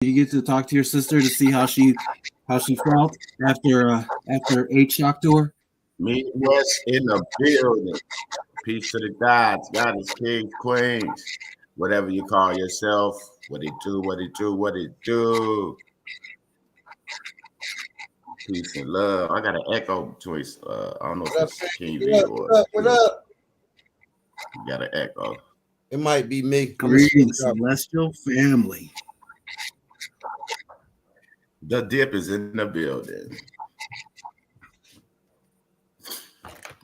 you get to talk to your sister to see how she felt after 8 Shock tour? Midwest in the building. Peace to the gods, goddess, kings, queens, whatever you call yourself. What it do, what it do, what it do. Peace and love. I got an echo between. I don't know if it's King V or what up? You got an echo. It might be me. Greetings, celestial family. The dip is in the building.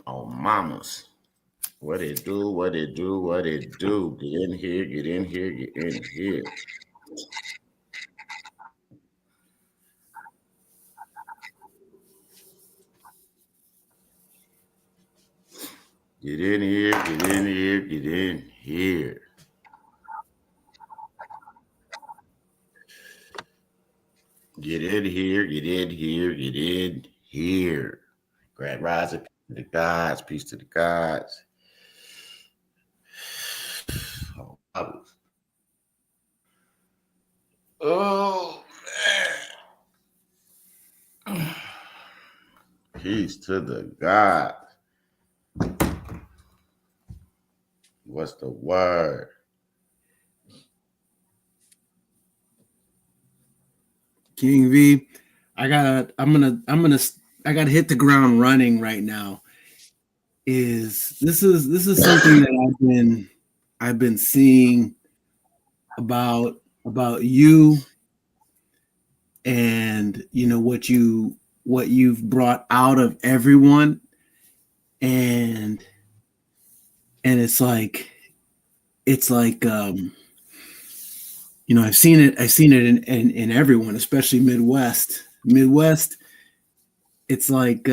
Oh, mamas. What it do, what it do, what it do. Get in here, get in here, get in here. Get in here, get in here, get in here. Get in here, get in here, get in here. Grand rising, peace to the gods, peace to the gods. Oh, man. Peace to the God. What's the word? King V, I gotta hit the ground running right now. This is something that I've been seeing about you, and what you've brought out of everyone, and it's like I've seen it in everyone, especially Midwest. It's like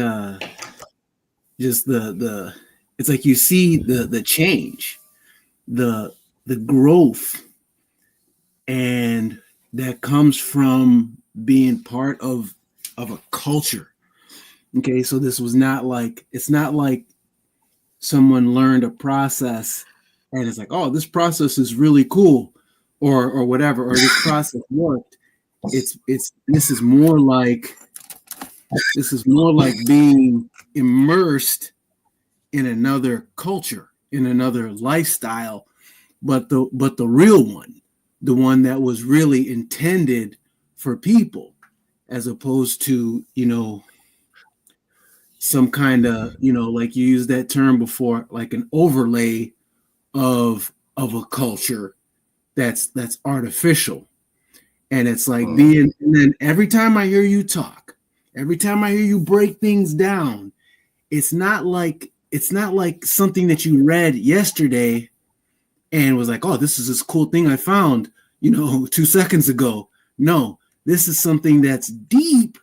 just it's like you see the change, the growth, and that comes from being part of a culture. Okay, so it's not like someone learned a process and it's like, oh, this process is really cool, or whatever, or this process worked. This is more like being immersed in another culture, in another lifestyle, but the real one, the one that was really intended for people, as opposed to some kind of like you used that term before, like an overlay of a culture that's artificial. And it's like and then every time I hear you talk, every time I hear you break things down, it's not like something that you read yesterday and was like, oh, this is this cool thing I found 2 seconds ago. No, this is something that's deep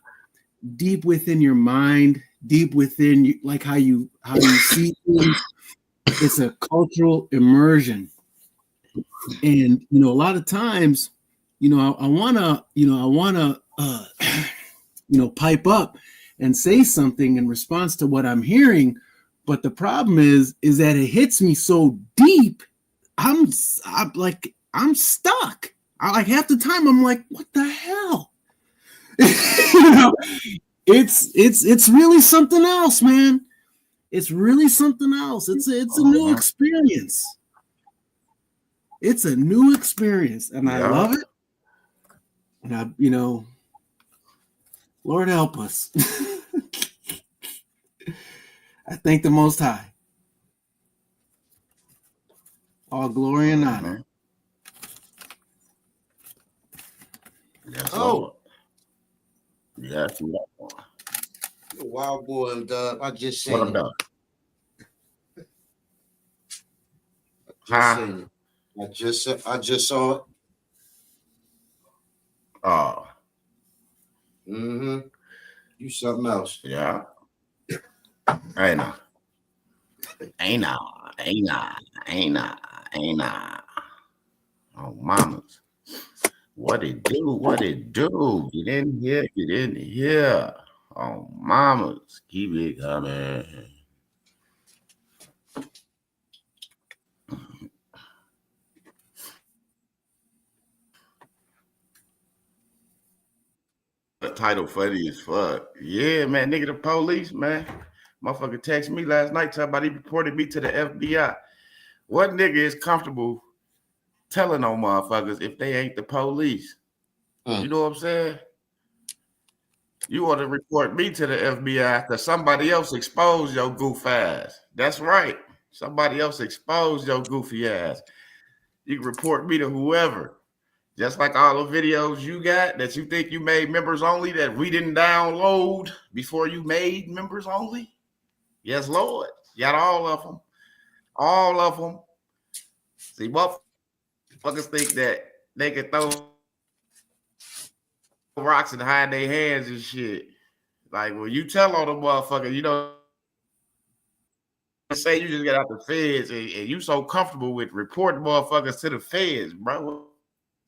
within your mind, deep within you, like how you see things. It's a cultural immersion. And a lot of times, I wanna pipe up and say something in response to what I'm hearing, but the problem is that it hits me so deep. I'm stuck. Like half the time I'm like, what the hell? It's really something else, man. It's really something else. It's a new experience. It's a new experience, and I love it. And Lord help us. I thank the Most High. All glory and honor. Yes, Lord. Yes, Lord. Wild boy, and I just seen what I'm done. Huh? I just saw it. Oh. Mm-hmm. You something else. Yeah. Ain't nah. Oh, mamas. What it do? What it do? Get in here. Get in here. Oh, mamas. Keep it coming. The title funny as fuck. Yeah, man, nigga, the police, man. Motherfucker texted me last night talking about he reported me to the FBI. What nigga is comfortable telling on motherfuckers if they ain't the police? You know what I'm saying? You want to report me to the FBI because somebody else exposed your goof ass. That's right. Somebody else exposed your goofy ass. You can report me to whoever. Just like all the videos you got that you think you made members only that we didn't download before you made members only. Yes, Lord. You got all of them. All of them. See, motherfuckers think that they can throw rocks and hide their hands and shit. Like, when you tell on the motherfucker, you know, say you just get out the feds and you so comfortable with reporting motherfuckers to the feds, bro.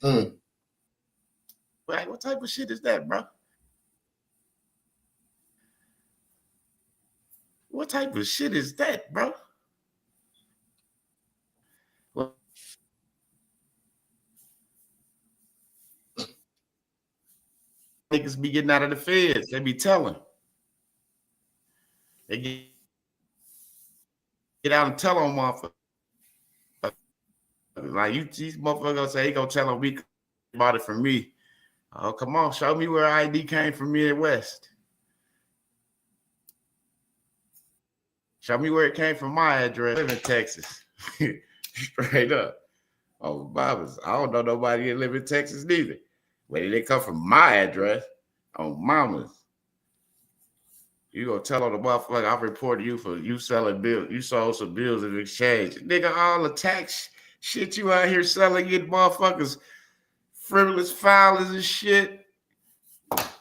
Like, what type of shit is that, bro? What type of shit is that, bro? Well, niggas be getting out of the feds. They be telling. They get out and tell on motherfuckers. Like, these motherfuckers say he gonna tell on me about it from me. Oh, come on, show me where ID came from Midwest. Show me where it came from my address. I live in Texas. Straight up. Oh, Bob's. I don't know nobody that live in Texas neither. Where did they come from my address? On mama's. You gonna tell on the motherfucker I reported you for you selling bills. You sold some bills in exchange. Nigga, all the tax shit you out here selling, get motherfuckers frivolous filers and shit.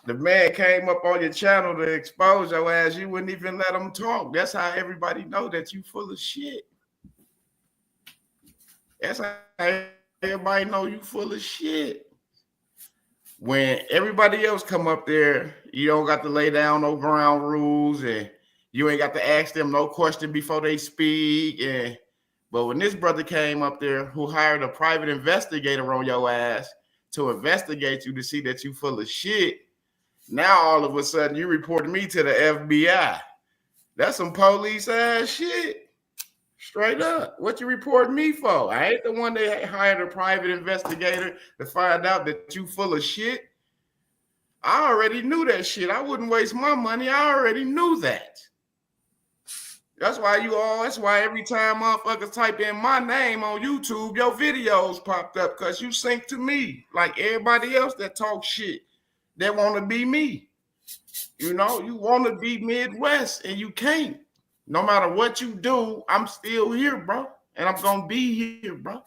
The man came up on your channel to expose your ass. You wouldn't even let him talk. That's how everybody know that you full of shit. That's how everybody know you full of shit. When everybody else come up there, you don't got to lay down no ground rules and you ain't got to ask them no question before they speak. But when this brother came up there who hired a private investigator on your ass to investigate you to see that you full of shit, now all of a sudden you reported me to the FBI. That's some police ass shit. Straight up. What you report me for? I ain't the one that hired a private investigator to find out that you full of shit. I already knew that shit. I wouldn't waste my money. I already knew that. That's why every time motherfuckers type in my name on YouTube, your videos popped up because you sync to me like everybody else that talk shit. They want to be me. You know, you want to be Midwest and you can't. No matter what you do, I'm still here, bro. And I'm going to be here, bro.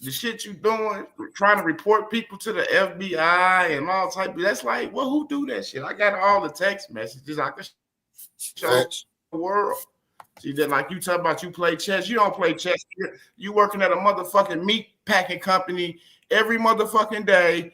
The shit you doing, trying to report people to the FBI and all type of, that's like, well, who do that shit? I got all the text messages. I can show the world. See, that like you talk about you play chess. You don't play chess. You working at a motherfucking meat packing company every motherfucking day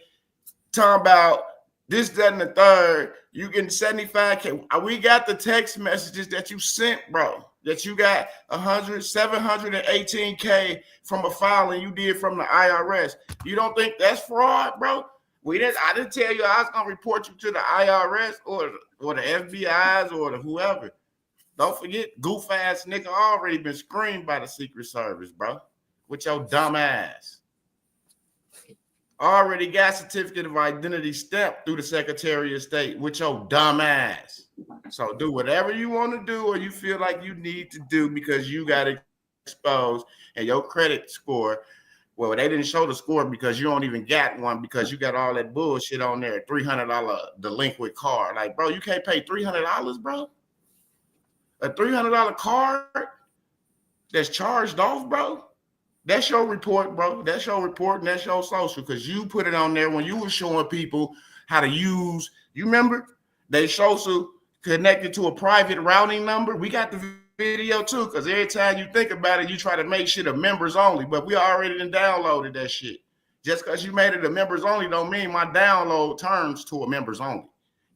talking about this, that, and the third. You getting 75K. We got the text messages that you sent, bro. That you got 718K from a filing you did from the IRS. You don't think that's fraud, bro? I didn't tell you I was gonna report you to the IRS or the FBI's or the whoever. Don't forget, goof ass nigga already been screened by the Secret Service, bro. With your dumb ass. Already got certificate of identity stamped through the Secretary of State with your dumb ass. So do whatever you want to do or you feel like you need to do because you got exposed and your credit score. Well, they didn't show the score because you don't even got one because you got all that bullshit on there. $300 delinquent card. Like, bro, you can't pay $300, bro? A $300 card that's charged off, bro? That's your report, bro. That's your report and that's your social because you put it on there when you were showing people how to use. You remember? They social connected to a private routing number. We got the video too because every time you think about it, you try to make shit a members only, but we already done downloaded that shit. Just because you made it a members only don't mean my download turns to a members only.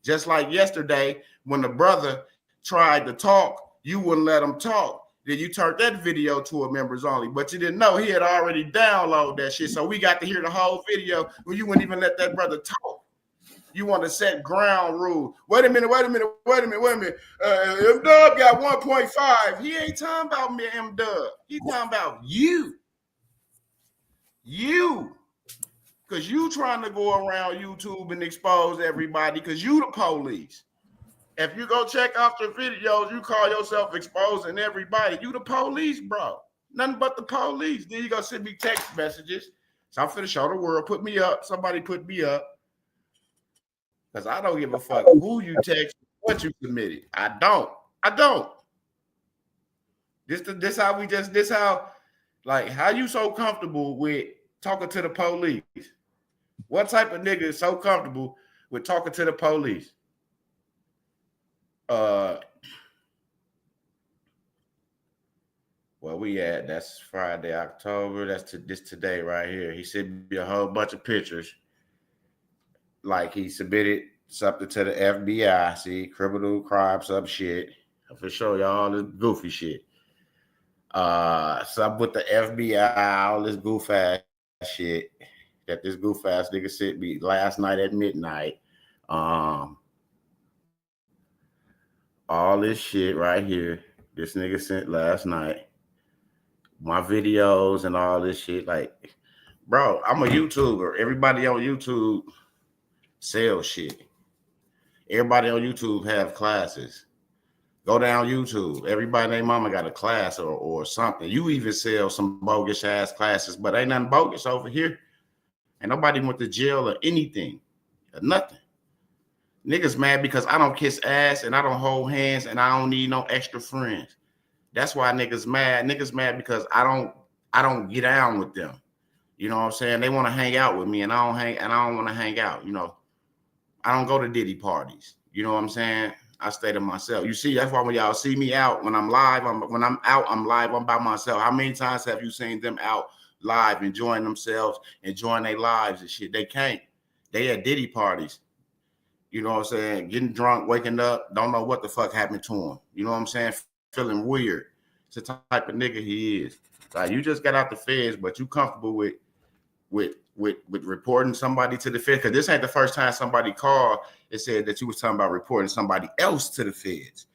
Just like yesterday when the brother tried to talk, you wouldn't let him talk. Then you turned that video to a members only, but you didn't know he had already downloaded that shit. So we got to hear the whole video when you wouldn't even let that brother talk. You want to set ground rules. Wait a minute. M Dub got 1.5. He ain't talking about me, M Dub. He talking about you. You. Because you trying to go around YouTube and expose everybody because you the police. If you go check out your videos, you call yourself exposing everybody. You the police, bro. Nothing but the police. Then you go send me text messages. So I'm finna show the world. Put me up. Somebody put me up. Because I don't give a fuck who you text, what you submitted. I don't. This how how you so comfortable with talking to the police? What type of nigga is so comfortable with talking to the police? Where we at? That's Friday, October. That's this today right here. He sent me a whole bunch of pictures. Like he submitted something to the FBI. See, criminal crime, some shit. I'm gonna show y'all all this goofy shit. Something with the FBI, all this goof ass shit that this goof ass nigga sent me last night at midnight. All this shit right here, this nigga sent last night. My videos and all this shit. Like, bro, I'm a YouTuber. Everybody on YouTube sells shit. Everybody on YouTube have classes. Go down YouTube. Everybody and their mama got a class or something. You even sell some bogus ass classes, but ain't nothing bogus over here. And nobody went to jail or anything. Or nothing. Niggas mad because I don't kiss ass and I don't hold hands and I don't need no extra friends. That's why niggas mad. Niggas mad because I don't get down with them. You know what I'm saying? They want to hang out with me and I don't want to hang out. You know, I don't go to Diddy parties. You know what I'm saying? I stay to myself. You see, that's why when y'all see me out, when I'm live, when I'm out, I'm live, I'm by myself. How many times have you seen them out live, enjoying themselves, enjoying their lives and shit? They can't. They at Diddy parties. You know what I'm saying? Getting drunk, waking up, don't know what the fuck happened to him. You know what I'm saying? Feeling weird. It's the type of nigga he is. Like, you just got out the feds, but you comfortable with reporting somebody to the feds? Because this ain't the first time somebody called and said that you was talking about reporting somebody else to the feds.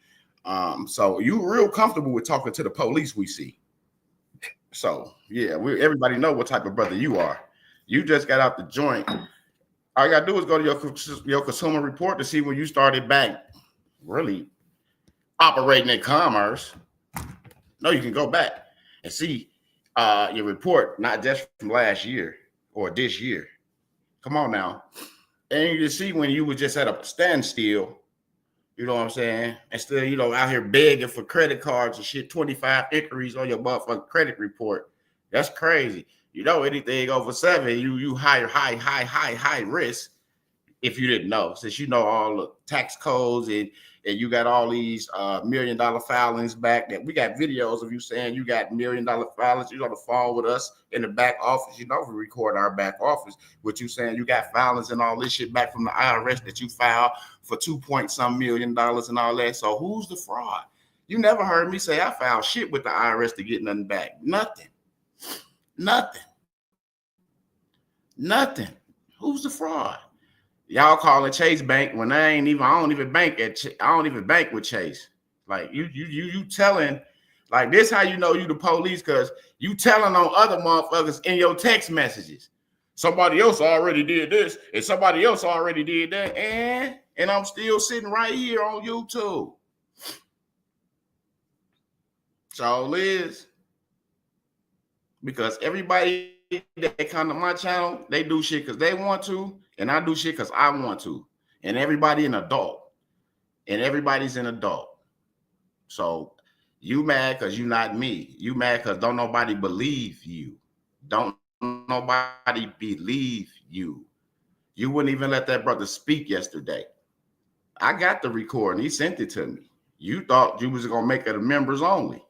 So you real comfortable with talking to the police, we see. So yeah, everybody know what type of brother you are. You just got out the joint. All you gotta do is go to your consumer report to see when you started back really operating in commerce. No, you can go back and see your report, not just from last year or this year. Come on now. And you can see when you were just at a standstill, you know what I'm saying? And still, you know, out here begging for credit cards and shit, 25 inquiries on your motherfucking credit report. That's crazy. You know, anything over 7, you high risk. If you didn't know, since you know all the tax codes and you got all these $1 million filings back, that we got videos of you saying you got $1 million filings. You're on the phone with us in the back office. You know, we record our back office with you saying you got filings and all this shit back from the IRS that you filed for $2 million and all that. So who's the fraud? You never heard me say I filed shit with the IRS to get nothing back. Nothing. Who's the fraud? Y'all calling Chase Bank when I don't even bank with Chase. Like you telling, like, this how you know you the police, because you telling on other motherfuckers in your text messages. Somebody else already did this and somebody else already did that, and I'm still sitting right here on YouTube. So Liz, because everybody that come to my channel, they do shit because they want to, and I do shit because I want to. And everybody an adult. And everybody's an adult. So you mad because you not me. You mad because don't nobody believe you. Don't nobody believe you. You wouldn't even let that brother speak yesterday. I got the recording. He sent it to me. You thought you was going to make it a members only.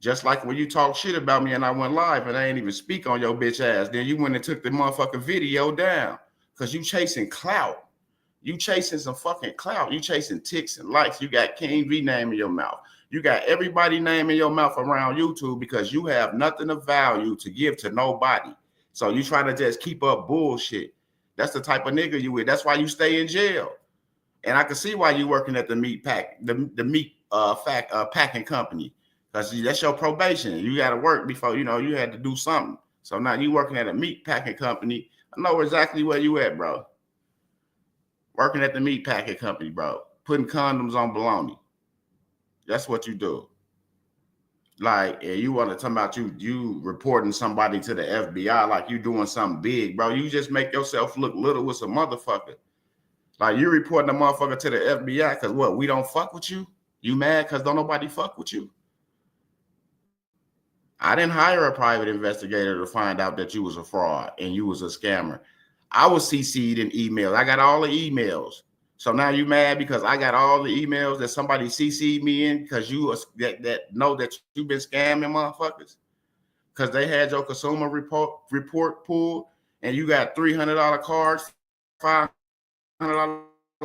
Just like when you talk shit about me and I went live and I ain't even speak on your bitch ass. Then you went and took the motherfucking video down because you chasing clout. You chasing some fucking clout. You chasing ticks and likes. You got King V name in your mouth. You got everybody name in your mouth around YouTube because you have nothing of value to give to nobody. So you try to just keep up bullshit. That's the type of nigga you with. That's why you stay in jail. And I can see why you working at the meat packing company, because that's your probation. You got to work before, you had to do something. So now you working at a meat packing company. I know exactly where you at, bro. Working at the meat packing company, bro. Putting condoms on bologna. That's what you do. Like, and you want to talk about you reporting somebody to the FBI like you doing something big, bro. You just make yourself look little with some motherfucker. Like, you reporting a motherfucker to the FBI because what? We don't fuck with you? You mad because don't nobody fuck with you? I didn't hire a private investigator to find out that you was a fraud and you was a scammer. I was CC'd in emails. I got all the emails. So now you mad because I got all the emails that somebody CC'd me in because you that know that you've been scamming motherfuckers? Because they had your consumer report pulled and you got $300 cards, $500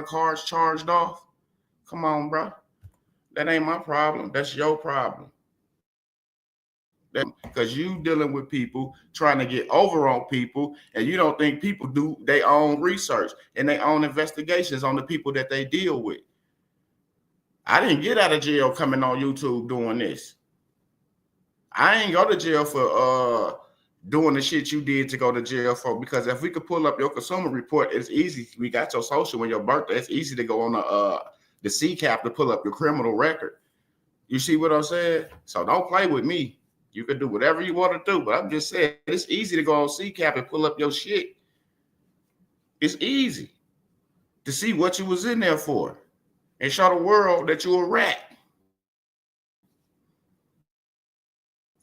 cards charged off? Come on, bro. That ain't my problem. That's your problem. Because you dealing with people trying to get over on people, and you don't think people do their own research and their own investigations on the people that they deal with. I didn't get out of jail coming on YouTube doing this. I ain't go to jail for doing the shit you did to go to jail for, because if we could pull up your consumer report, it's easy. We got your social and your birthday. It's easy to go on the CCAP to pull up your criminal record. You see what I'm saying? So don't play with me. You can do whatever you want to do, but I'm just saying it's easy to go on CCAP and pull up your shit. It's easy to see what you was in there for and show the world that you a rat.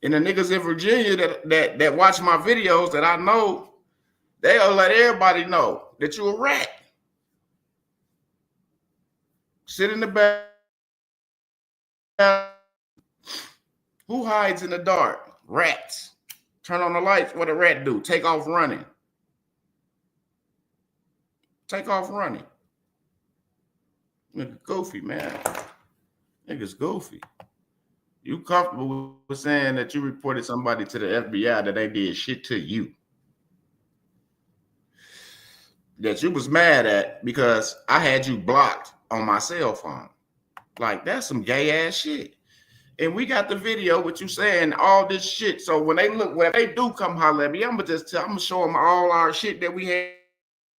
And the niggas in Virginia that watch my videos that I know, they'll let everybody know that you a rat. Sit in the back. Who hides in the dark? Rats. Turn on the lights. What a rat do? Take off running. Take off running. Nigga goofy, man. Nigga's goofy. You comfortable with saying that you reported somebody to the FBI that they did shit to you? That you was mad at because I had you blocked on my cell phone. Like, that's some gay ass shit. And we got the video with you saying all this shit. So when they do come holler at me, I'm gonna show them all our shit that we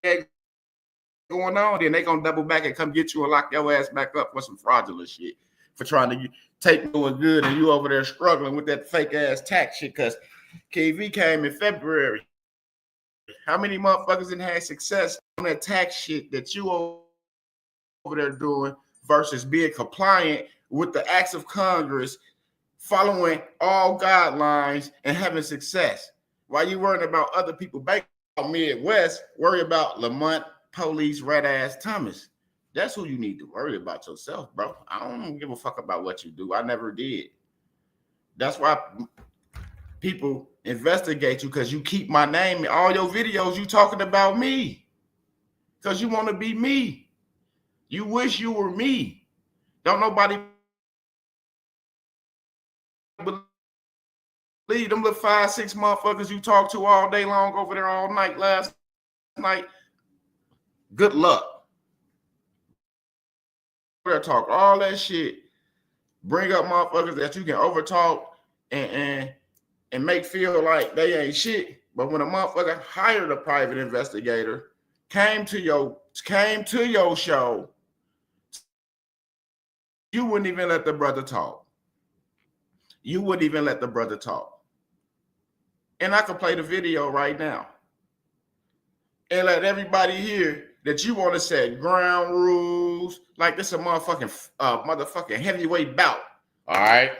had going on. Then they gonna double back and come get you and lock your ass back up for some fraudulent shit for trying to take doing good, and you over there struggling with that fake ass tax shit. Because KV came in February. How many motherfuckers didn't have success on that tax shit that you over there doing versus being compliant with the acts of Congress, following all guidelines and having success? Why you worrying about other people banking out Midwest? Worry about Lamont, police, red ass Thomas. That's who you need to worry about yourself, bro. I don't give a fuck about what you do. I never did. That's why people investigate you, because you keep my name in all your videos. You talking about me because you want to be me. You wish you were me. Don't nobody believe them little 5-6 motherfuckers you talk to all day long over there all night last night. Good luck. Talk all that shit. Bring up motherfuckers that you can overtalk and make feel like they ain't shit. But when a motherfucker hired a private investigator, came to your show, you wouldn't even let the brother talk. You wouldn't even let the brother talk. And I can play the video right now and let everybody hear that you want to set ground rules like this a motherfucking heavyweight bout. All right?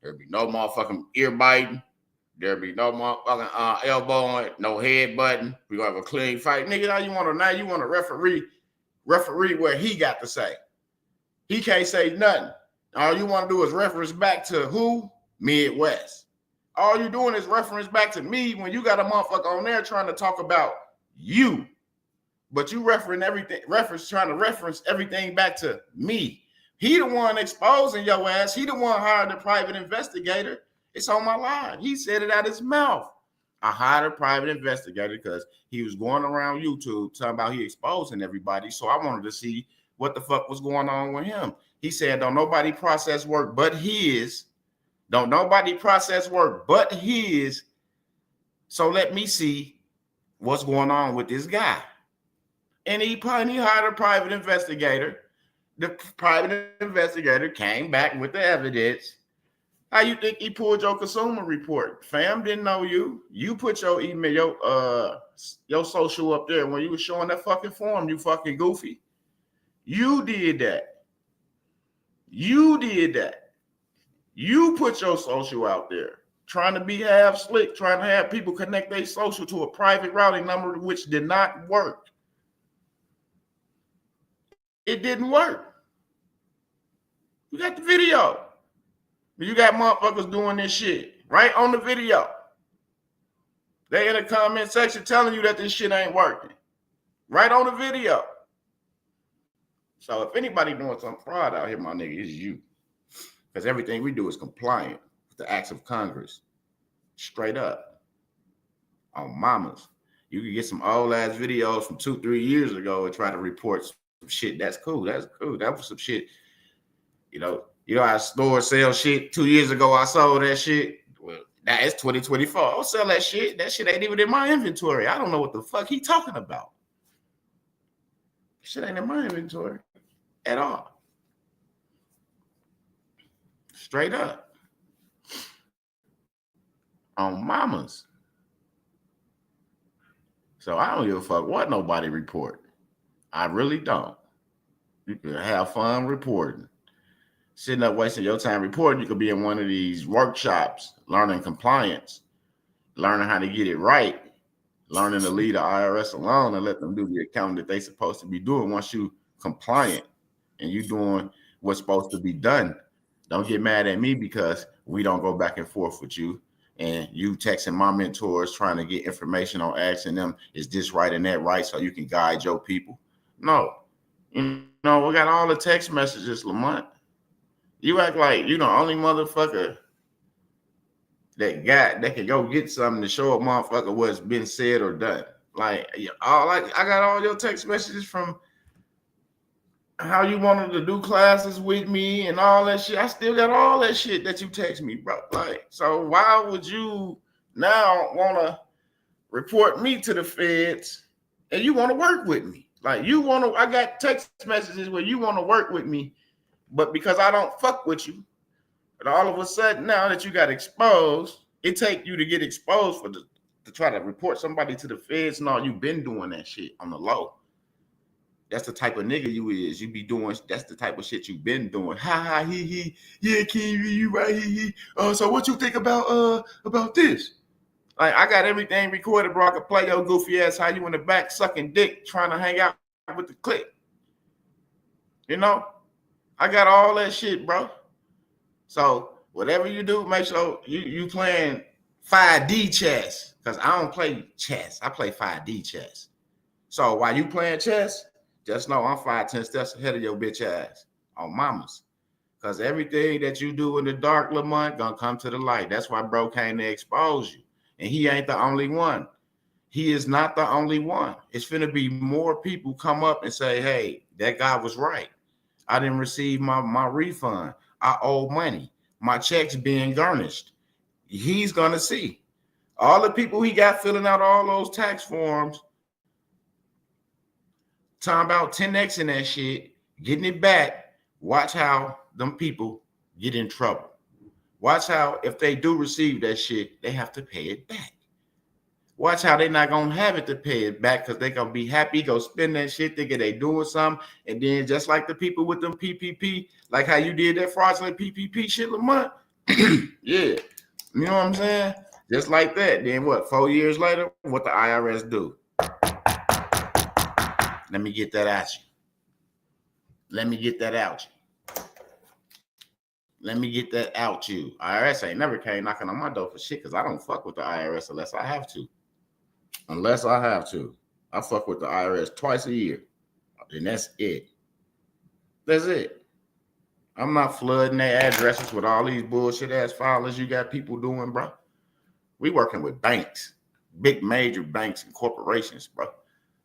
There'll be no motherfucking ear biting. There'll be no motherfucking elbowing, no head butting. We're gonna have a clean fight. Nigga, now you want to referee where he got to say. He can't say nothing. All you want to do is reference back to who? Midwest. All you doing is reference back to me when you got a motherfucker on there trying to talk about you. But you trying to reference everything back to me. He the one exposing your ass. He the one hired the private investigator. It's on my line. He said it out his mouth. I hired a private investigator because he was going around YouTube talking about he exposing everybody. So I wanted to see what the fuck was going on with him. He said, don't nobody process work but his. Don't nobody process work but his. So let me see what's going on with this guy. And he hired a private investigator. The private investigator came back with the evidence. How you think he pulled your consumer report? Fam didn't know you. You put your email, your social up there when you were showing that fucking form, you fucking goofy. You did that. You did that. You put your social out there, trying to be half slick, trying to have people connect their social to a private routing number, which did not work. It didn't work. You got the video. You got motherfuckers doing this shit right on the video. They in the comment section telling you that this shit ain't working. Right on the video. So if anybody doing some fraud out here, my nigga, it's you. Because everything we do is compliant with the acts of Congress. Straight up. On mamas. You can get some old ass videos from 2-3 years ago and try to report some shit. That's cool. That's cool. That was some shit. You know I store sell shit 2 years ago. I sold that shit. Well, now it's 2024. I'll sell that shit. That shit ain't even in my inventory. I don't know what the fuck he talking about. Shit ain't in my inventory at all. Straight up. On mamas. So I don't give a fuck what nobody report. I really don't. You can have fun reporting. Sitting up wasting your time reporting, you could be in one of these workshops, learning compliance, learning how to get it right, learning to leave the IRS alone and let them do the accounting that they're supposed to be doing once you compliant and you doing what's supposed to be done. Don't get mad at me because we don't go back and forth with you and you texting my mentors trying to get information on asking them, is this right and that right so you can guide your people? No. You know, we got all the text messages, Lamont. You act like you the only motherfucker that can go get something to show a motherfucker what's been said or done. Like I got all your text messages from how you wanted to do classes with me and all that shit. I still got all that shit that you text me, bro. Like, so why would you now want to report me to the feds and you want to work with me? Like I got text messages where you want to work with me. But because I don't fuck with you, and all of a sudden now that you got exposed, it take you to get exposed to try to report somebody to the feds. No, you've been doing that shit on the low. That's the type of nigga you is. You be doing. That's the type of shit you've been doing. Ha ha he. Yeah, King, you right he. So what you think about this? Like I got everything recorded, bro. I could play your goofy ass how you in the back sucking dick, trying to hang out with the clique. You know. I got all that shit, bro. So whatever you do, make sure you playing 5D chess. Because I don't play chess. I play 5D chess. So while you playing chess, just know I'm 5-10 steps ahead of your bitch ass on mamas. Because everything that you do in the dark, Lamont, gonna come to the light. That's why bro came to expose you. And he ain't the only one. He is not the only one. It's finna be more people come up and say, hey, that guy was right. I didn't receive my refund. I owe money. My check's being garnished. He's going to see. All the people he got filling out all those tax forms, talking about 10X and that shit, getting it back. Watch how them people get in trouble. Watch how if they do receive that shit, they have to pay it back. Watch how they not going to have it to pay it back because they going to be happy, go spend that shit, thinking they doing something. And then just like the people with them PPP, like how you did that fraudulent PPP shit, Lamont. Yeah. You know what I'm saying? Just like that. Then what, 4 years later, what the IRS do? Let me get that at you. Let me get that out you. Let me get that out you. IRS ain't never came knocking on my door for shit because I don't fuck with the IRS unless I have to. Unless I have to. I fuck with the IRS twice a year. And that's it. That's it. I'm not flooding their addresses with all these bullshit ass filings you got people doing, bro. We working with banks. big major banks and corporations, bro.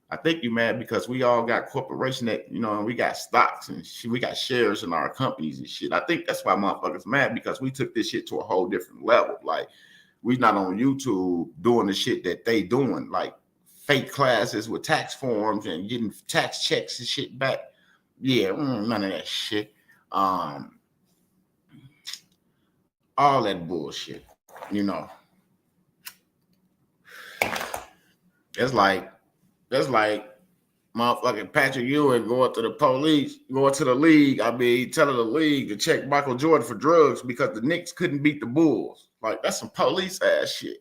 I think you mad because we all got corporation that, you know, and we got stocks and shit, we got shares in our companies and shit. I think that's why motherfuckers mad, because we took this shit to a whole different level. Like, we not on YouTube doing the shit that they doing, like fake classes with tax forms and getting tax checks and shit back. Yeah, none of that shit. All that bullshit, you know. That's like motherfucking Patrick Ewing going to the police, going to the league. I mean, telling the league to check Michael Jordan for drugs because the Knicks couldn't beat the Bulls. Like, that's some police ass shit.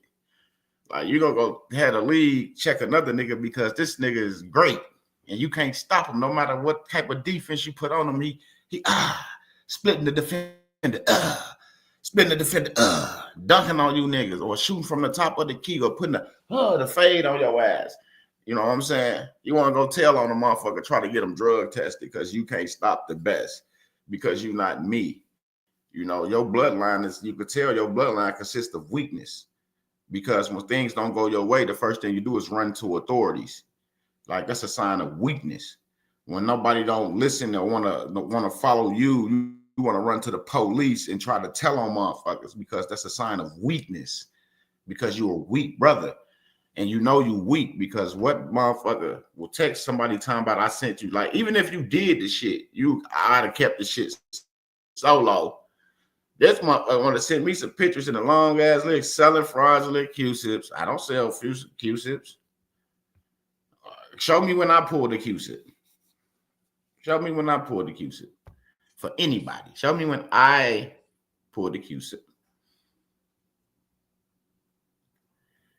Like, you gonna go have the league check another nigga because this nigga is great and you can't stop him no matter what type of defense you put on him. He splitting the defender, splitting the defender, dunking on you niggas, or shooting from the top of the key, or putting the fade on your ass. You know what I'm saying? You want to go tell on a motherfucker, try to get them drug tested because you can't stop the best, because you're not me. You know, your bloodline is, you could tell your bloodline consists of weakness, because when things don't go your way, the first thing you do is run to authorities. Like, that's a sign of weakness. When nobody don't listen or want to follow you, you want to run to the police and try to tell on motherfuckers, because that's a sign of weakness, because you're a weak brother. And you know you weak, because what motherfucker will text somebody talking about I sent you? Like, even if you did the shit, I'd have kept the shit solo. This motherfucker want to send me some pictures in a long ass list selling fraudulent Q-tips. I don't sell Q-tips. Show me when I pulled the Q-tip. Show me when I pulled the Q-tip. For anybody. Show me when I pulled the Q-tip.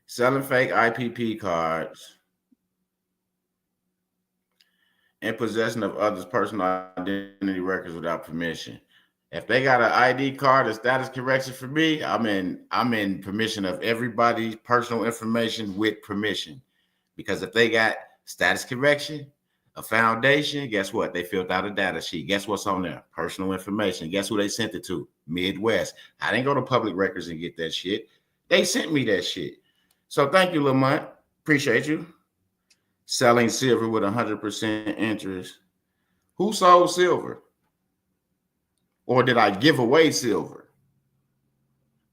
Selling fake IPP cards and possession of others' personal identity records without permission. If they got an ID card, a status correction for me, I'm in permission of everybody's personal information with permission. Because if they got status correction, a foundation, guess what? They filled out a data sheet. Guess what's on there? Personal information. Guess who they sent it to? Midwest. I didn't go to public records and get that shit. They sent me that shit. So thank you, Lamont. Appreciate you. Selling silver with 100% interest. Who sold silver? Or did I give away silver?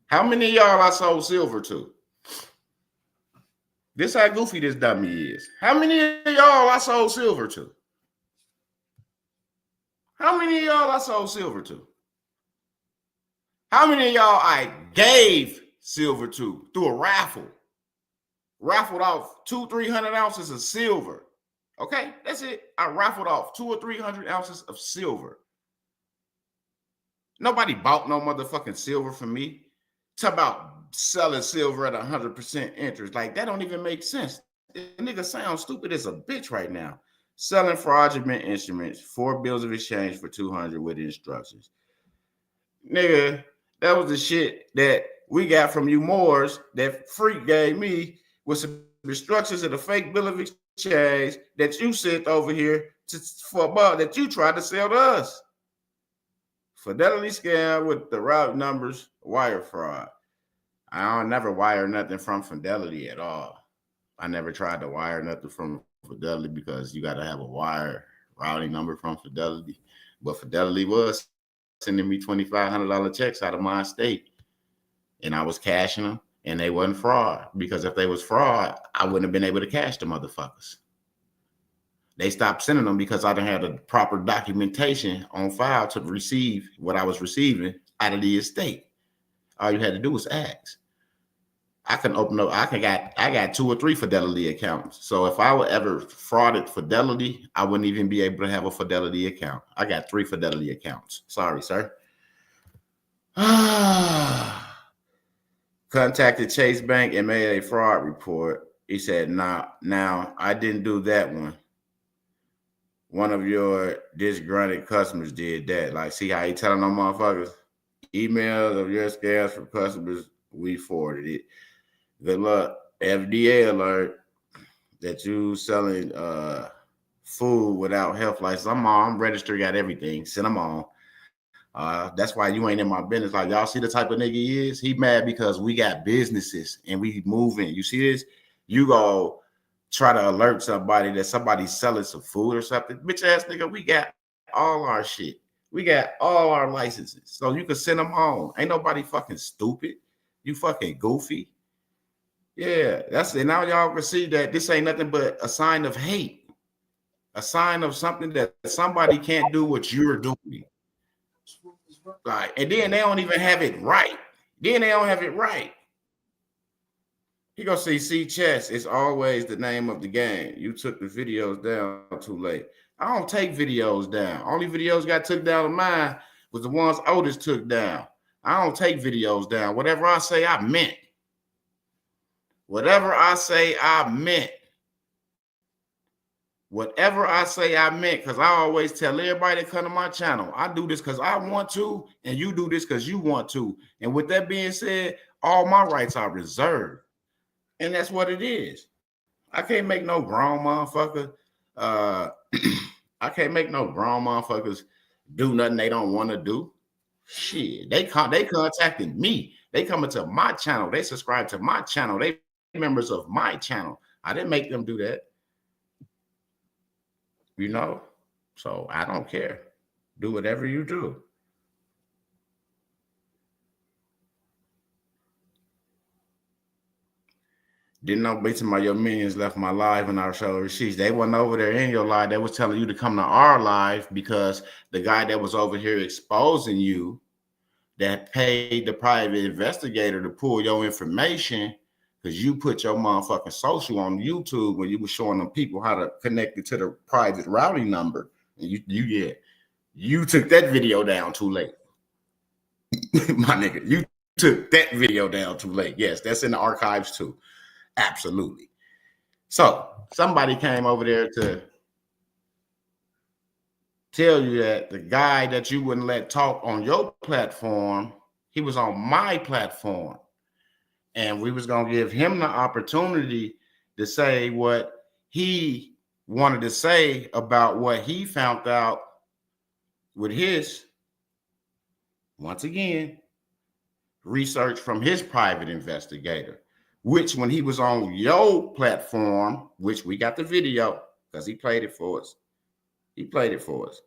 How many of y'all I sold silver to? This how goofy this dummy is. How many of y'all I sold silver to? How many of y'all I sold silver to? How many of y'all I gave silver to through a raffle? Raffled off 200-300 ounces of silver. Okay, that's it. I raffled off 200 or 300 ounces of silver. Nobody bought no motherfucking silver from me. Talk about selling silver at 100% interest. Like, that don't even make sense. The nigga sounds stupid as a bitch right now. Selling fraudulent instruments, 4 bills of exchange for 200 with instructions. Nigga, that was the shit that we got from you Moors that Freak gave me, with some instructions of a fake bill of exchange that you sent over here for a bug that you tried to sell to us. Fidelity scam with the route numbers, wire fraud. I don't never wire nothing from Fidelity at all. I never tried to wire nothing from Fidelity because you got to have a wire routing number from Fidelity. But Fidelity was sending me $2,500 checks out of my estate, and I was cashing them. And they wasn't fraud, because if they was fraud, I wouldn't have been able to cash the motherfuckers. They stopped sending them because I didn't have the proper documentation on file to receive what I was receiving out of the estate. All you had to do was ask. I can open up. I got 2 or 3 Fidelity accounts. So if I were ever frauded Fidelity, I wouldn't even be able to have a Fidelity account. I got 3 Fidelity accounts. Sorry, sir. Contacted Chase Bank and made a fraud report. He said, now I didn't do that one. One of your disgruntled customers did that. Like, see how he telling them motherfuckers? Emails of your scams from customers, we forwarded it. Good luck. FDA alert that you selling food without health license. I'm registered, got everything. Send them on. That's why you ain't in my business. Like, y'all see the type of nigga he is? He mad because we got businesses and we moving. You see this? You go try to alert somebody that somebody's selling some food or something. Bitch ass nigga, we got all our shit. We got all our licenses. So you can send them home. Ain't nobody fucking stupid. You fucking goofy. Yeah, that's it. Now y'all can see that this ain't nothing but a sign of hate. A sign of something that somebody can't do what you're doing. Like, and then they don't even have it right. Then they don't have it right. You go see chess is always the name of the game. You took the videos down too late. I don't take videos down. Only videos got took down of mine was the ones Otis took down. I don't take videos down. Whatever I say, I meant. Whatever I say, I meant. Whatever I say, I meant, because I always tell everybody that come to my channel, I do this because I want to, and you do this because you want to. And with that being said, all my rights are reserved. And that's what it is. I can't make no grown motherfucker. I can't make no grown motherfuckers do nothing they don't want to do. Shit, they contacted me. They coming to my channel. They subscribe to my channel. They members of my channel. I didn't make them do that. You know, so I don't care. Do whatever you do. Didn't know based on your minions left my live and our show receipts. They wasn't over there in your live. They was telling you to come to our live because the guy that was over here exposing you that paid the private investigator to pull your information because you put your motherfucking social on YouTube when you were showing them people how to connect it to the private routing number. And you took that video down too late. My nigga, you took that video down too late. Yes, that's in the archives too. Absolutely. So somebody came over there to tell you that the guy that you wouldn't let talk on your platform, he was on my platform. And we was going to give him the opportunity to say what he wanted to say about what he found out with his, once again, research from his private investigator, which when he was on your platform, which we got the video because he played it for us. He played it for us.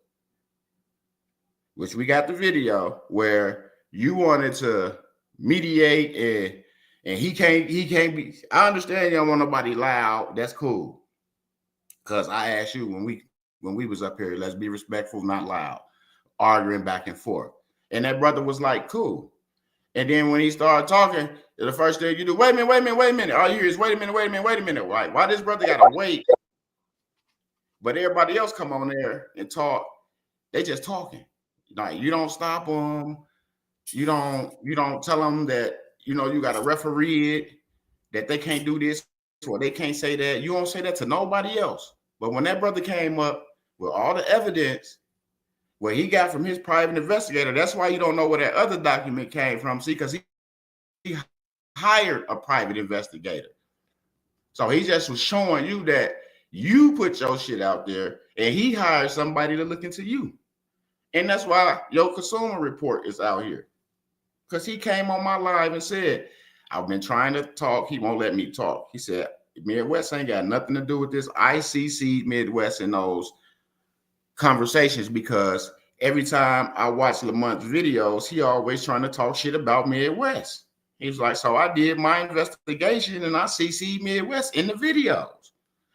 Which we got the video where you wanted to mediate and he can't be. I understand you don't want nobody loud. That's cool. Because I asked you when we was up here, let's be respectful, not loud, arguing back and forth. And that brother was like, cool. And then when he started talking, the first thing you do, wait a minute. All you hear is wait a minute. Why this brother gotta wait? But everybody else come on there and talk. They just talking. Like you don't stop them. You don't tell them that you got to referee it, that they can't do this or they can't say that. You don't say that to nobody else. But when that brother came up with all the evidence where he got from his private investigator, that's why you don't know where that other document came from. See, because he hired a private investigator. So he just was showing you that you put your shit out there and he hired somebody to look into you. And that's why your consumer report is out here. Because he came on my live and said, I've been trying to talk. He won't let me talk. He said, Midwest ain't got nothing to do with this. I CC Midwest in those conversations because every time I watch Lamont's videos, he always trying to talk shit about Midwest. He was like, so I did my investigation and I CC Midwest in the videos.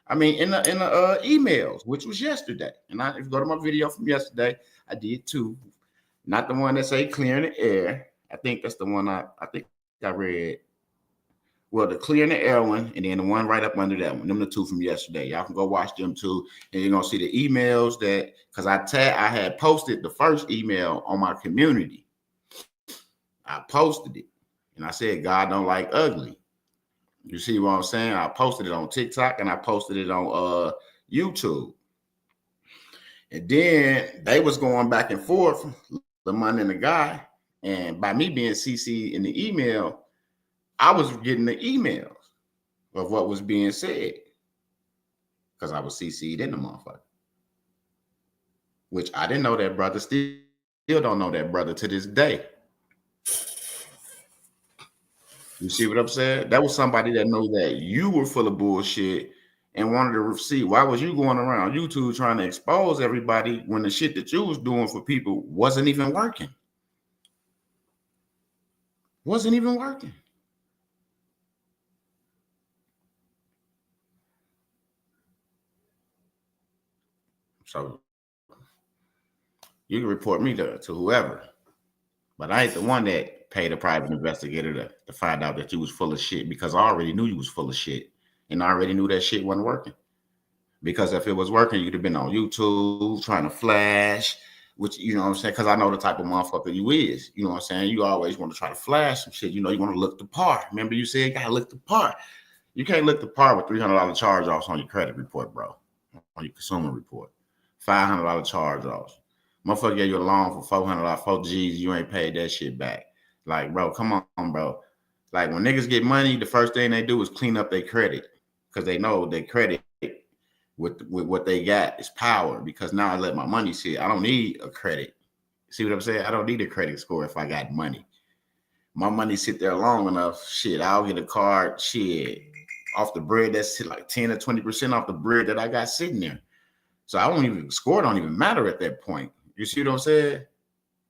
I mean, in the emails, which was yesterday. And if you go to my video from yesterday, I did too. Not the one that say clear in the air. I think that's the one I think I read. Well, the clear in the air one, and then the one right up under that one. Them the two from yesterday. Y'all can go watch them too, and you're gonna see the emails that because I had posted the first email on my community. I posted it, and I said God don't like ugly. You see what I'm saying? I posted it on TikTok and I posted it on YouTube. And then they was going back and forth, Lamont and the guy. And by me being CC in the email, I was getting the emails of what was being said because I was CC'd in the motherfucker. Which I didn't know that brother. Still don't know that brother to this day. You see what I'm saying? That was somebody that knew that you were full of bullshit and wanted to see why was you going around YouTube trying to expose everybody when the shit that you was doing for people wasn't even working. Wasn't even working. So you can report me to whoever, but I ain't the one that paid a private investigator to find out that you was full of shit, because I already knew you was full of shit and I already knew that shit wasn't working. Because if it was working, you'd have been on YouTube trying to flash, which, you know what I'm saying? Because I know the type of motherfucker you is. You know what I'm saying? You always want to try to flash some shit. You know, you want to look the part. Remember you said you got to look the part. You can't look the part with $300 charge-offs on your credit report, bro, on your consumer report. $500 charge-offs. Motherfucker gave you a loan for $400, 4 G's. You ain't paid that shit back. Like, bro, come on, bro. Like, when niggas get money, the first thing they do is clean up their credit, because they know their credit with what they got is power, because now I let my money sit. I don't need a credit. See what I'm saying? I don't need a credit score if I got money. My money sit there long enough. Shit, I'll get a card. Shit, off the bread that's like 10 or 20% off the bread that I got sitting there. So I don't even score. Don't even matter at that point. You see what I'm saying?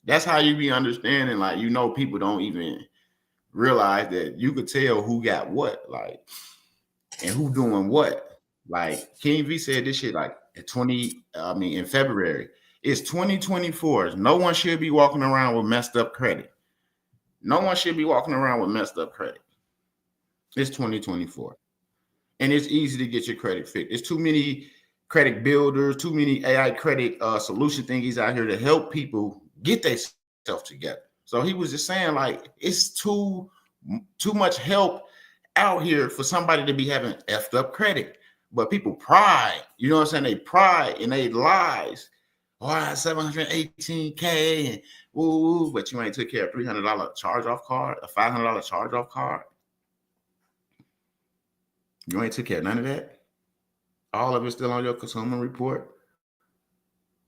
That's how you be understanding. Like, you know, people don't even realize that you could tell who got what, like, and who doing what. Like King V said this shit like in February. It's 2024. No one should be walking around with messed up credit. No one should be walking around with messed up credit. It's 2024. And it's easy to get your credit fixed. There's too many credit builders, too many AI credit solution thingies out here to help people get themselves together. So he was just saying, like, it's too much help out here for somebody to be having effed up credit. But people pride, you know what I'm saying? They pride and they lies. Oh, I had $718K and woo, but you ain't took care of $300 charge-off card, a $500 charge-off card. You ain't took care of none of that. All of it's still on your consumer report.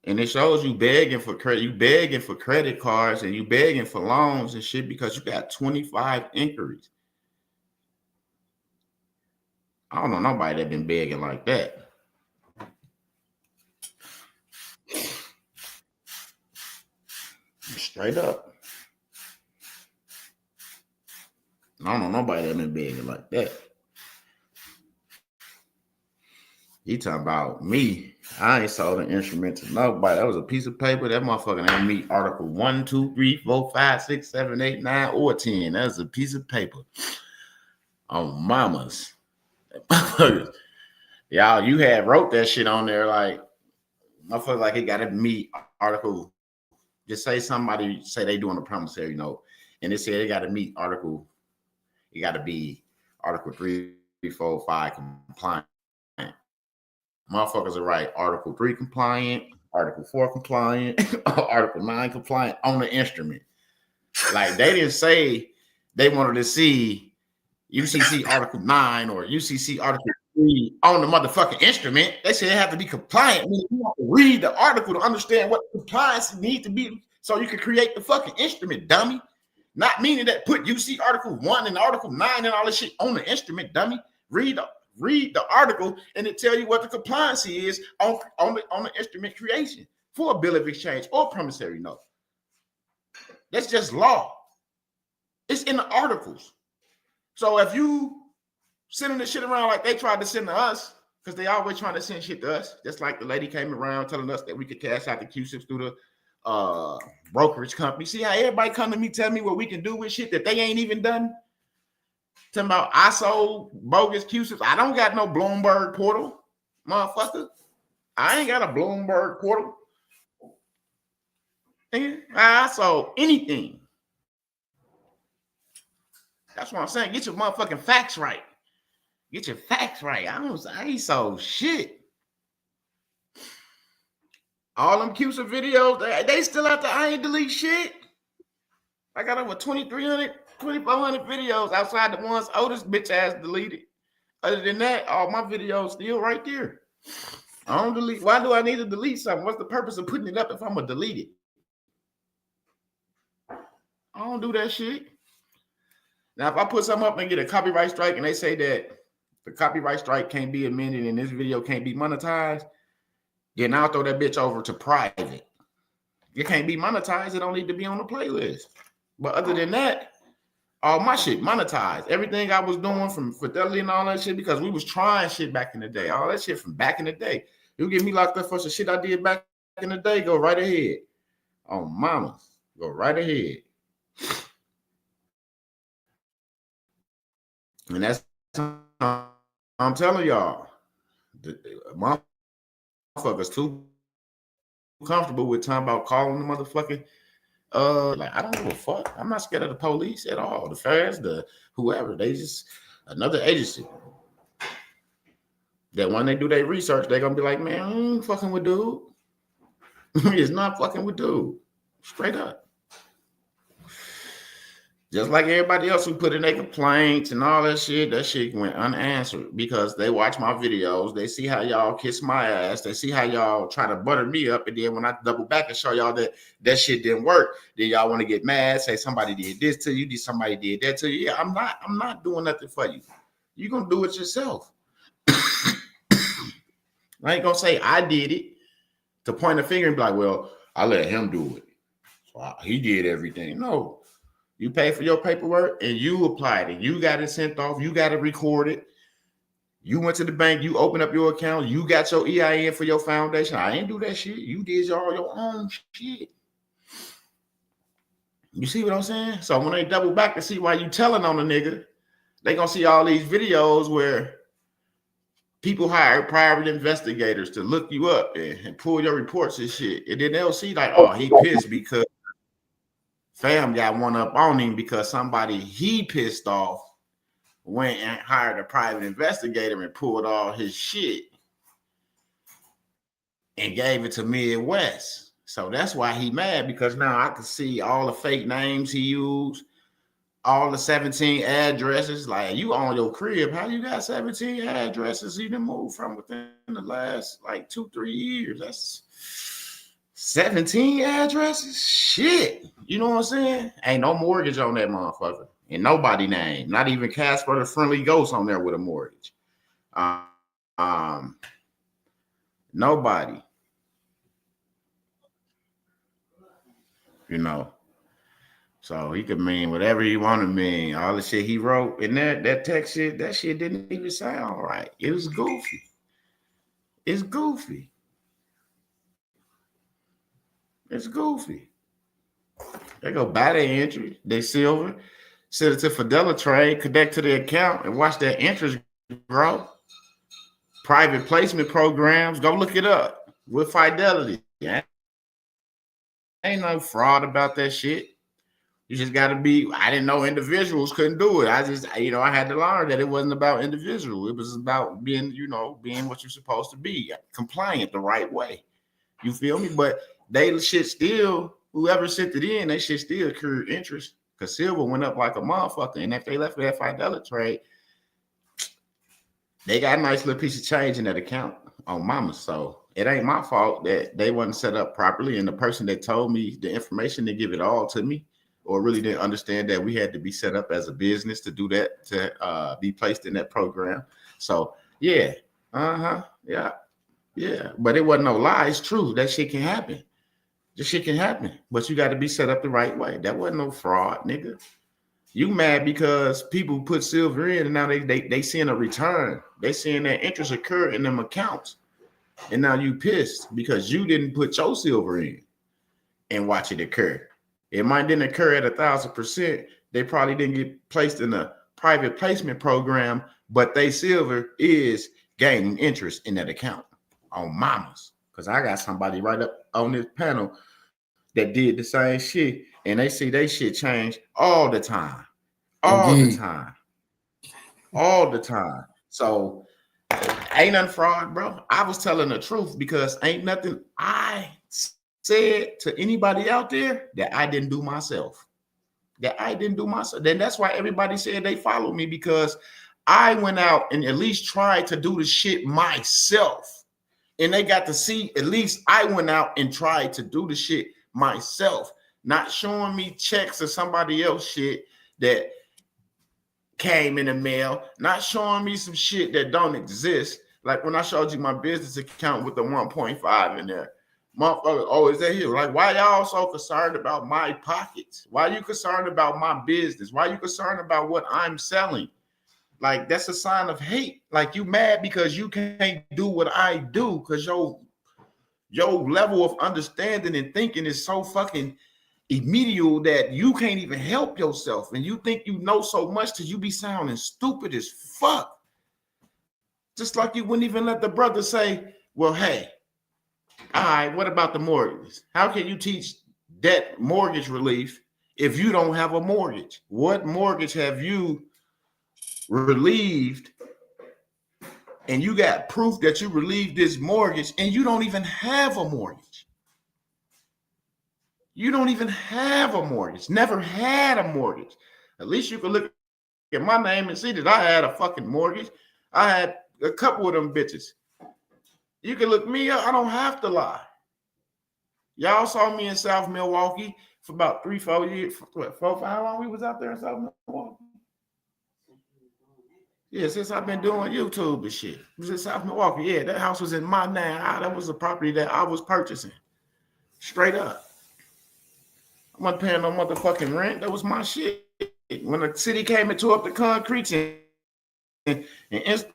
And it shows you begging for credit. You begging for credit cards and you begging for loans and shit because you got 25 inquiries. I don't know nobody that been begging like that. Straight up. I don't know nobody that been begging like that. You talking about me. I ain't sold an instrument to nobody. That was a piece of paper. That motherfucker ain't meet Article 1, 2, 3, 4, 5, 6, 7, 8, 9, or 10. That's a piece of paper. On mamas. Y'all, you had wrote that shit on there like, motherfucker, like it gotta meet Article. Just say somebody say they doing a promissory note, and they say they gotta meet Article. It gotta be Article 3, 4, 5 compliant. Motherfuckers are right. Article 3 compliant, Article 4 compliant, Article 9 compliant on the instrument. Like, they didn't say they wanted to see UCC Article 9 or UCC Article 3 on the motherfucking instrument. They said they have to be compliant. You have to read the article to understand what compliance needs to be so you can create the fucking instrument, dummy. Not meaning that put UC Article 1 and Article 9 and all this shit on the instrument, dummy. Read the article and it tell you what the compliance is on the instrument creation for a bill of exchange or promissory note. That's just law. It's in the articles. So if you sending this shit around like they tried to send to us, because they always trying to send shit to us, just like the lady came around telling us that we could cash out the QSIPs through the brokerage company. See how everybody come to me tell me what we can do with shit that they ain't even done? Talking about I sold bogus QSIPs. I don't got no Bloomberg portal, motherfucker. I ain't got a Bloomberg portal. I sold anything. That's what I'm saying. Get your motherfucking facts right. Get your facts right. I ain't sold shit. All them QSIP videos, they still out there. I ain't delete shit. I got over 2,300, 2,400 videos outside the ones Otis bitch ass deleted. Other than that, all my videos still right there. I don't delete. Why do I need to delete something? What's the purpose of putting it up if I'm gonna delete it? I don't do that shit. Now, if I put something up and get a copyright strike and they say that the copyright strike can't be amended and this video can't be monetized, then I'll throw that bitch over to private. It can't be monetized. It don't need to be on the playlist. But other than that, all my shit monetized. Everything I was doing from Fidelity and all that shit, because we was trying shit back in the day. All that shit from back in the day. You get me locked up for some shit I did back in the day, go right ahead. Oh, mama, go right ahead. And that's I'm telling y'all, the motherfuckers too comfortable with talking about calling the motherfucking like I don't give a fuck. I'm not scared of the police at all. The feds, the whoever, they just another agency. That when they do their research, they're gonna be like, man, I ain't fucking with dude. It's not fucking with dude. Straight up. Just like everybody else who put in their complaints and all that shit went unanswered because they watch my videos. They see how y'all kiss my ass. They see how y'all try to butter me up. And then when I double back and show y'all that shit didn't work, then y'all want to get mad, say somebody did this to you, somebody did that to you. Yeah, I'm not doing nothing for you. You're going to do it yourself. I ain't going to say I did it to point a finger and be like, well, I let him do it. So he did everything. No. You pay for your paperwork and you applied it. You got it sent off. You got it recorded. You went to the bank. You opened up your account. You got your EIN for your foundation. I ain't do that shit. You did all your own shit. You see what I'm saying? So when they double back to see why you telling on a nigga, they gonna see all these videos where people hire private investigators to look you up and pull your reports and shit. And then they'll see like, oh, he pissed because fam got one up on him because somebody he pissed off went and hired a private investigator and pulled all his shit and gave it to Midwest. So that's why he mad, because now I can see all the fake names he used, all the 17 addresses. Like, you own your crib. How you got 17 addresses you done moved from within the last like 2-3 years? That's 17 addresses? Shit. You know what I'm saying? Ain't no mortgage on that motherfucker. And nobody name. Not even Casper the Friendly Ghost on there with a mortgage. Nobody. You know. So he could mean whatever he want to mean. All the shit he wrote and that text shit, that shit didn't even sound right. It was goofy. It's goofy. It's goofy. They go buy their entry, they silver, send it to Fidelity, connect to their account, and watch their interest grow. Private placement programs, go look it up with Fidelity. Yeah. Ain't no fraud about that shit. You just got to be, I didn't know individuals couldn't do it. I just, I had to learn that it wasn't about individual. It was about being, being what you're supposed to be, compliant the right way. You feel me? But they shit still, whoever sent it in, they shit still accrued interest because silver went up like a motherfucker. And if they left that Fidelity trade, they got a nice little piece of change in that account on mama. So it ain't my fault that they wasn't set up properly. And the person that told me the information to give it all to me, or really didn't understand that we had to be set up as a business to do that, to be placed in that program. So yeah, yeah. But it wasn't no lie. It's true. That shit can happen. This shit can happen. But you got to be set up the right way. That wasn't no fraud, nigga. You mad because people put silver in and now they seeing a return. They seeing that interest occur in them accounts. And now you pissed because you didn't put your silver in and watch it occur. It might didn't occur at 1,000%. They probably didn't get placed in a private placement program, but they silver is gaining interest in that account on mamas. Because I got somebody right up on this panel that did the same shit, and they see they shit change all the time. All the time. So ain't nothing fraud, bro. I was telling the truth because ain't nothing I said to anybody out there that I didn't do myself. Then that's why everybody said they follow me, because I went out and at least tried to do the shit myself. And they got to see at least I went out and tried to do the shit myself, not showing me checks or somebody else shit that came in the mail, not showing me some shit that don't exist. Like when I showed you my business account with the 1.5 in there. Motherfucker, oh, is that here? Like, why y'all so concerned about my pockets? Why are you concerned about my business? Why are you concerned about what I'm selling? Like, that's a sign of hate. Like, you mad because you can't do what I do because your level of understanding and thinking is so fucking immediate that you can't even help yourself. And you think you know so much that you be sounding stupid as fuck. Just like you wouldn't even let the brother say, well, hey, all right, what about the mortgage? How can you teach debt mortgage relief if you don't have a mortgage? What mortgage have you relieved? And you got proof that you relieved this mortgage and you don't even have a mortgage. You don't even have a mortgage. Never had a mortgage. At least you can look at my name and see that I had a fucking mortgage. I had a couple of them bitches. You can look me up. I don't have to lie. Y'all saw me in South Milwaukee for about 3-4 years. 4, how long we was out there in South Milwaukee? Yeah, since I've been doing YouTube and shit. It was in South Milwaukee. Yeah, that house was in my name. That was a property that I was purchasing. Straight up. I wasn't paying no motherfucking rent. That was my shit. When the city came and tore up the concrete and installed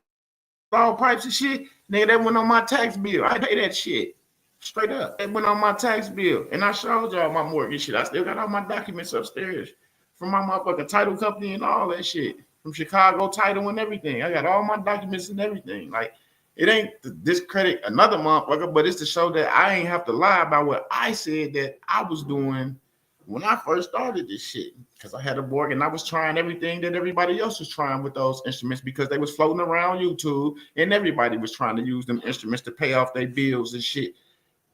pipes and shit, nigga, that went on my tax bill. I pay that shit. Straight up. That went on my tax bill. And I showed y'all my mortgage shit. I still got all my documents upstairs from my motherfucking title company and all that shit. From Chicago Title and everything. I got all my documents and everything. Like, it ain't to discredit another motherfucker, but it's to show that I ain't have to lie about what I said that I was doing when I first started this shit. Because I had a board and I was trying everything that everybody else was trying with those instruments because they was floating around YouTube and everybody was trying to use them instruments to pay off their bills and shit.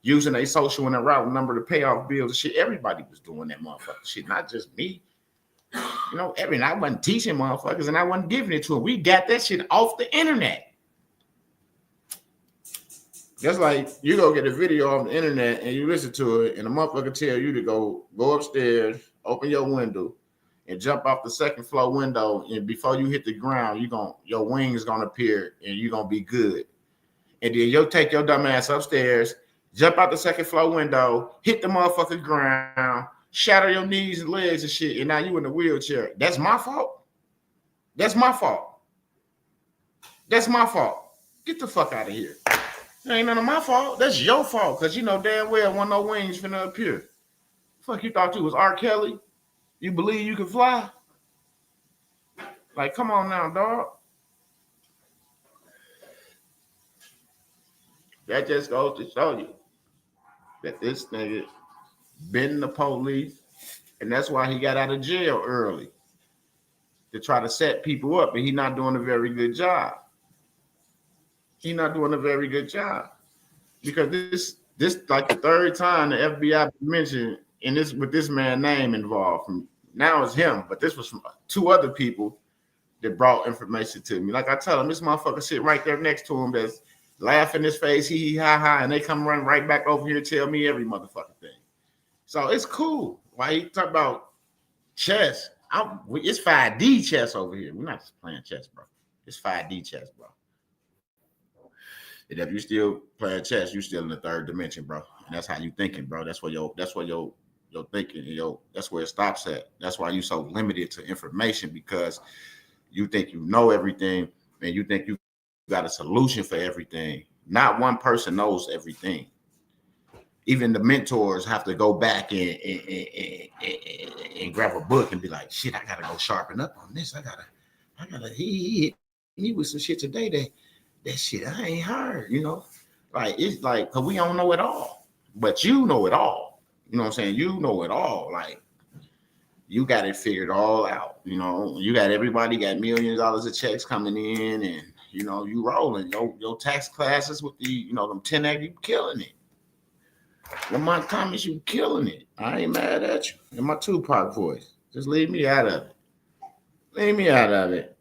Using a social and a route number to pay off bills and shit. Everybody was doing that motherfucker shit, not just me. You know, I wasn't teaching motherfuckers and I wasn't giving it to them. We got that shit off the internet. Just like you go get a video on the internet and you listen to it and the motherfucker tell you to go upstairs, open your window and jump off the second floor window. And before you hit the ground, your wings gonna appear and you're gonna be good. And then you'll take your dumb ass upstairs, jump out the second floor window, hit the motherfucking ground, shatter your knees and legs and shit, and now you in a wheelchair. That's my fault. That's my fault. That's my fault. Get the fuck out of here. That ain't none of my fault. That's your fault, because you know damn well one no wings finna appear. Fuck, you thought you was R. Kelly? You believe you can fly? Like, come on now, dog. That just goes to show you that this nigga been the police, and that's why he got out of jail early, to try to set people up, and he's not doing a very good job. He's not doing a very good job because this like the third time the FBI mentioned, and this with this man's name involved. From now it's him, but this was from 2 other people that brought information to me. Like I tell him, this motherfucker sit right there next to him that's laughing his face, hee ha ha, and they come running right back over here and tell me every motherfucking thing. So it's cool. Why he talk about chess? It's 5D chess over here. We're not just playing chess, bro. It's 5D chess, bro. And if you still playing chess, you still in the 3rd dimension, bro. And that's how you thinking, bro. That's where your thinking, that's where it stops at. That's why you so limited to information, because you think you know everything and you think you got a solution for everything. Not one person knows everything. Even the mentors have to go back and grab a book and be like, shit, I gotta go sharpen up on this. I gotta he with some shit today that shit I ain't heard, you know. Like, it's like, cause we don't know it all, but you know it all. You know what I'm saying? You know it all. Like, you got it figured all out. You know, you got everybody got millions of dollars of checks coming in, and you know, you rolling your tax classes with the, you know, them 10X, you killing it. Lamont Thomas, you killing it. I ain't mad at you. In my Tupac voice. Just leave me out of it. Leave me out of it.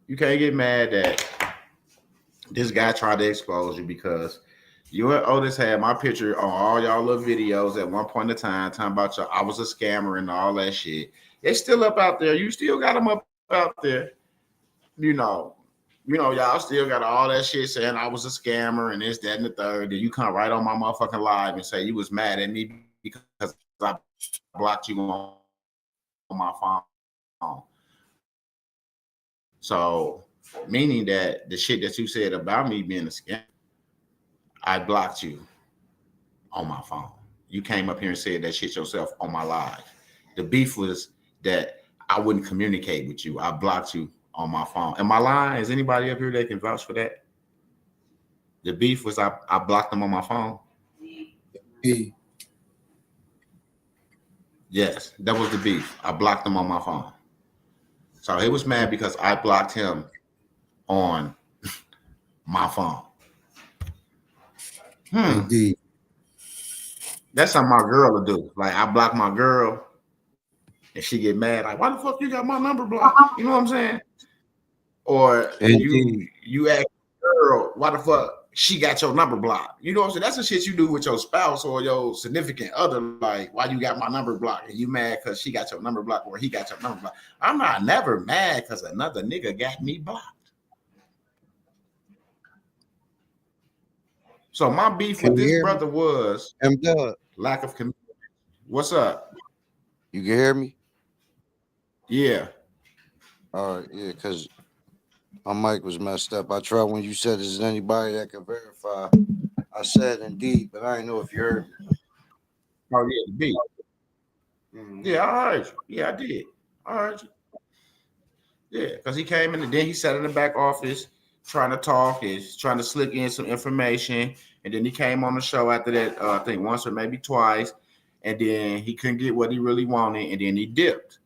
You can't get mad that this guy tried to expose you, because you and Otis had my picture on all y'all little videos at one point in time talking about I was a scammer and all that shit. They still up out there. You still got them up out there, y'all still got all that shit saying I was a scammer and this, that, and the third. Then you come right on my motherfucking live and say you was mad at me because I blocked you on my phone. So, meaning that the shit that you said about me being a scammer, I blocked you on my phone. You came up here and said that shit yourself on my live. The beef was that I wouldn't communicate with you. I blocked you on my phone. Am I lying? Is anybody up here that can vouch for that? The beef was I blocked them on my phone. Yes, that was the beef. I blocked him on my phone. So he was mad because I blocked him on my phone. Indeed. That's something my girl will do. Like I block my girl and she get mad. Like, why the fuck you got my number blocked? You know what I'm saying? Or you ask your girl, why the fuck she got your number blocked? You know what I'm saying? That's the shit you do with your spouse or your significant other. Like, why you got my number blocked? And you mad because she got your number blocked or he got your number blocked. I'm not never mad because another nigga got me blocked. So my beef with this brother was lack of communication. What's up? You can hear me? Yeah. All right, yeah, because my mic was messed up. I tried when you said, is there anybody that can verify? I said indeed, but I didn't know if you heard me. Oh, yeah, the beef. Mm-hmm. Yeah, I heard you. Yeah, I did. I heard you. Yeah, because he came in and then he sat in the back office trying to talk, is trying to slick in some information. And then he came on the show after that, I think once or maybe twice. And then he couldn't get what he really wanted. And then he dipped.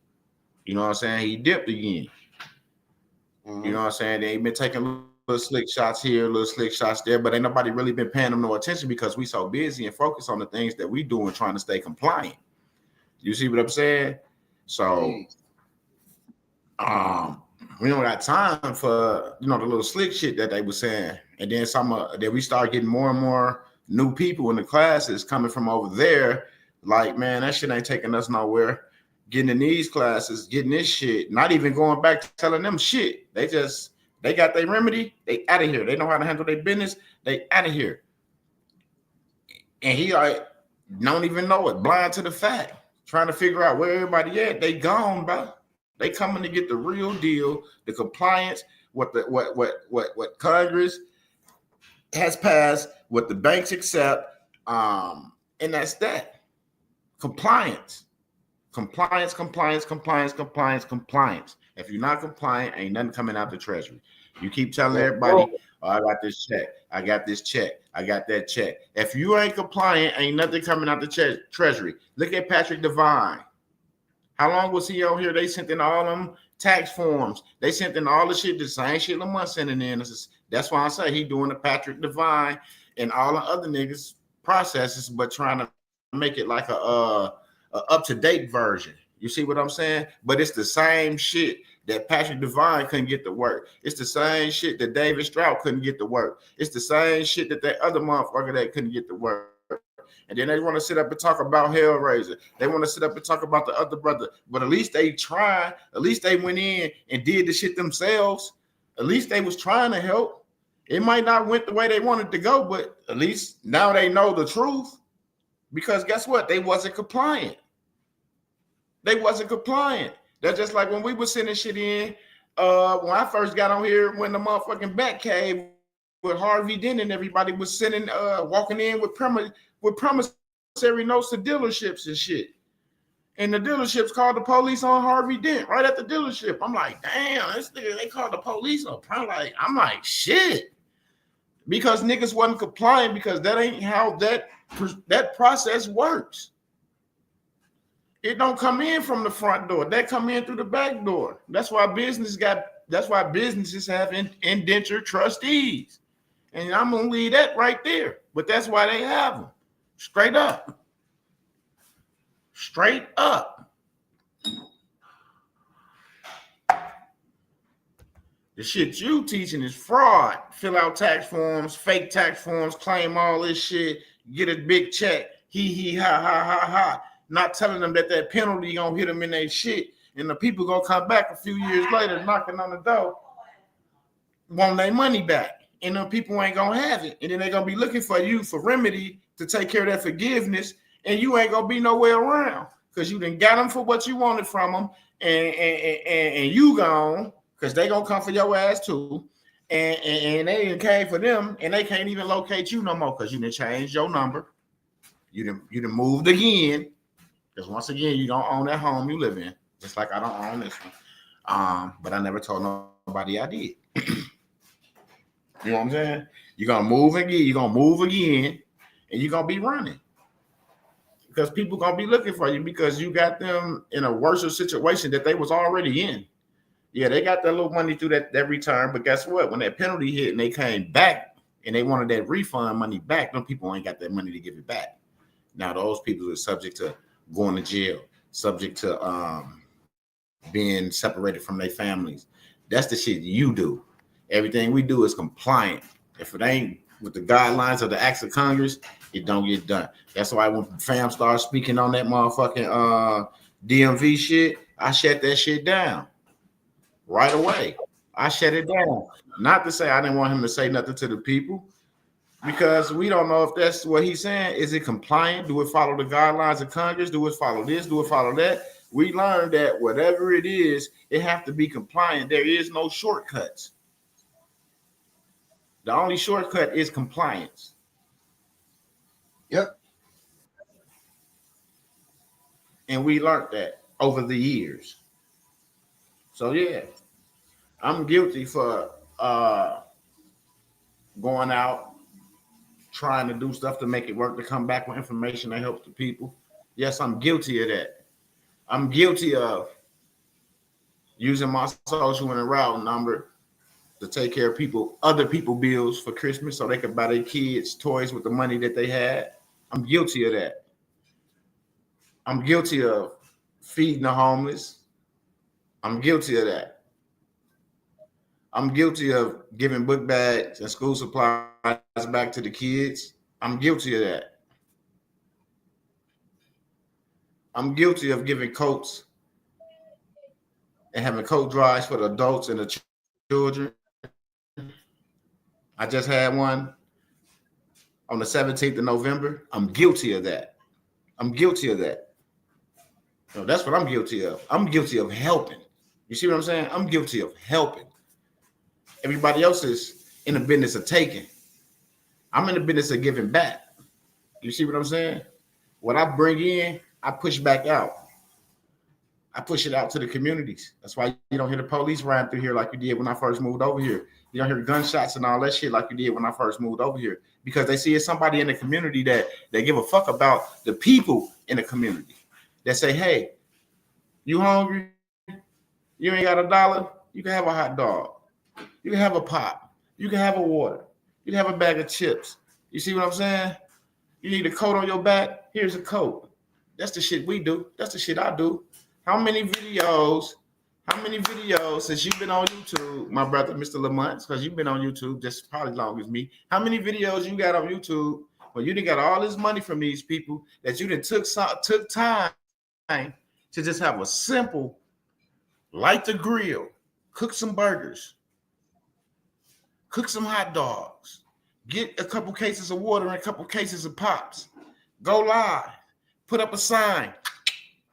You know what I'm saying? He dipped again. Mm-hmm. You know what I'm saying? They ain't been taking little slick shots here, little slick shots there, but ain't nobody really been paying them no attention because we so busy and focused on the things that we do and trying to stay compliant. You see what I'm saying? So, we don't got time for the little slick shit that they were saying, and then then we start getting more and more new people in the classes coming from over there. Like, man, that shit ain't taking us nowhere. Getting in these classes, getting this shit, not even going back to telling them shit. They got their remedy. They out of here. They know how to handle their business. They out of here. And he like don't even know it, blind to the fact, trying to figure out where everybody at. They gone, bro. They coming to get the real deal, the compliance, what Congress has passed, what the banks accept, and that's that. Compliance. Compliance. If you're not compliant, ain't nothing coming out the treasury. You keep telling everybody, oh, I got this check. I got this check. I got that check. If you ain't compliant, ain't nothing coming out the treasury. Look at Patrick Devine. How long was he out here? They sent in all them tax forms. They sent in all the shit, the same shit Lamont sending in. That's why I say he doing the Patrick Devine and all the other niggas processes, but trying to make it like a up-to-date version. You see what I'm saying? But it's the same shit that Patrick Devine couldn't get to work. It's the same shit that David Stroud couldn't get to work. It's the same shit that other motherfucker that couldn't get to work. And then they want to sit up and talk about Hellraiser. They want to sit up and talk about the other brother. But at least they tried. At least they went in and did the shit themselves. At least they was trying to help. It might not went the way they wanted to go, but at least now they know the truth. Because guess what? They wasn't compliant. That's just like when we were sending shit in. When I first got on here, when the motherfucking Bat Cave with Harvey Dent and everybody was sending, walking in with promissory notes to dealerships and shit. And the dealerships called the police on Harvey Dent right at the dealership. I'm like, damn, this nigga, they called the police on. I'm like, shit. Because niggas wasn't compliant, because that ain't how that process works. It don't come in from the front door. They come in through the back door. That's why businesses have indentured trustees. And I'm gonna leave that right there. But that's why they have them. Straight up. The shit you teaching is fraud. Fill out tax forms, fake tax forms, claim all this shit, get a big check, ha, ha, ha, ha. Not telling them that penalty gonna hit them in their shit And the people gonna come back a few years later knocking on the door, want their money back. And the people ain't gonna have it. And then they're gonna be looking for you for remedy to take care of that forgiveness, and you ain't gonna be nowhere around because you done got them for what you wanted from them, and you gone because they gonna come for your ass too. And they done came for them, and they can't even locate you no more because you done changed your number. You done moved again. Because once again, you don't own that home you live in. Just like I don't own this one. But I never told nobody I did. You know what I'm saying? You're gonna move again, and you're gonna be running. Because people gonna be looking for you because you got them in a worse situation that they was already in. Yeah, they got that little money through that return, but guess what? When that penalty hit and they came back and they wanted that refund money back, them people ain't got that money to give it back. Now those people are subject to going to jail, subject to being separated from their families. That's the shit you do. Everything we do is compliant. If it ain't with the guidelines of the acts of Congress, it don't get done. That's why when fam started speaking on that motherfucking DMV shit, I shut that shit down right away. I shut it down. Not to say I didn't want him to say nothing to the people, because we don't know if that's what he's saying. Is it compliant? Do it follow the guidelines of Congress? Do it follow this? Do it follow that? We learned that whatever it is, it have to be compliant. There is no shortcuts. The only shortcut is compliance. Yep. And we learned that over the years. So yeah, I'm guilty for going out, trying to do stuff to make it work, to come back with information that helps the people. Yes, I'm guilty of that. I'm guilty of using my social and route number to take care of other people bills for Christmas so they could buy their kids toys with the money that they had. I'm guilty of that. I'm guilty of feeding the homeless. I'm guilty of that. I'm guilty of giving book bags and school supplies back to the kids. I'm guilty of that. I'm guilty of giving coats and having coat drives for the adults and the children. I just had one on the 17th of November. I'm guilty of that. I'm guilty of that. So that's what I'm guilty of. I'm guilty of helping. You see what I'm saying? I'm guilty of helping. Everybody else is in the business of taking. I'm in the business of giving back. You see what I'm saying? What I bring in, I push back out. I push it out to the communities. That's why you don't hear the police riding through here like you did when I first moved over here. You don't hear gunshots and all that shit like you did when I first moved over here, because they see it's somebody in the community that they give a fuck about the people in the community that say, hey, you hungry? You ain't got $1? You can have a hot dog. You can have a pop. You can have a water. You can have a bag of chips. You see what I'm saying? You need a coat on your back? Here's a coat. That's the shit we do. That's the shit I do. How many videos since you've been on YouTube, my brother, Mr. Lamont, because you've been on YouTube just probably as long as me. How many videos you got on YouTube where you done got all this money from these people that you done took time to just have a simple, light the grill, cook some burgers, cook some hot dogs, get a couple cases of water and a couple cases of pops, go live, put up a sign,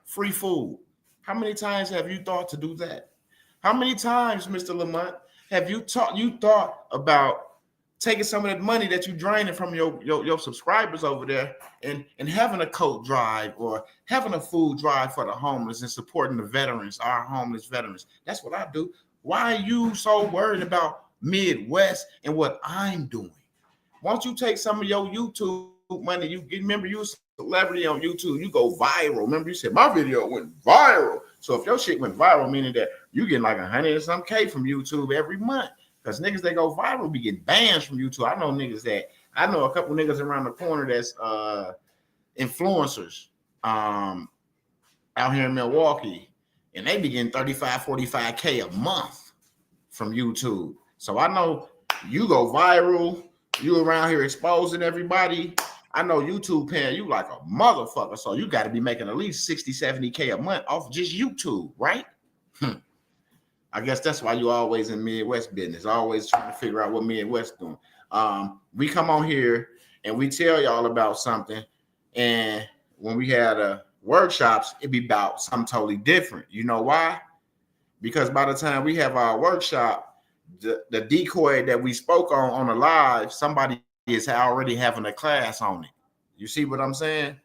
free food. How many times have you thought to do that? How many times, Mr. Lamont, have you thought about taking some of that money that you're draining from your subscribers over there and having a coat drive or having a food drive for the homeless and supporting the veterans, our homeless veterans? That's what I do. Why are you so worried about Midwest and what I'm doing? Why don't you take some of your YouTube money? Remember you a celebrity on YouTube, you go viral. Remember you said my video went viral. So if your shit went viral, meaning that you getting like 100 and some K from YouTube every month. Because niggas that go viral be getting bans from YouTube. I know a couple niggas around the corner that's influencers out here in Milwaukee, and they be getting 35, 45K a month from YouTube. So I know you go viral, you around here exposing everybody. I know YouTube paying you like a motherfucker. So you got to be making at least 60, 70K a month off just YouTube, right? I guess that's why you always in Midwest business, always trying to figure out what Midwest doing. We come on here and we tell y'all about something, and when we had workshops, it'd be about something totally different. You know why? Because by the time we have our workshop, the decoy that we spoke on the live, somebody is already having a class on it. You see what I'm saying?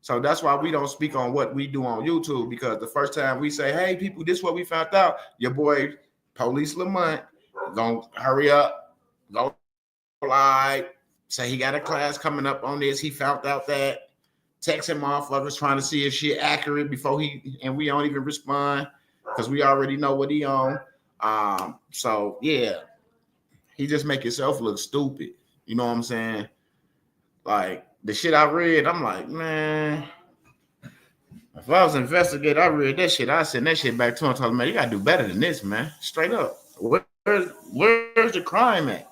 So that's why we don't speak on what we do on YouTube, because the first time we say, hey, people, this is what we found out, your boy, Police Lamont, gonna hurry up, go live, say he got a class coming up on this. He found out that, texting motherfuckers trying to see if shit accurate before and we don't even respond because we already know what he on. So yeah, he just make himself look stupid. You know what I'm saying? Like the shit I read, I'm like, man, if I was an investigator, I read that shit. I send that shit back to him, telling him, man, you gotta do better than this, man. Straight up. Where's the crime at?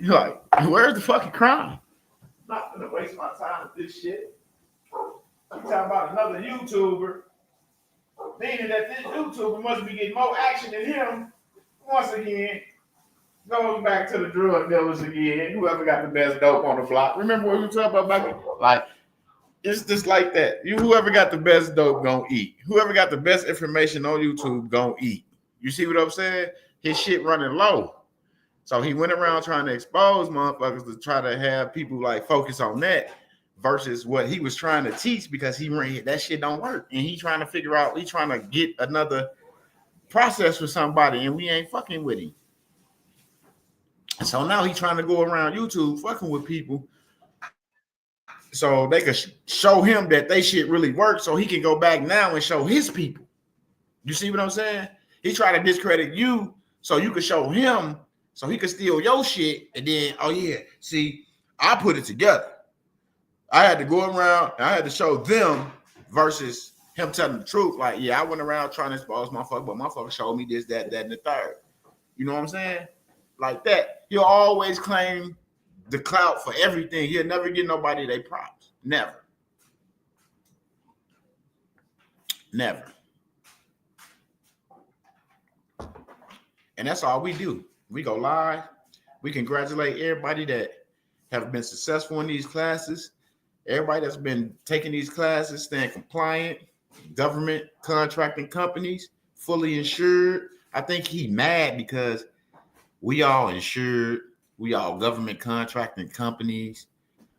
Like, where's the fucking crime? I'm not gonna waste my time with this shit. I'm talking about another YouTuber, meaning that this YouTuber must be getting more action than him. Once again, going back to the drug dealers again. Whoever got the best dope on the block. Remember what we were talking about back? Like, it's just like that. Whoever got the best dope gonna eat. Whoever got the best information on YouTube gonna eat. You see what I'm saying? His shit running low. So he went around trying to expose motherfuckers to try to have people like focus on that versus what he was trying to teach, because that shit don't work. And he trying to figure out, he trying to get another process with somebody, and we ain't fucking with him. So now he trying to go around YouTube fucking with people so they could show him that they shit really works, so he can go back now and show his people. You see what I'm saying? He tried to discredit you so you could show him, so he could steal your shit, and then, oh yeah, see, I put it together. I had to go around and I had to show them versus him telling the truth. Like, yeah, I went around trying to expose motherfucker, but motherfucker showed me this, that, and the third. You know what I'm saying? Like that. He'll always claim the clout for everything. He'll never get nobody their props. Never. Never. And that's all we do. We go live. We congratulate everybody that have been successful in these classes. Everybody that's been taking these classes, staying compliant, government contracting companies, fully insured. I think he mad because we all insured. We all government contracting companies.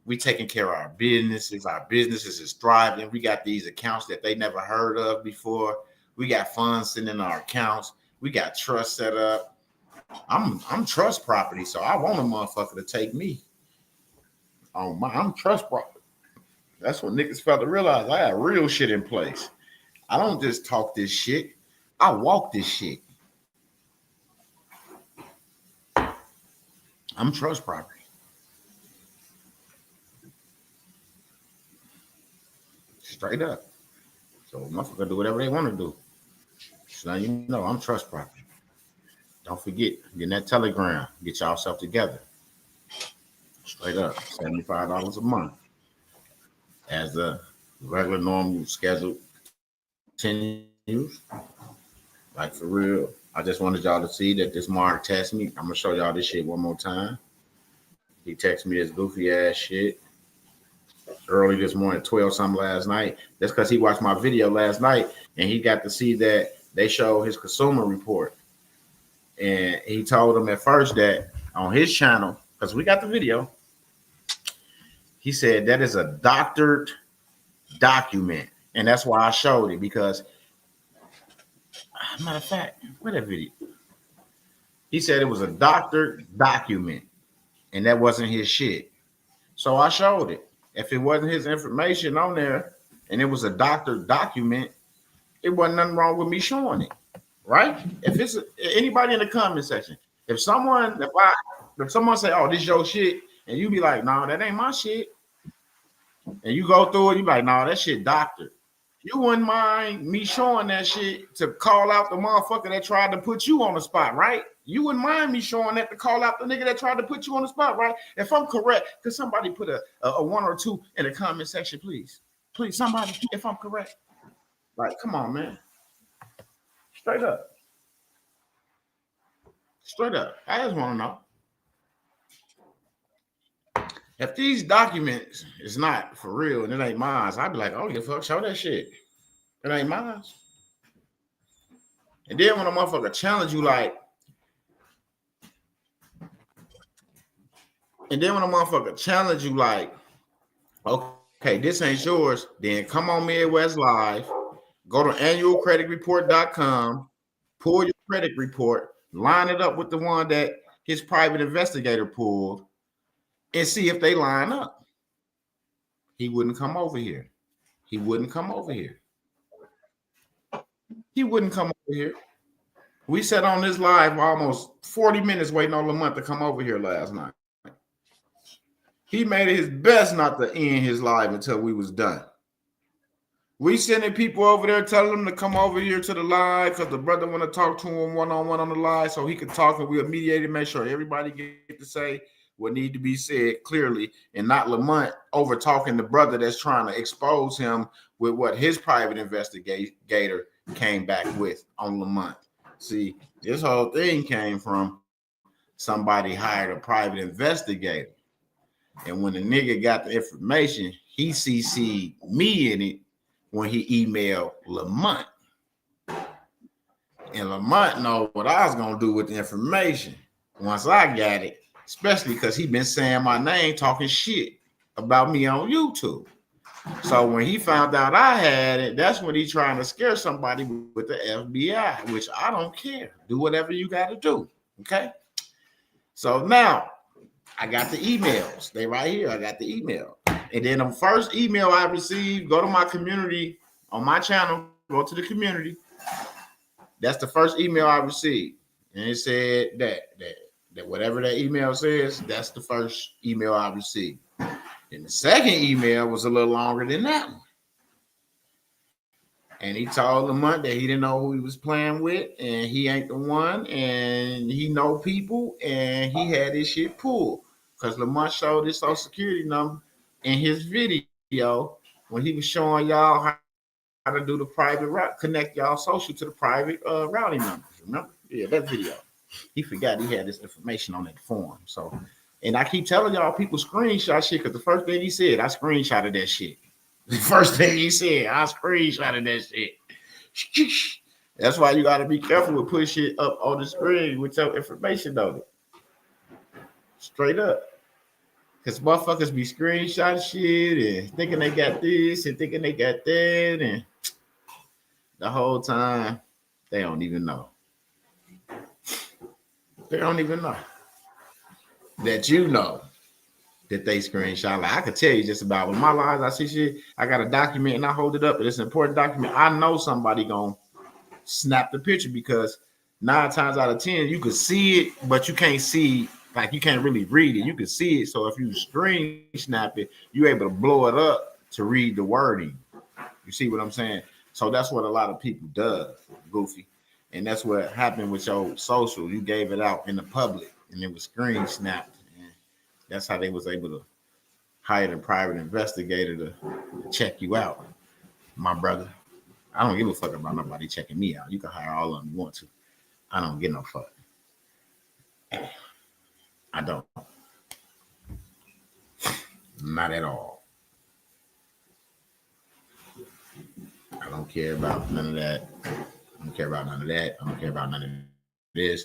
We taking care of our businesses. Our businesses is thriving. We got these accounts that they never heard of before. We got funds sitting in our accounts. We got trust set up. I'm trust property, so I want a motherfucker to take me. I'm trust property. That's what niggas failed to realize. I have real shit in place. I don't just talk this shit. I walk this shit. I'm trust property. Straight up. So motherfucker do whatever they want to do. So now you know I'm trust property. Don't forget, get in that Telegram. Get yourself together. Straight up. $75 a month. As the regular normal schedule continues. Like for real. I just wanted y'all to see that this Mark texted me. I'm gonna show y'all this shit one more time. He texted me this goofy ass shit early this morning, 12 something last night. That's because he watched my video last night and he got to see that they showed his consumer report. And he told him at first that on his channel, because we got the video, he said that is a doctored document. And that's why I showed it, because matter of fact, where that video? He said it was a doctored document and that wasn't his shit. So I showed it. If it wasn't his information on there and it was a doctored document, it wasn't nothing wrong with me showing it. Right? If it's anybody in the comment section, if someone say, oh, this your shit, and you be like, no, that ain't my shit. And you go through it, you be like, no, that shit doctored. You wouldn't mind me showing that shit to call out the motherfucker that tried to put you on the spot, right? You wouldn't mind me showing that to call out the nigga that tried to put you on the spot, right? If I'm correct, could somebody put a 1 or 2 in the comment section, please? Please, somebody, if I'm correct. Like, come on, man. Straight up. Straight up. I just want to know. If these documents is not for real and it ain't mine, I'd be like, oh, you fuck, show that shit. It ain't mine. And then when a motherfucker challenge you, like, okay, this ain't yours, then come on Midwest Live, go to annualcreditreport.com, pull your credit report, line it up with the one that his private investigator pulled, and see if they line up. He wouldn't come over here. He wouldn't come over here. We sat on this live for almost 40 minutes waiting on Lamont to come over here last night. He made it his best not to end his live until we was done. We sending people over there telling them to come over here to the live because the brother want to talk to him one-on-one on the live so he could talk, and we'll mediate and make sure everybody get to say what need to be said clearly, and not Lamont over talking the brother that's trying to expose him with what his private investigator came back with on Lamont. See, this whole thing came from somebody hired a private investigator. And when the nigga got the information, he CC'd me in it when he emailed Lamont. And Lamont know what I was going to do with the information once I got it, especially because he been saying my name, talking shit about me on YouTube. So when he found out I had it, that's when he trying to scare somebody with the FBI, which I don't care. Do whatever you got to do, okay? So now I got the emails. They right here. I got the email. And then the first email I received, go to my community on my channel, go to the community. That's the first email I received. And it said that whatever that email says, that's the first email I received. And the second email was a little longer than that one. And he told Lamont that he didn't know who he was playing with, and he ain't the one, and he know people, and he had this shit pulled. Because Lamont showed his social security number in his video when he was showing y'all how to do the private route, connect y'all social to the private routing numbers. Remember? Yeah, that video. He forgot he had this information on that form. So, and I keep telling y'all, people screenshot shit, because the first thing he said, I screenshotted that shit. The first thing he said, I screenshotted that shit. That's why you got to be careful with putting shit up on the screen with your information on it. Straight up. Because motherfuckers be screenshotting shit and thinking they got this and thinking they got that. And the whole time, they don't even know. They don't even know that you know that they screenshot. Like, I could tell you just about when my lives, I see shit, I got a document and I hold it up, and it's an important document. I know somebody gonna snap the picture, because 9 times out of 10, you can see it, but you can't see, like, you can't really read it. You can see it. So if you screen snap it, you're able to blow it up to read the wording. You see what I'm saying? So that's what a lot of people does, Goofy. And that's what happened with your social. You gave it out in the public and it was screen snapped. That's how they was able to hire a private investigator to check you out, my brother. I don't give a fuck about nobody checking me out. You can hire all of them you want to. I don't give no fuck. I don't. Not at all. I don't care about none of that. I don't care about none of that. I don't care about none of this.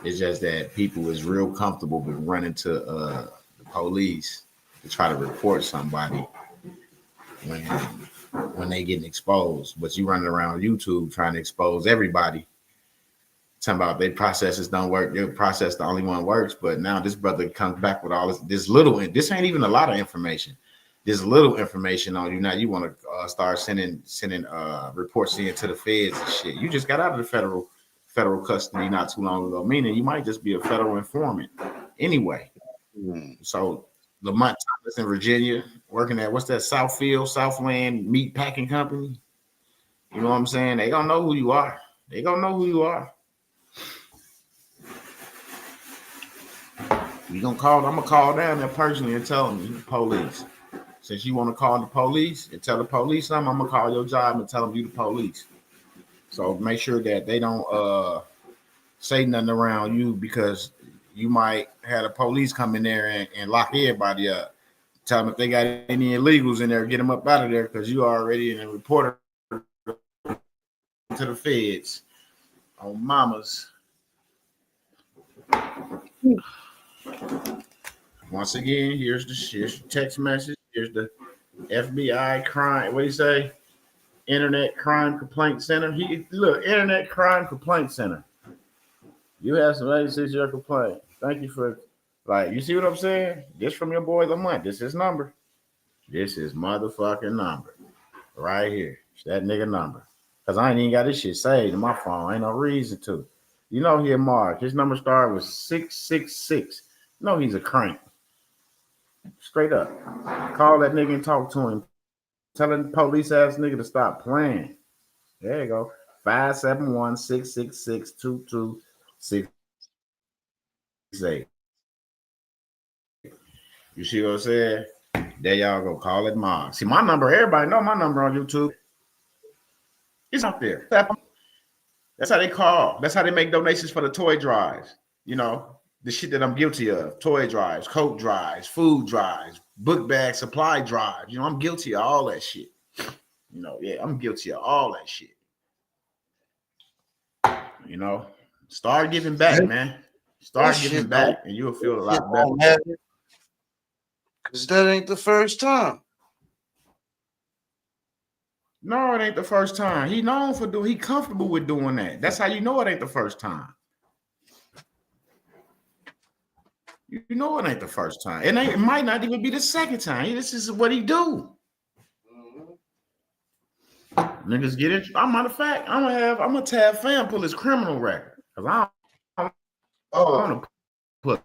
It's just that people is real comfortable with running to the police to try to report somebody when they getting exposed. But you running around YouTube trying to expose everybody. Talking about their processes don't work. Their process, the only one works. But now this brother comes back with all this little. This ain't even a lot of information. There's little information on you. Now you want to start sending reports in to the feds and shit. You just got out of the federal custody not too long ago, meaning you might just be a federal informant anyway. So Lamont Thomas in Virginia, working at, what's that, Southland Meat Packing Company. You know what I'm saying? They gonna know who you are. They gonna know who you are. I'm gonna call down there personally and tell them, police, since you want to call the police and tell the police something, I'm gonna call your job and tell them you the police. So make sure that they don't say nothing around you because you might have the police come in there and lock everybody up. Tell them if they got any illegals in there, get them up out of there because you already in a reporter to the feds on mamas. Once again, here's the text message. Here's the FBI crime. What do you say? Internet Crime Complaint Center. Look, Internet Crime Complaint Center. You have some 86-year complaint. Thank you for, like, you see what I'm saying? This from your boy Lamont. This is his number. This is motherfucking number. Right here. It's that nigga number. Because I ain't even got this shit saved in my phone. Ain't no reason to. You know he a Mark. His number started with 666. You know he's a crank. Straight up. Call that nigga and talk to him. Telling the police ass nigga to stop playing. There you go. 571-666-2268. You see what I'm saying? There y'all go. Call it mom. See my number. Everybody know my number on YouTube. It's out there. That's how they call. That's how they make donations for the toy drives. You know, the shit that I'm guilty of. Toy drives, coat drives, food drives, book bag supply drives. You know, I'm guilty of all that shit. You know, yeah, I'm guilty of all that shit. You know, start giving back, man. Start giving back, and you'll feel a lot better. Because that ain't the first time. No, it ain't the first time. He known for he comfortable with doing that. That's how you know it ain't the first time. You know it ain't the first time. It might not even be the second time. This is what he do. Niggas get it. Matter of fact, I'm gonna tab fam pull his criminal record. Cause I'm gonna put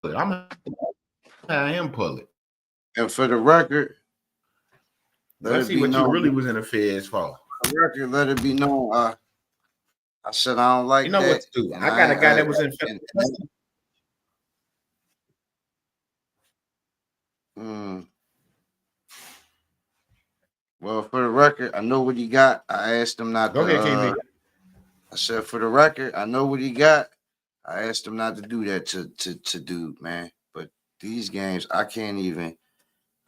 it. I'm gonna have him pull it. And for the record, let's see what you really was in the feds for. For the record, let it be known. I said I don't like that. You know what to do. I got a guy that was in. Well, for the record, I know what he got. I asked him not to. Go ahead, KB. I said, for the record, I know what he got. I asked him not to do that to dude, man. But these games, I can't even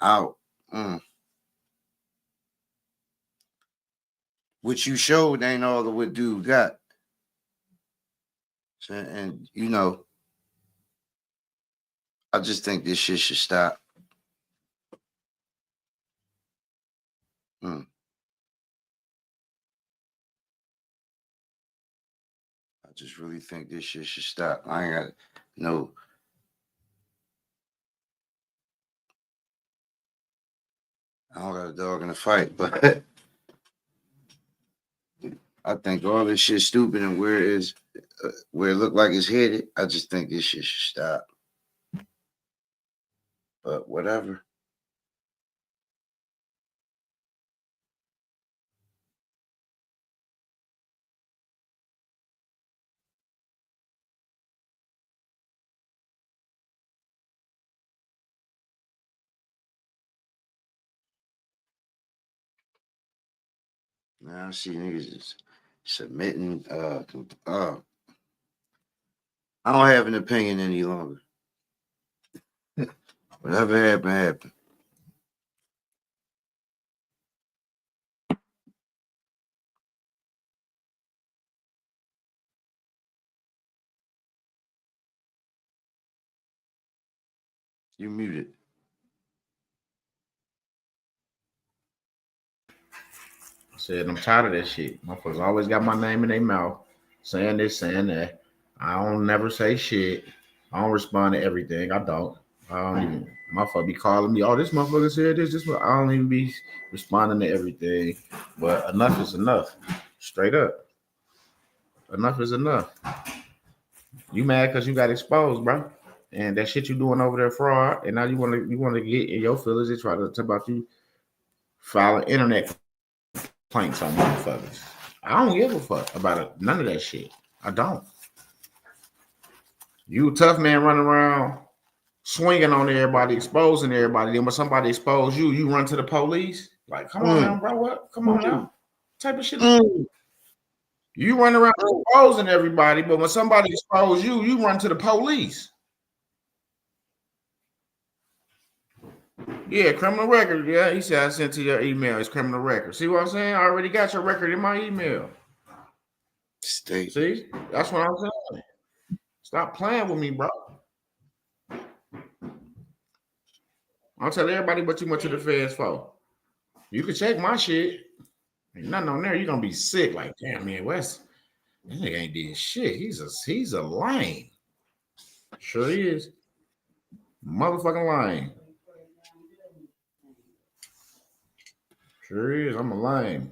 out. What you showed ain't all of what dude got. So, and you know, I just think this shit should stop. I just really think this shit should stop. I ain't got no. I don't got a dog in the fight, but I think all this shit stupid and where it look like it's headed. I just think this shit should stop. But whatever. Now I see niggas is submitting. I don't have an opinion any longer. Whatever happened, happened. You muted. I said, I'm tired of that shit. Motherfuckers always got my name in their mouth, saying this, saying that. I don't never say shit. I don't respond to everything. I don't even. Motherfucker be calling me, oh, this motherfucker said this. I don't even be responding to everything. But enough is enough. Straight up. Enough is enough. You mad because you got exposed, bro. And that shit you doing over there fraud. And now you want to get in your feelings and try to talk about you filing internet complaints on motherfuckers. I don't give a fuck about it. None of that shit. I don't. You a tough man running around swinging on everybody, exposing everybody. Then when somebody expose you, you run to the police. Like, come on now, bro. What? Come on now. What type of shit. You run around exposing everybody, but when somebody expose you, you run to the police. Yeah, criminal record. Yeah, he said I sent to your email. It's criminal record. See what I'm saying? I already got your record in my email. State. See? That's what I'm saying. Stop playing with me, bro. I'll tell everybody what you went to the feds for. You can check my shit. Ain't nothing on there. You're gonna be sick. Like, damn, man, West, that nigga ain't did shit. He's a lame. Sure he is. Motherfucking lame. Sure is. I'm a lame.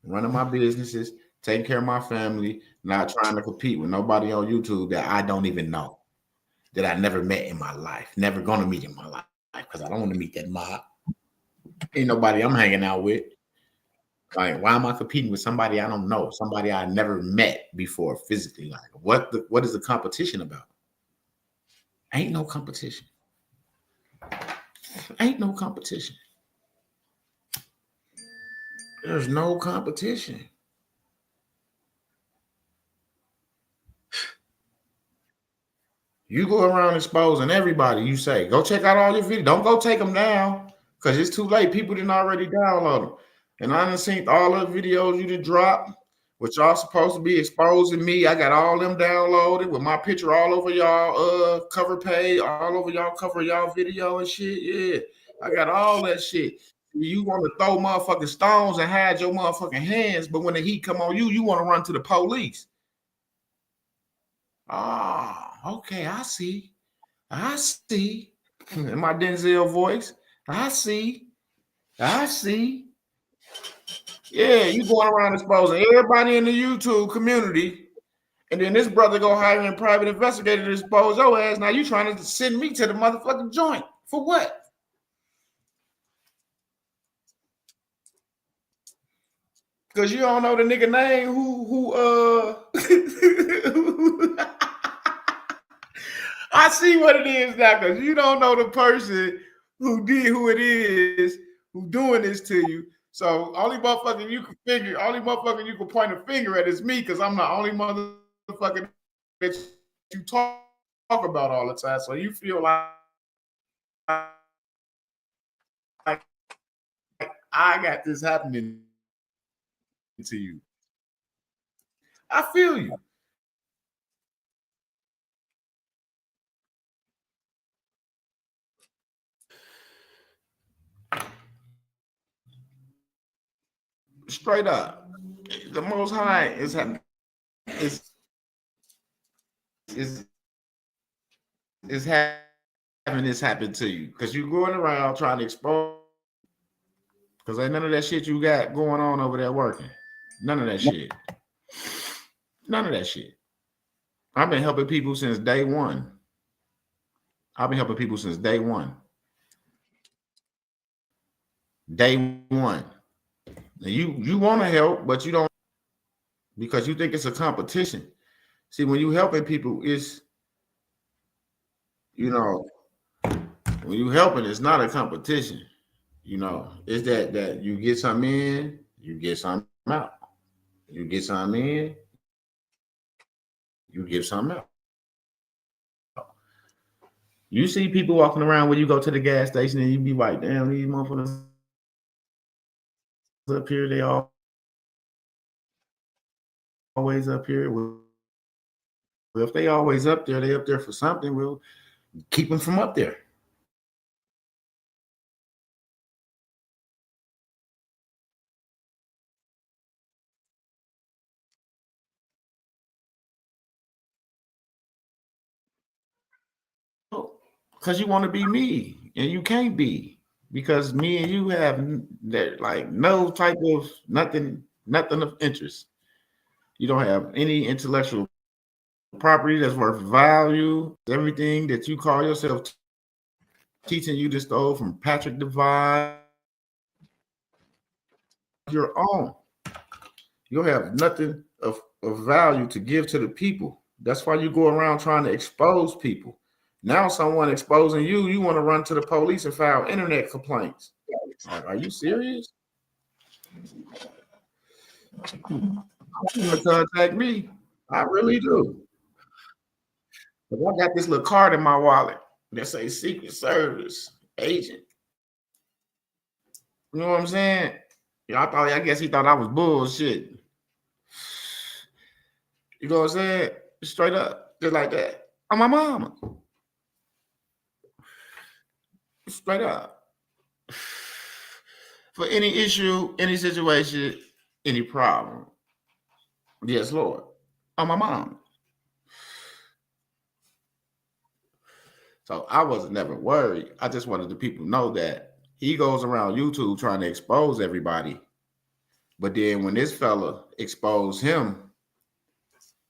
Running my businesses, taking care of my family, not trying to compete with nobody on YouTube that I don't even know, that I never met in my life, never gonna meet in my life, because I don't want to meet that mob. Ain't nobody I'm hanging out with. Like, why am I competing with somebody I don't know, somebody I never met before physically? Like, what is the competition about? Ain't no competition. Ain't no competition. There's no competition. You go around exposing everybody. You say, go check out all your videos. Don't go take them down because it's too late. People didn't already download them. And I done seen all the videos you did drop, which y'all supposed to be exposing me. I got all them downloaded with my picture all over y'all cover page, all over y'all cover y'all video and shit. Yeah, I got all that shit. You want to throw motherfucking stones and hide your motherfucking hands, but when the heat come on you, you want to run to the police. Okay, I see. In my Denzel voice, I see. Yeah, you going around exposing everybody in the YouTube community, and then this brother go hire a private investigator to expose your ass. Now you trying to send me to the motherfucking joint for what? Because you don't know the nigga name I see what it is now, because you don't know the person who it is who doing this to you. So only motherfucker you can point a finger at is me, because I'm the only motherfucker that you talk about all the time. So you feel like I got this happening to you. I feel you. Straight up, the Most High is having this happen to you because you're going around trying to expose. Because ain't none of that shit you got going on over there working. None of that shit. None of that shit. I've been helping people since day one. Day one. Now you want to help, but you don't, because you think it's a competition. See, when you helping people, it's, when you helping, it's not a competition. It's that you get some in, you get some out. You get some in, you give some out. You see people walking around when you go to the gas station and you be like, damn, these motherfuckers up here, they all always up here. Well, if they always up there, they up there for something. We'll keep them from up there. Because you want to be me, and you can't be, because me and you have like no type of nothing of interest. You don't have any intellectual property that's worth value. Everything that you call yourself teaching, you just stole from Patrick Devine. Your own. You'll have nothing of value to give to the people. That's why you go around trying to expose people. Now someone exposing you, you want to run to the police and file internet complaints. Like, are you serious? You want to contact me? I really do. But I got this little card in my wallet that says Secret Service agent. You know what I'm saying? Yeah, I guess he thought I was bullshit. You know what I'm saying? Straight up, just like that. I'm my mama. Straight up. For any issue, any situation, any problem. Yes, Lord. I'm my mom. So I wasn't never worried. I just wanted the people to know that he goes around YouTube trying to expose everybody. But then when this fella exposed him,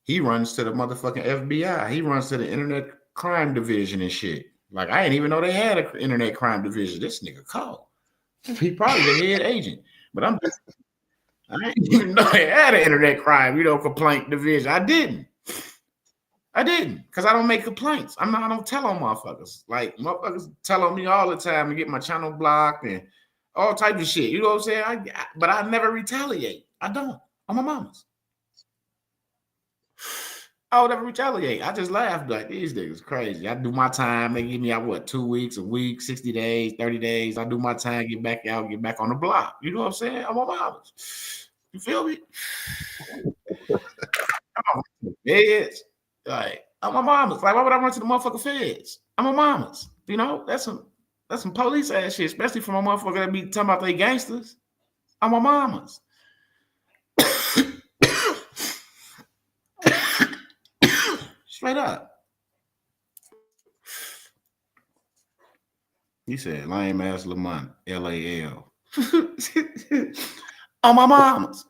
he runs to the motherfucking FBI. He runs to the Internet Crime Division and shit. Like, I didn't even know they had an Internet Crime Division. This nigga cold. He probably the head agent. But I didn't even know they had an Internet Crime, complaint division. I didn't. Because I don't make complaints. I don't tell on motherfuckers. Like, motherfuckers tell on me all the time and get my channel blocked and all types of shit. You know what I'm saying? But I never retaliate. I don't. I'm my mama's. I would never retaliate. I just laugh like, these niggas crazy. I do my time. They give me out 2 weeks, a week, 60 days, 30 days. I do my time, get back out, get back on the block. You know what I'm saying? I'm my mama's. You feel me? Feds. Like, I'm my mama's. Like, why would I run to the motherfucking feds? I'm my mama's. That's some police ass shit, especially from a motherfucker that be talking about they gangsters. I'm my mama's. Straight up. He said, lame ass Lamont, LAL. On my mama's.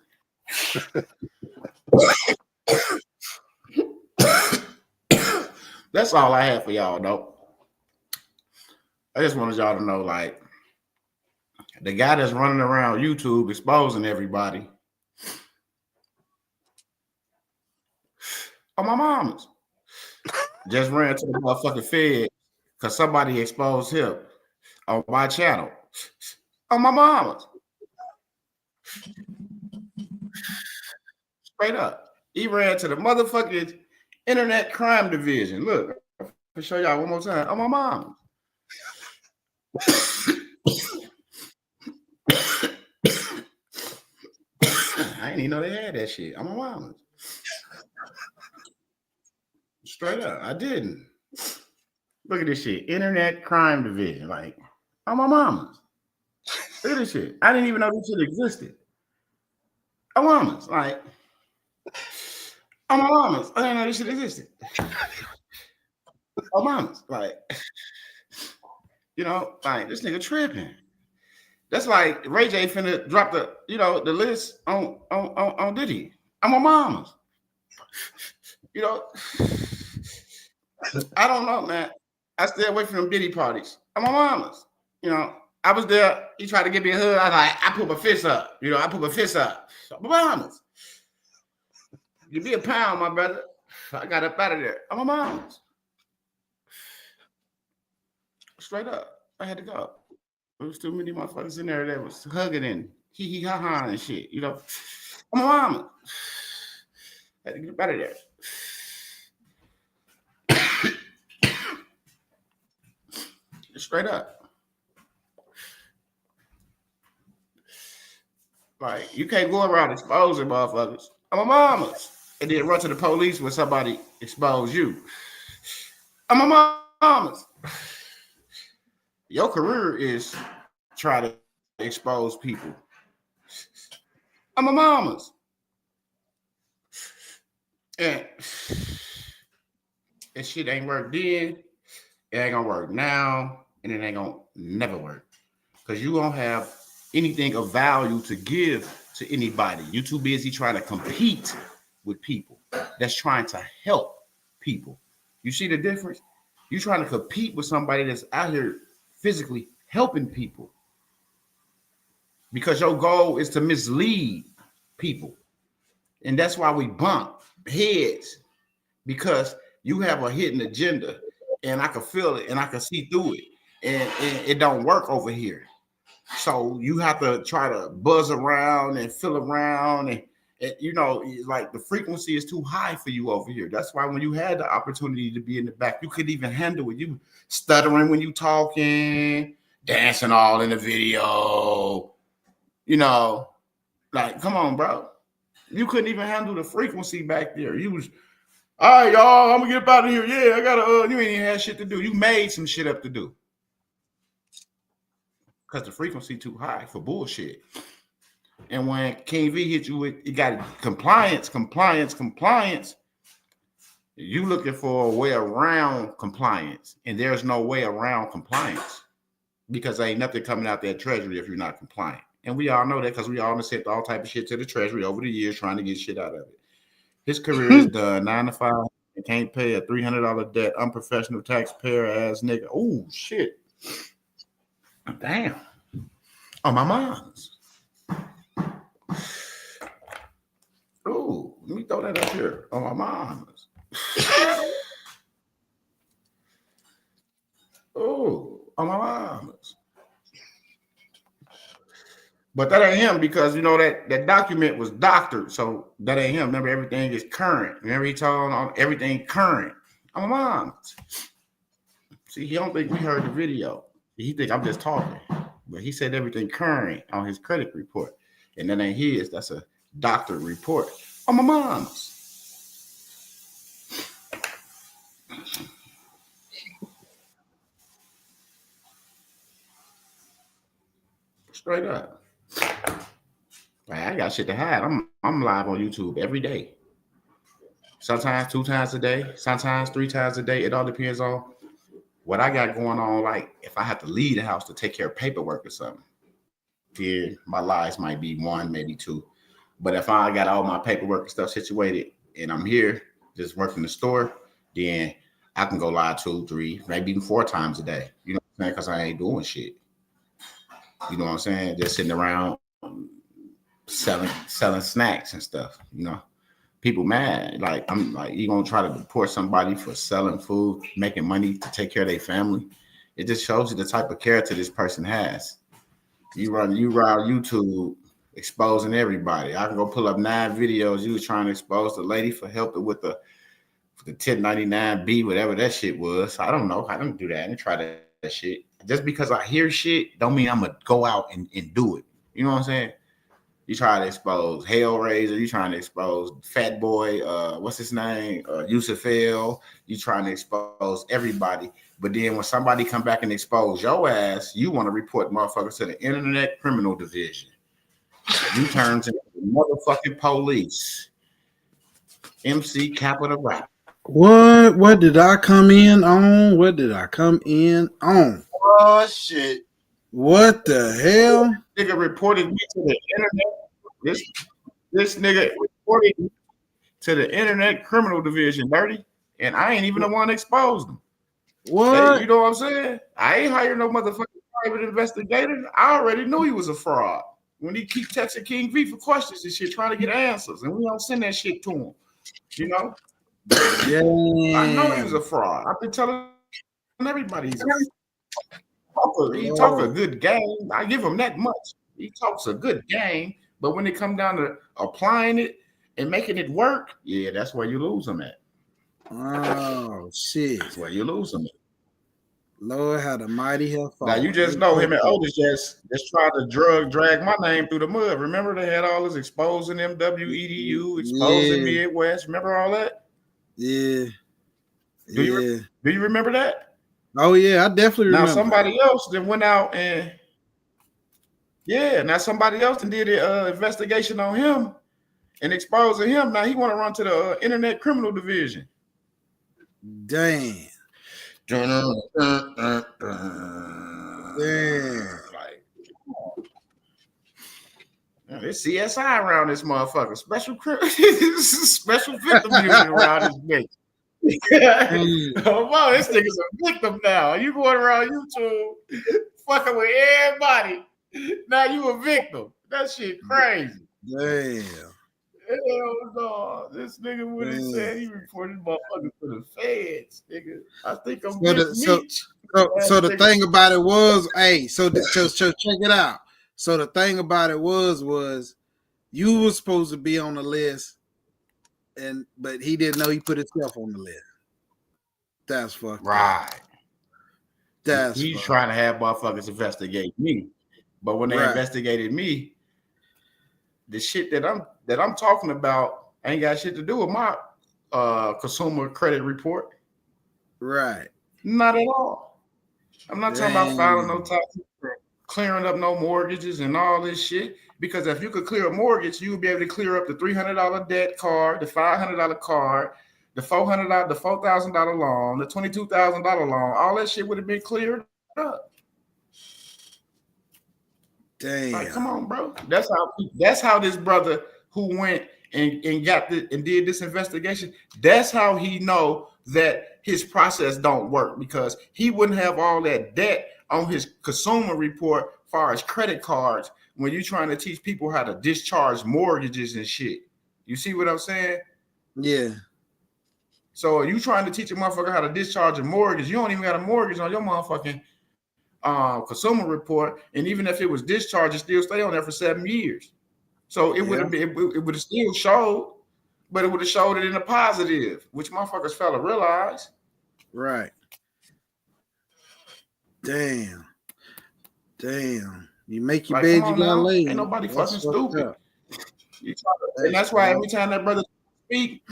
That's all I have for y'all, though. I just wanted y'all to know, like, the guy that's running around YouTube exposing everybody. On my mama's. Just ran to the motherfucking Fed because somebody exposed him on my channel. On my mama's. Straight up. He ran to the motherfucking Internet Crime Division. Look, I'll show y'all one more time. On my mama's. I didn't even know they had that shit. On my mama's. Straight up, I didn't. Look at this shit. Internet Crime Division. Like, I'm my mama's. Look at this shit. I didn't even know this shit existed. I'm mama's. Like, I'm my mama's. I didn't know this shit existed. I'm mama's. Like, like, this nigga tripping. That's like Ray J finna drop the list on Diddy. I'm my mama's. I don't know, man. I stay away from them Diddy parties. I'm my mama's. I was there. He tried to give me a hug. I put my fist up. I put my fist up. I'm my mama's. You be a pound, my brother. I got up out of there. I'm my mama's. Straight up. I had to go. There was too many motherfuckers in there that was hugging and hee ha ha and shit. I'm my mama. I had to get up out of there. Straight up. Like, you can't go around exposing motherfuckers. I'm a mama's. And then run to the police when somebody expose you. I'm a mama's. Your career is try to expose people. I'm a mama's. And that shit ain't work then. It ain't gonna work now. And it ain't gonna never work. Because you won't have anything of value to give to anybody. You too busy trying to compete with people that's trying to help people. You see the difference? You trying to compete with somebody that's out here physically helping people. Because your goal is to mislead people. And that's why we bump heads. Because you have a hidden agenda and I could feel it and I could see through it. And it don't work over here. So you have to try to buzz around and feel around and you know, like the frequency is too high for you over here. That's why when you had the opportunity to be in the back, you could even handle it. You stuttering when you talking, dancing all in the video, you know, like, come on, bro. You couldn't even handle the frequency back there. You was, all right, y'all, I'm gonna get up out of here. Yeah, I gotta, you ain't even had shit to do. You made some shit up to do. Because the frequency too high for bullshit. And when King V hit you with, you got compliance. You looking for a way around compliance. And there's no way around compliance. Because there ain't nothing coming out that treasury if you're not compliant. And we all know that because we all sent all type of shit to the treasury over the years trying to get shit out of it. His career is done. 9 to 5. And can't pay a $300 debt. Unprofessional taxpayer ass nigga. Oh, shit. Damn. On my mom's. Oh, let me throw that up here. On my mom's. Oh, on my mom's. But that ain't him because you know that document was doctored, so that ain't him. Remember, everything is current. Remember, he told on everything current. On my mom's. See, he don't think we heard the video. He think I'm just talking. But he said everything current on his credit report. And that ain't his. That's a doctor report. On my mom's. Straight up. I got shit to hide. I'm live on YouTube every day. Sometimes 2 times a day. Sometimes 3 times a day. It all depends on what I got going on. Like if I have to leave the house to take care of paperwork or something. Yeah, my lives might be 1, maybe 2. But if I got all my paperwork and stuff situated and I'm here just working the store, then I can go live 2, 3, maybe even 4 times a day. You know what I'm saying? Because I ain't doing shit. You know what I'm saying? Just sitting around selling snacks and stuff. You know, people mad. Like I'm like, you gonna try to deport somebody for selling food, making money to take care of their family? It just shows you the type of character this person has. You run YouTube exposing everybody. I can go pull up 9 videos you was trying to expose the lady for helping with the 1099B, whatever that shit was. I don't know. I don't do that. I didn't try that shit. Just because I hear shit don't mean I'm gonna go out and do it. You know what I'm saying? You try to expose Hellraiser, you trying to expose Fat Boy, what's his name? Yusuf L. You trying to expose everybody. But then when somebody come back and expose your ass, you want to report motherfuckers to the Internet Criminal Division. You turn to the motherfucking police. MC Capital Rap. What did I come in on? What did I come in on? Oh shit. What the hell? Nigga reported me to the internet. This nigga reported me to the Internet Criminal Division, dirty. And I ain't even the one exposed them. What? Hey, you know what I'm saying? I ain't hired no motherfucking private investigator. I already knew he was a fraud. When he keep texting King V for questions and shit, trying to get answers, and we don't send that shit to him. You know? Yeah. I know he was a fraud. I've been telling everybody he's a fraud. He talk a good game. I give him that much. He talks a good game, but when it come down to applying it and making it work, yeah, that's where you lose him at. Oh shit! That's where you lose him at. Lord, how the mighty have fallen. Now you just know him and Otis just tried to drag my name through the mud. Remember they had all this exposing MWEDU, exposing Midwest. Remember all that? Yeah. Do you remember that? Oh yeah, I definitely remember. Now somebody else then went out and somebody else and did an investigation on him and exposing him. Now he want to run to the Internet Criminal Division. Damn. Damn. Like, there's CSI around this motherfucker. Special victim unit around this bitch. Oh, wow, this nigga's a victim now. You going around YouTube fucking with everybody. Now you a victim. That shit crazy. Damn. Hell no. This nigga would have said he reported motherfuckers to the feds, nigga. I think I'm getting Meech. So the thing about it was, hey, so check it out. So the thing about it was you were supposed to be on the list, but he didn't know he put himself on the list. That's fucked right. Up. He's trying to have motherfuckers investigate me, but when they investigated me, the shit that I'm talking about ain't got shit to do with my consumer credit report. Right. Not at all. I'm not talking about filing no taxes, clearing up no mortgages and all this shit. Because if you could clear a mortgage, you would be able to clear up the $300 debt card, the $500 card, the $400, the $4,000 loan, the $22,000 loan. All that shit would have been cleared up. Damn. Like, come on, bro. That's how this brother who went and got and did this investigation. That's how he know that his process don't work, because he wouldn't have all that debt on his consumer report as far as credit cards when you're trying to teach people how to discharge mortgages and shit. You see what I'm saying? Yeah. So you trying to teach a motherfucker how to discharge a mortgage. You don't even got a mortgage on your motherfucking consumer report, and even if it was discharged, it still stay on there for 7 years. So it would have been, it would have still showed, but it would have showed it in a positive, which motherfuckers fail to realize. Right. Damn. You make your bed, you gotta lay. Ain't nobody fucking stupid. And that's why every time that brother speak,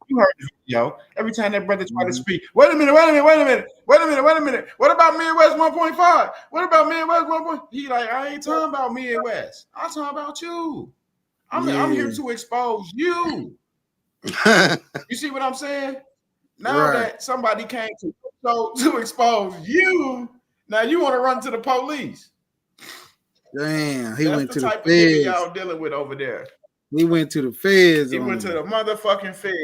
you heard the video. Every time that brother try to speak, wait a minute. What about Midwest 1.5? What about Midwest 1.5? He like, I ain't talking about Midwest. I'm talking about you. I'm here to expose you. You see what I'm saying? Now that somebody came to expose you, now you want to run to the police. Damn, he That's went the to the type of feds. nigga y'all dealing with over there. He went to the feds. He went to the motherfucking feds.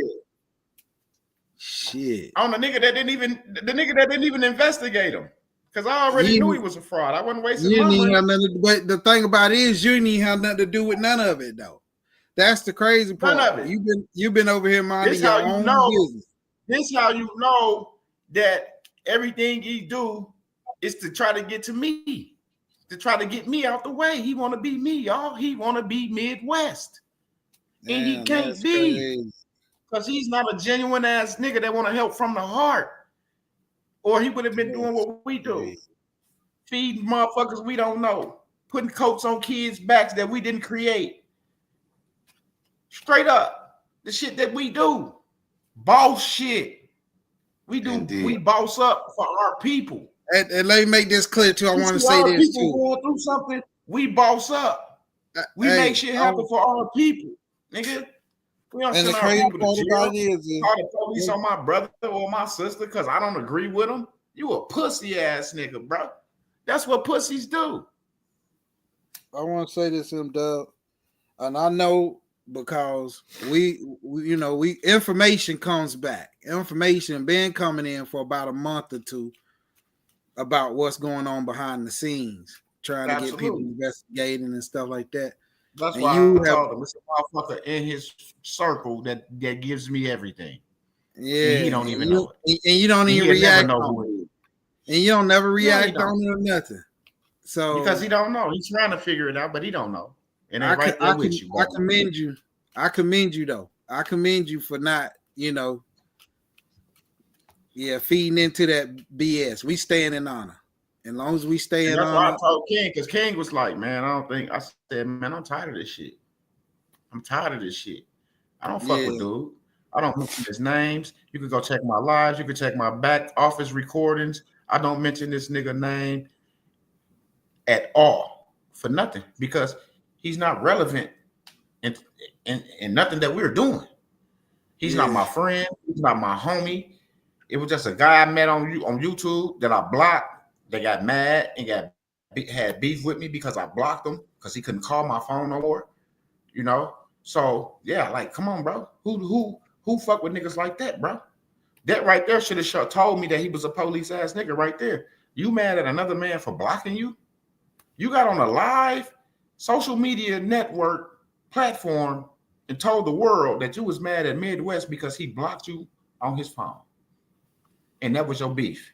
Shit. On the nigga that didn't even investigate him. Because I already knew he was a fraud. I wasn't wasting my money. But the thing about it is, you didn't have nothing to do with none of it, though. That's the crazy part. None of it. You've been over here minding your own business. This how you know that everything he do is to try to get to me, to try to get me out the way. He want to be me, y'all. He want to be Midwest. And he can't be. Because he's not a genuine ass nigga that want to help from the heart. Or he would have been doing what we do. Feeding motherfuckers we don't know. Putting coats on kids' backs that we didn't create. Straight up. The shit that we do. Boss shit. We do. Indeed. We boss up for our people. And let me make this clear too. I want to say this too. People going through something, we boss up. We make shit happen for our people. Nigga. We don't send our people to jail. Call the police on my brother or my sister because I don't agree with them. You a pussy ass nigga, bro. That's what pussies do. I want to say this to him, Doug, and I know because we information comes back. Information been coming in for about a month or two about what's going on behind the scenes, trying to get people investigating and stuff like that. That's why I told him it's a motherfucker in his circle that gives me everything. Yeah, and he don't even know it. And you don't even react know on it. And you don't never react on it or nothing. So because he don't know. He's trying to figure it out, but he don't know. And I right there with you. I commend you. I commend you though. I commend you for not, feeding into that BS. We stand in honor. As long as we stay in honor. That's why I told King, because King was like, man, I said, man, I'm tired of this shit. I don't fuck with dude. I don't mention his names. You can go check my lives. You can check my back office recordings. I don't mention this nigga name at all for nothing because he's not relevant in nothing that we're doing. He's not my friend. He's not my homie. It was just a guy I met on YouTube that I blocked. They got mad and had beef with me because I blocked him because he couldn't call my phone no more. So yeah, like come on, bro. Who fuck with niggas like that, bro? That right there should have told me that he was a police ass nigga right there. You mad at another man for blocking you? You got on a live social media network platform and told the world that you was mad at Midwest because he blocked you on his phone. And that was your beef.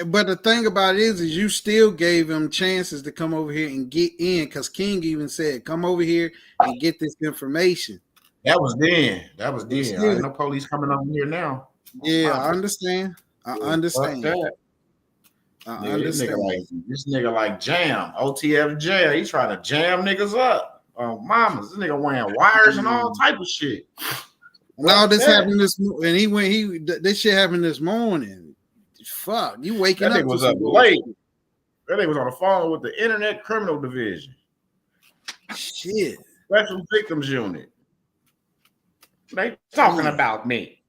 But the thing about it is you still gave him chances to come over here and get in, because King even said, come over here and get this information. That was then. That was then. Still, I ain't no police coming on here now. Yeah, I understand. I understand. I understand. This nigga like jam. OTF jail. He trying to jam niggas up. Oh, mamas. This nigga wearing wires and all type of shit. No, this happened this and this shit happened this morning. Fuck, you waking that up. Nigga was up late. That nigga was on the phone with the Internet Criminal Division. Shit. Special Victims Unit. They talking about me.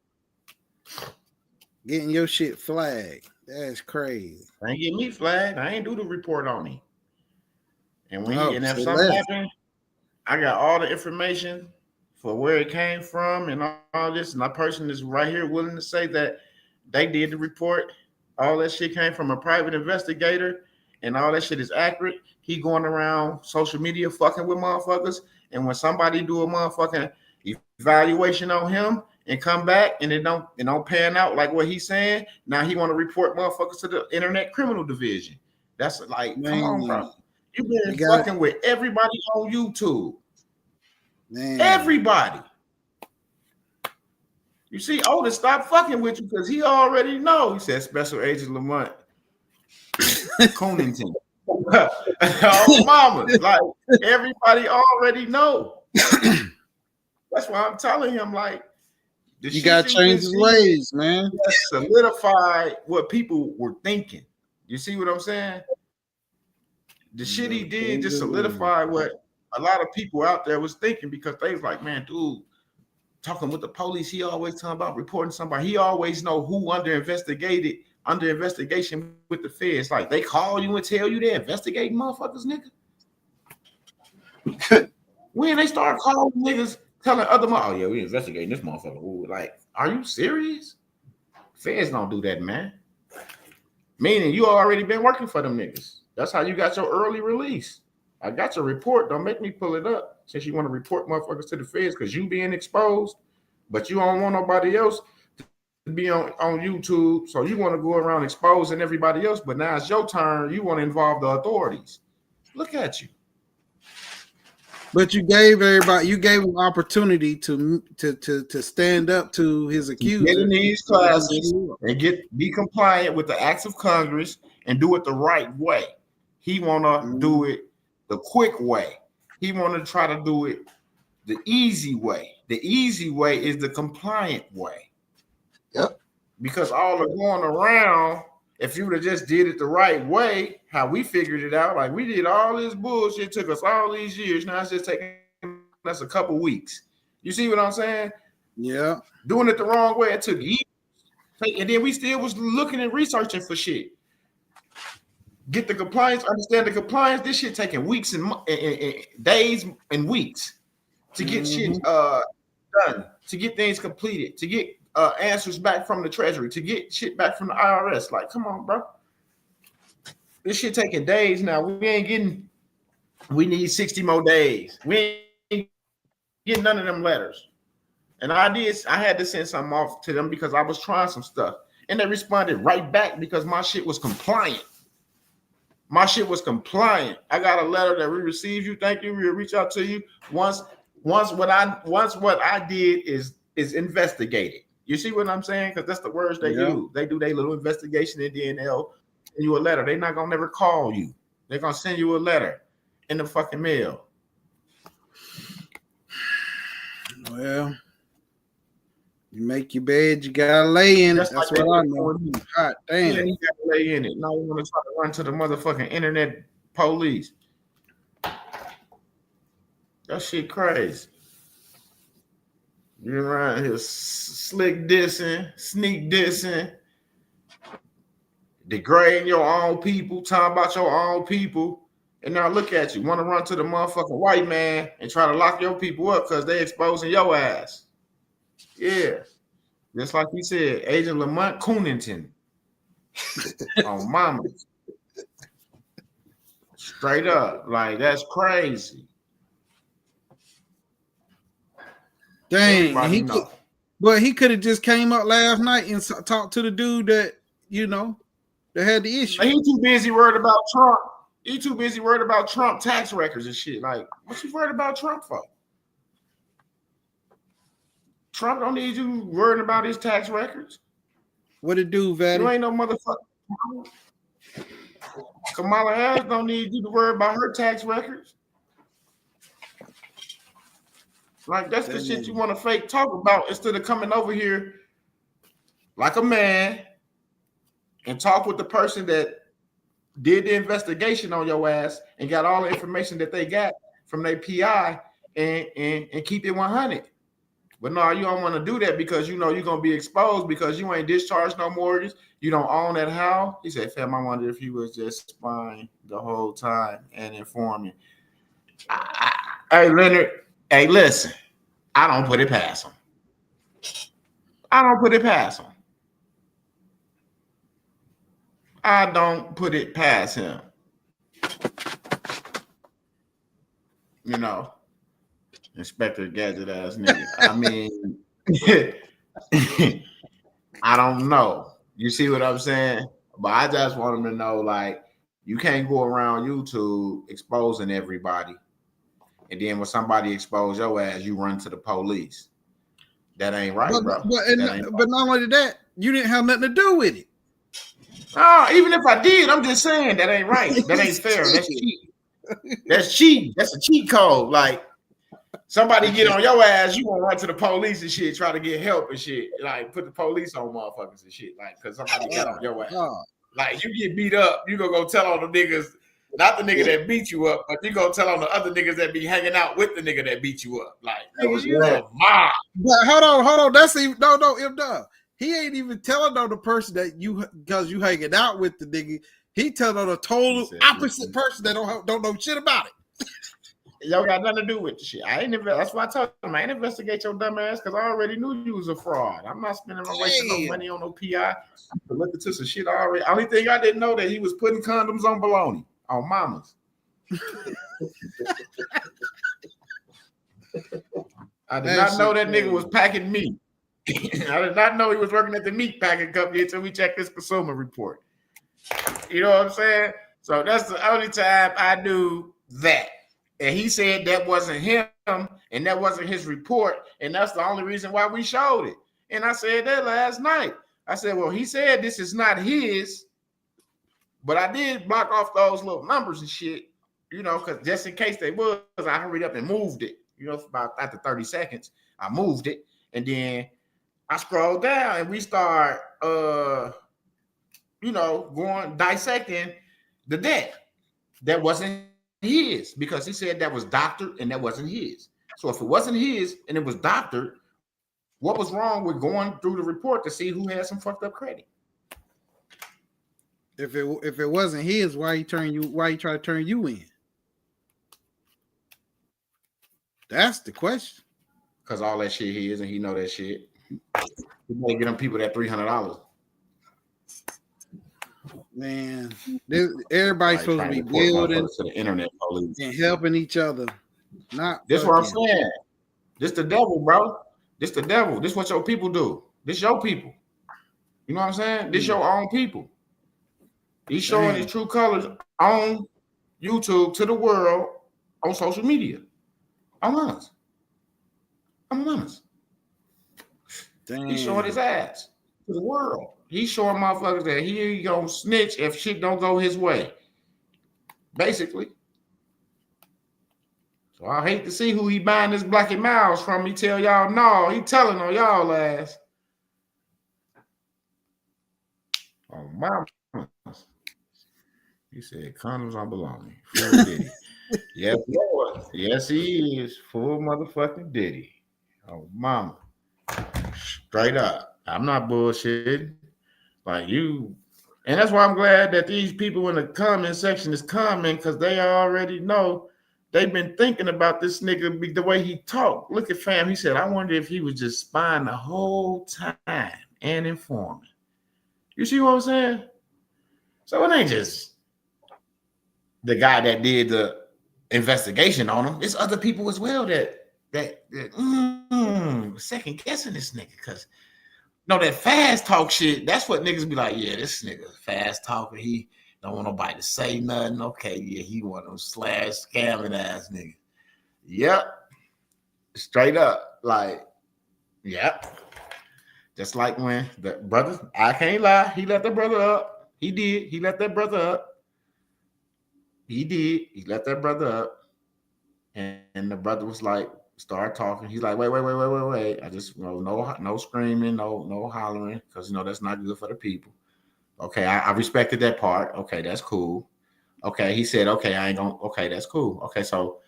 Getting your shit flagged. That's crazy. I ain't get me flagged. I ain't do the report on me. And when if something happened, I got all the information for where it came from and all this. And that person is right here willing to say that they did the report. All that shit came from a private investigator, and all that shit is accurate. He going around social media fucking with motherfuckers. And when somebody do a motherfucking evaluation on him and come back and it don't pan out like what he's saying, now he want to report motherfuckers to the Internet Criminal Division. That's like, man, come on, bro. You've been fucking with everybody on YouTube. Man. Everybody. You see, Otis stop fucking with you because he already know. He said Special Agent Lamont Conington. Oh, mama, like everybody already know. That's why I'm telling him, like, you gotta change his ways, man. Solidify what people were thinking. You see what I'm saying? The shit he did just solidified what a lot of people out there was thinking, because they was like, man, dude, talking with the police, he always talking about reporting somebody. He always know who under investigation with the feds. Like, they call you and tell you they're investigating motherfuckers, nigga. When they start calling niggas, telling other oh yeah, we investigating this motherfucker. Ooh, like, are you serious? Feds don't do that, man. Meaning you already been working for them niggas. That's how you got your early release. I got your report. Don't make me pull it up since you want to report motherfuckers to the feds because you being exposed, but you don't want nobody else to be on YouTube. So you want to go around exposing everybody else, but now it's your turn. You want to involve the authorities. Look at you. But you gave him opportunity to stand up to his accuser. Get in these classes and be compliant with the acts of Congress and do it the right way. He want to do it the quick way. He want to try to do it the easy way. The easy way is the compliant way. Yep. Because all the going around, if you would have just did it the right way, how we figured it out, like we did all this bullshit, took us all these years. Now it's just taking us a couple weeks. You see what I'm saying? Yeah. Doing it the wrong way, it took years. And then we still was looking and researching for shit. Get the compliance, understand the compliance. This shit taking weeks and days and weeks to get shit done, to get things completed, to get answers back from the Treasury, to get shit back from the IRS. Like, come on, bro. This shit taking days now. We need 60 more days. We ain't getting none of them letters. And I had to send something off to them because I was trying some stuff. And they responded right back because my shit was compliant. My shit was compliant. I got a letter that we received you. Thank you. We'll reach out to you once what I did is investigated. You see what I'm saying? Because that's the words they use. They do their little investigation and then they'll send you a letter. They're not gonna never call you. They're gonna send you a letter in the fucking mail. Well, you make your bed, you gotta lay in it. That's what I know. God damn. Yeah, you gotta lay in it. Now you want to try to run to the motherfucking internet police. That shit crazy. You're around here slick dissing, sneak dissing, degrading your own people, talking about your own people. And now look at you, want to run to the motherfucking white man and try to lock your people up because they exposing your ass. Yeah. Just like he said, Agent Lamont Conington. On mama. Straight up. Like, that's crazy. Dang, Everybody know. But he could have just came up last night and talked to the dude that that had the issue. He too busy worried about Trump. He too busy worried about Trump tax records and shit. Like, what you worried about Trump for? Trump don't need you worrying about his tax records. What it do, Vaddy? You ain't no motherfucker. Kamala Harris don't need you to worry about her tax records. Like, that's the shit you want to fake talk about instead of coming over here like a man and talk with the person that did the investigation on your ass and got all the information that they got from their PI and keep it 100. But no, you don't want to do that because you know you're going to be exposed because you ain't discharged no mortgage. You don't own that house. He said, fam, I wonder if he was just spying the whole time and informing. Hey, Leonard, hey, listen, I don't put it past him. I don't put it past him. I don't put it past him. You know, Inspector Gadget ass nigga. I mean, I don't know. You see what I'm saying? But I just want him to know, like, you can't go around YouTube exposing everybody. And then when somebody expose your ass, you run to the police. That ain't right, bro. But not only that, you didn't have nothing to do with it. Oh, even if I did, I'm just saying that ain't right. That ain't fair. That's cheat. That's cheat. That's a cheat code. Like, somebody get on your ass, you gonna run to the police and shit, try to get help and shit. Like, put the police on motherfuckers and shit. Like, because somebody got on your ass. Like, you get beat up, you gonna go tell on the niggas, not the nigga that beat you up, but you gonna tell on the other niggas that be hanging out with the nigga that beat you up. Like, you a mob. But hold on. That's even no. He ain't even telling on the person that because you hanging out with the nigga. He telling on a total opposite person that don't know shit about it. Y'all got nothing to do with the shit. That's why I told him I ain't investigate your dumb ass because I already knew you was a fraud. I'm not spending wasting no money on no PI to look into some shit already. Only thing I didn't know that he was putting condoms on baloney on mamas. I did not know that nigga was packing meat. I did not know he was working at the meat packing company until we checked his consumer report. You know what I'm saying? So that's the only time I knew that. And he said that wasn't him and that wasn't his report. And that's the only reason why we showed it. And I said that last night. I said, well, he said this is not his, but I did block off those little numbers and shit, you know, because just in case they was, I hurried up and moved it. You know, about after 30 seconds, I moved it. And then I scrolled down and we start, going dissecting the debt that wasn't his because he said that was doctored and that wasn't his. So if it wasn't his and it was doctored, what was wrong with going through the report to see who had some fucked up credit? If it wasn't his, why he try to turn you in? That's the question. Because all that shit he is and he know that shit. He might get them people that $300. Man, everybody's supposed to be building to the internet police and helping each other. Not this what I'm saying. This the devil, bro. This the devil. This what your people do. This your people. You know what I'm saying? This your own people. He's showing his true colors on YouTube to the world on social media. I'm honest. He's showing his ass to the world. He's showing motherfuckers that he gonna snitch if shit don't go his way. Basically. So I hate to see who he buying this Black and Miles from. He tell y'all no. He telling on y'all ass. Oh, mama. He said condoms on baloney. Full Diddy. Yes, Lord. Yes, he is. Full motherfucking Diddy. Oh, mama. Straight up. I'm not bullshitting. Like you. And that's why I'm glad that these people in the comment section is commenting because they already know they've been thinking about this nigga the way he talked. Look at fam. He said, I wonder if he was just spying the whole time and informing. You see what I'm saying? So it ain't just the guy that did the investigation on him. It's other people as well that second guessing this nigga because no, that fast talk shit, that's what niggas be like, yeah, this nigga fast talker, he don't want nobody to say nothing. Okay, yeah, he one of them slash scamming ass niggas. Yep. Straight up. Like, yep. Just like when the brother, I can't lie, he let the brother up. He did. He let that brother up. He did. He let that brother up. And the brother was like, start talking. He's like, wait. I just no screaming, no hollering, because that's not good for the people. Okay, I respected that part. Okay, that's cool. Okay, he said, okay, I ain't gonna. Okay, that's cool. Okay, so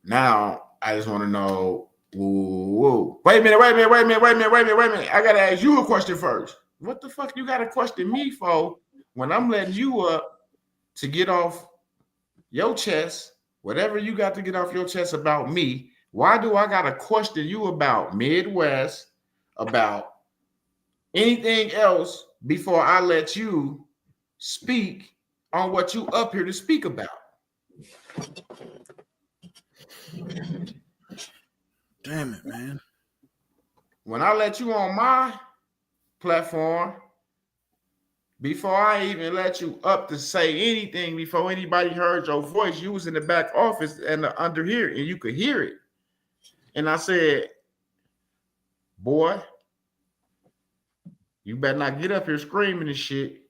now I just want to know. Whoa. Wait a minute. I gotta ask you a question first. What the fuck you gotta question me for when I'm letting you up to get off your chest? Whatever you got to get off your chest about me, why do I got to question you about Midwest, about anything else before I let you speak on what you up here to speak about? Damn it, man. When I let you on my platform, before I even let you up to say anything, before anybody heard your voice, you was in the back office and under here, and you could hear it. And I said, boy, you better not get up here screaming and shit.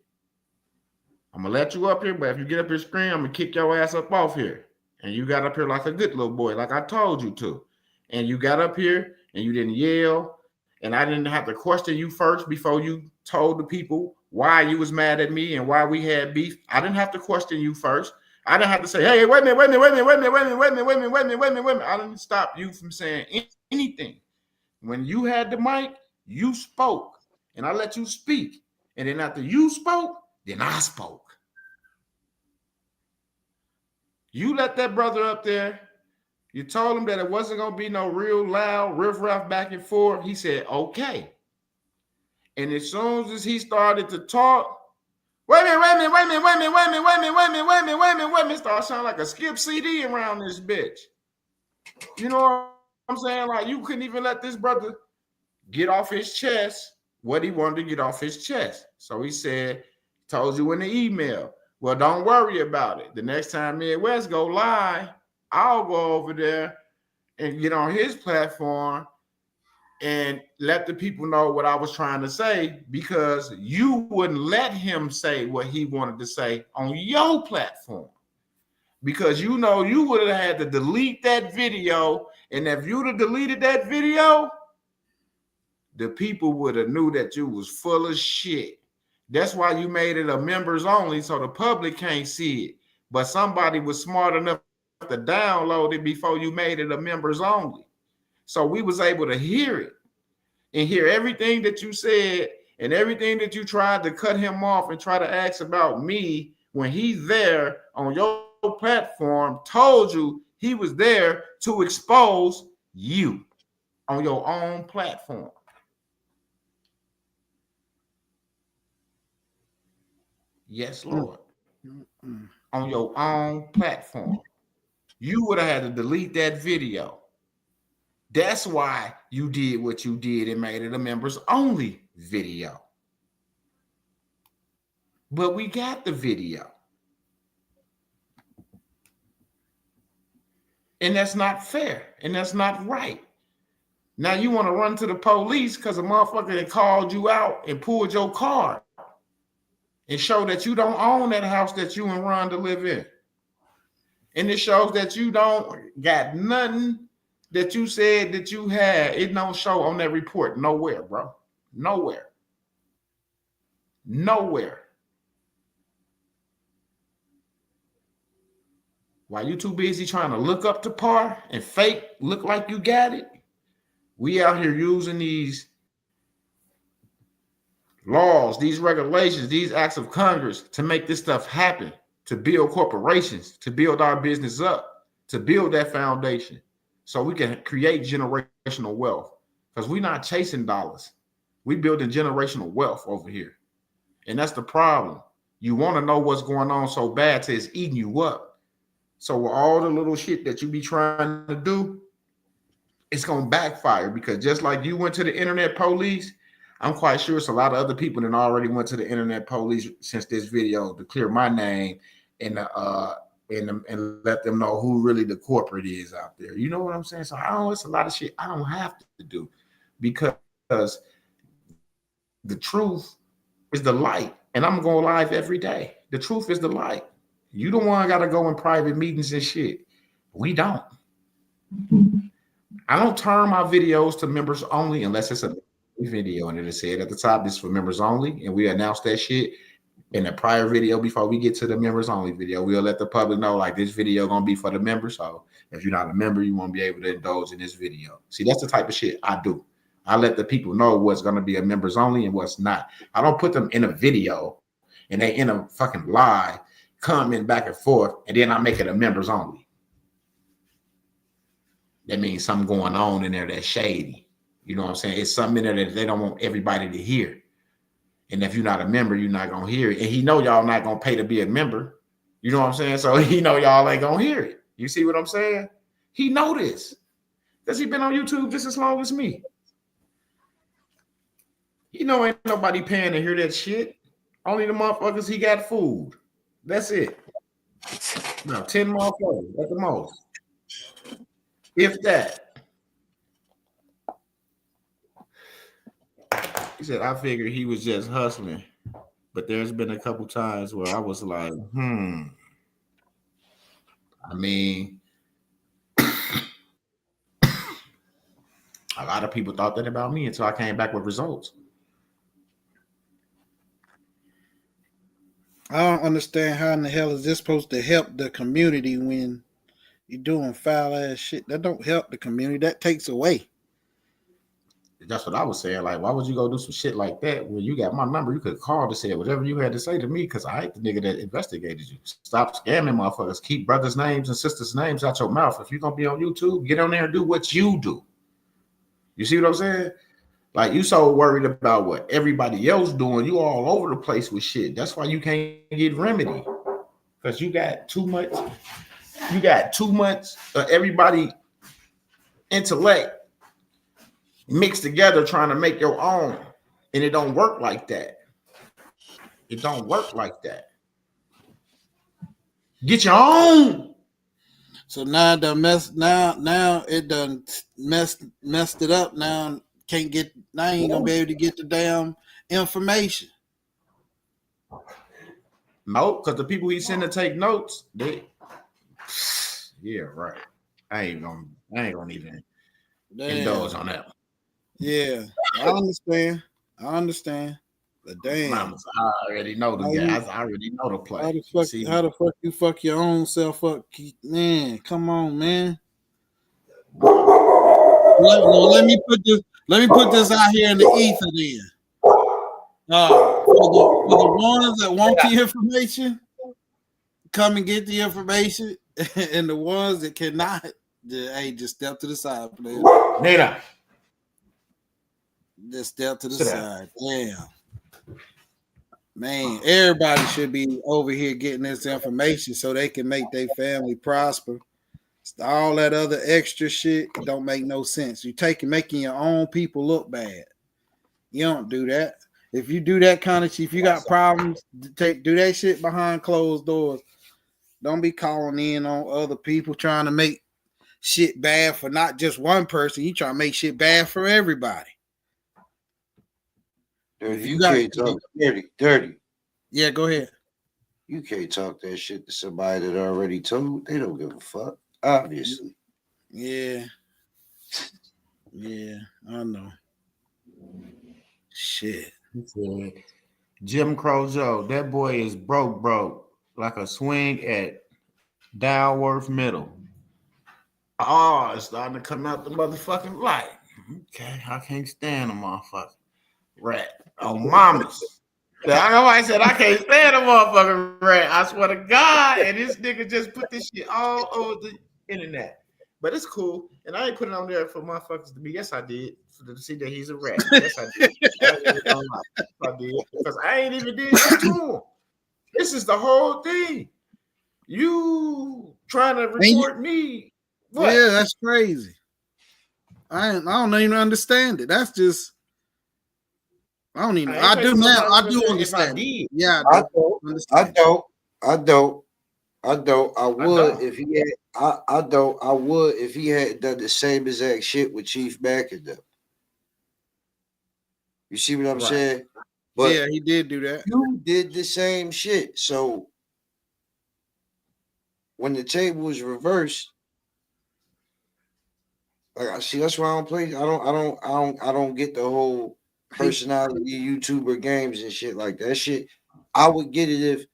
I'm going to let you up here, but if you get up here screaming, I'm going to kick your ass up off here. And you got up here like a good little boy, like I told you to. And you got up here and you didn't yell. And I didn't have to question you first before you told the people why you was mad at me and why we had beef. I didn't have to question you first. I didn't have to say, hey, wait a minute. I didn't stop you from saying anything. When you had the mic, you spoke. And I let you speak. And then after you spoke, then I spoke. You let that brother up there. You told him that it wasn't going to be no real loud riff-raff back and forth. He said, okay. And as soon as he started to talk, wait a minute, start sounding like a skip CD around this bitch. You know what I'm saying? Like, you couldn't even let this brother get off his chest what he wanted to get off his chest. So he said, told you in the email, well, don't worry about it. The next time Midwest go live, I'll go over there and get on his platform and let the people know what I was trying to say, because you wouldn't let him say what he wanted to say on your platform. Because you would have had to delete that video, and if you'd have deleted that video, the people would have knew that you was full of shit. That's why you made it a members only, so the public can't see it. But somebody was smart enough to download it before you made it a members only. So we was able to hear it and hear everything that you said and everything that you tried to cut him off and try to ask about me when he's there on your platform, told you he was there to expose you on your own platform. Yes, Lord. On your own platform. You would have had to delete that video. That's why you did what you did and made it a members only video. But we got the video. And that's not fair. And that's not right. Now you want to run to the police because a motherfucker that called you out and pulled your card and show that you don't own that house that you and Rhonda live in. And it shows that you don't got nothing that you said that you had. It don't show on that report nowhere, bro. Nowhere. While you too busy trying to look up to par and fake look like you got it, we out here using these laws, these regulations, these acts of Congress to make this stuff happen, to build corporations, to build our business up, to build that foundation so we can create generational wealth. Because we're not chasing dollars. We're building generational wealth over here. And that's the problem. You want to know what's going on so bad till it's eating you up. So with all the little shit that you be trying to do, it's gonna backfire because just like you went to the internet police, I'm quite sure it's a lot of other people that already went to the internet police since this video to clear my name and and let them know who really the corporate is out there. You know what I'm saying? So it's a lot of shit I don't have to do because the truth is the light, and I'm going live every day. The truth is the light. You the one got to go in private meetings and shit. We don't. I don't turn my videos to members only unless it's a video and it said at the top this is for members only, and we announce that shit in a prior video before we get to the members only video. We'll let the public know like this video gonna be for the members. So if you're not a member, you won't be able to indulge in this video. See, that's the type of shit I do. I let the people know what's gonna be a members only and what's not. I don't put them in a video and they in a fucking live comment back and forth, and then I make it a members only. That means something going on in there that's shady. You know what I'm saying? It's something in there that they don't want everybody to hear. And if you're not a member, you're not gonna hear it. And he know y'all not gonna pay to be a member. You know what I'm saying? So he know y'all ain't gonna hear it. You see what I'm saying? He know this. Because he been on YouTube just as long as me. You know ain't nobody paying to hear that shit. Only the motherfuckers he got food. That's it. No, 10 motherfuckers at the most. If that. He said, I figured he was just hustling. But there's been a couple times where I was like, I mean, a lot of people thought that about me until I came back with results. I don't understand how in the hell is this supposed to help the community when you're doing foul ass shit. That don't help the community. That takes away. That's what I was saying. Like, why would you go do some shit like that when you got my number? You could call to say whatever you had to say to me because I ain't the nigga that investigated you. Stop scamming motherfuckers. Keep brothers' names and sisters' names out your mouth. If you're going to be on YouTube, get on there and do what you do. You see what I'm saying? Like, you so worried about what everybody else doing. You all over the place with shit. That's why you can't get remedy because you got too much. You got too much everybody intellect mixed together trying to make your own, and it don't work like that. It don't work like that. Get your own. So now it done now it done messed it up. Now can't get. Now I ain't gonna be able to get the damn information. No, because the people he send to take notes, yeah, right. I ain't gonna even indulge on that. Yeah, I understand. But damn, I already know the guys. I already know the play. How the fuck you fuck your own self up? Man, come on, man. Let me put this out here in the ether then. For the ones that want the information, come and get the information, and the ones that cannot, just step to the side, please. Nada. Just step to the side. Damn. Man, everybody should be over here getting this information so they can make their family prosper. All that other extra shit don't make no sense. You making your own people look bad. You don't do that. If you do that kind of shit, if you got problems, do that shit behind closed doors. Don't be calling in on other people trying to make shit bad for not just one person. You trying to make shit bad for everybody. Dirty, you can't talk dirty. Yeah, go ahead. You can't talk that shit to somebody that already told. They don't give a fuck, obviously. Yeah. Yeah, I know. Shit. Jim Crow Joe, that boy is broke, like a swing at Dalworth Middle. Oh, it's starting to come out the motherfucking light. Okay, I can't stand a motherfucker. Rat. Oh, mamas. I know I said I can't stand a motherfucking rat. I swear to God. And this nigga just put this shit all over the internet. But it's cool. And I ain't put it on there for motherfuckers to be. Yes, I did. To see that he's a rat. Yes, I did. I did. Because I ain't even did this to him. This is the whole thing. You trying to report me. What? Yeah, that's crazy. I don't even understand it. That's just I don't even. I I do now. I do if I understand. did. Yeah, I I do don't. I understand. don't. I don't. I don't. I would don't. if he had. I don't. I would if he had done the same exact shit with Chief Mack and them. You see what I'm Right. saying? But Yeah, he did do that. you did the same shit. So when the table was reversed, like I see, that's why I don't play. I don't get the whole personality YouTuber games and shit like that. Shit, I would get it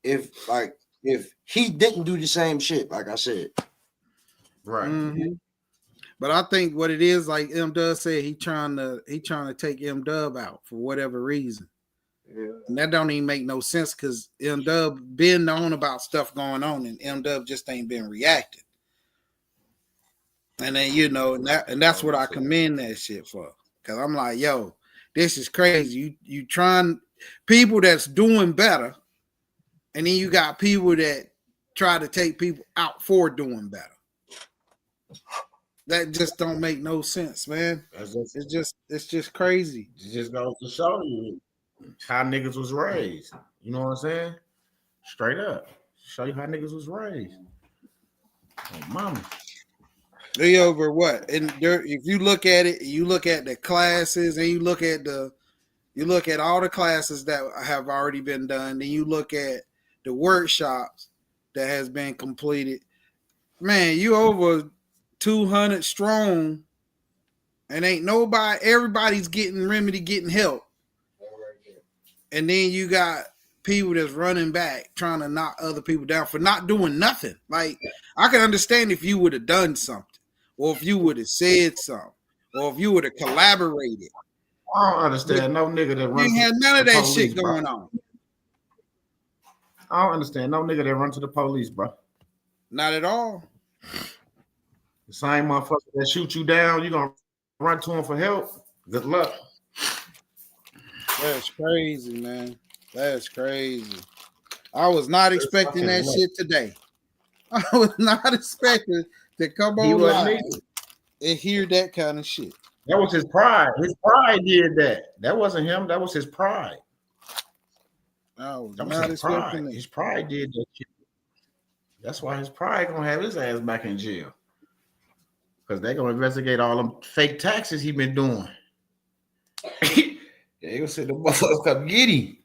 if he didn't do the same shit. Like I said, Right. Mm-hmm. But I think what it is, like M Dub said, he trying to take M Dub out for whatever reason. yeah. And that don't even make no sense because M Dub been known about stuff going on and M Dub just ain't been reacting. And then and that's what I commend that shit for. Cause I'm like, yo, this is crazy. You trying people that's doing better, and then you got people that try to take people out for doing better. That just don't make no sense, man. It's just crazy. It just goes to show you how niggas was raised. You know what I'm saying? Straight up. Show you how niggas was raised. Oh, mama. They over what? And if you look at it, you look at the classes, and you look at all the classes that have already been done, then you look at the workshops that has been completed. Man, you over 200 strong, and ain't everybody's getting help. And then you got people that's running back trying to knock other people down for not doing nothing. Like, I can understand if you would have done something, or if you would have said something, or if you would have collaborated. I don't understand no nigga that runs. You ain't had none of that police, shit going on. I don't understand no nigga that run to the police, bro. Not at all. The same motherfucker that shoot you down, you gonna run to him for help? Good luck. That's crazy, man. That's crazy. I was not expecting that shit today. I was not expecting to come on live and hear that kind of shit. That was his pride. His pride did that. That wasn't him. That was his pride. I was That was not his pride. expecting that. His pride did that shit. That's why his pride gonna have his ass back in jail. Because they're gonna investigate all them fake taxes he been doing. They gonna say the motherfuckers come get him.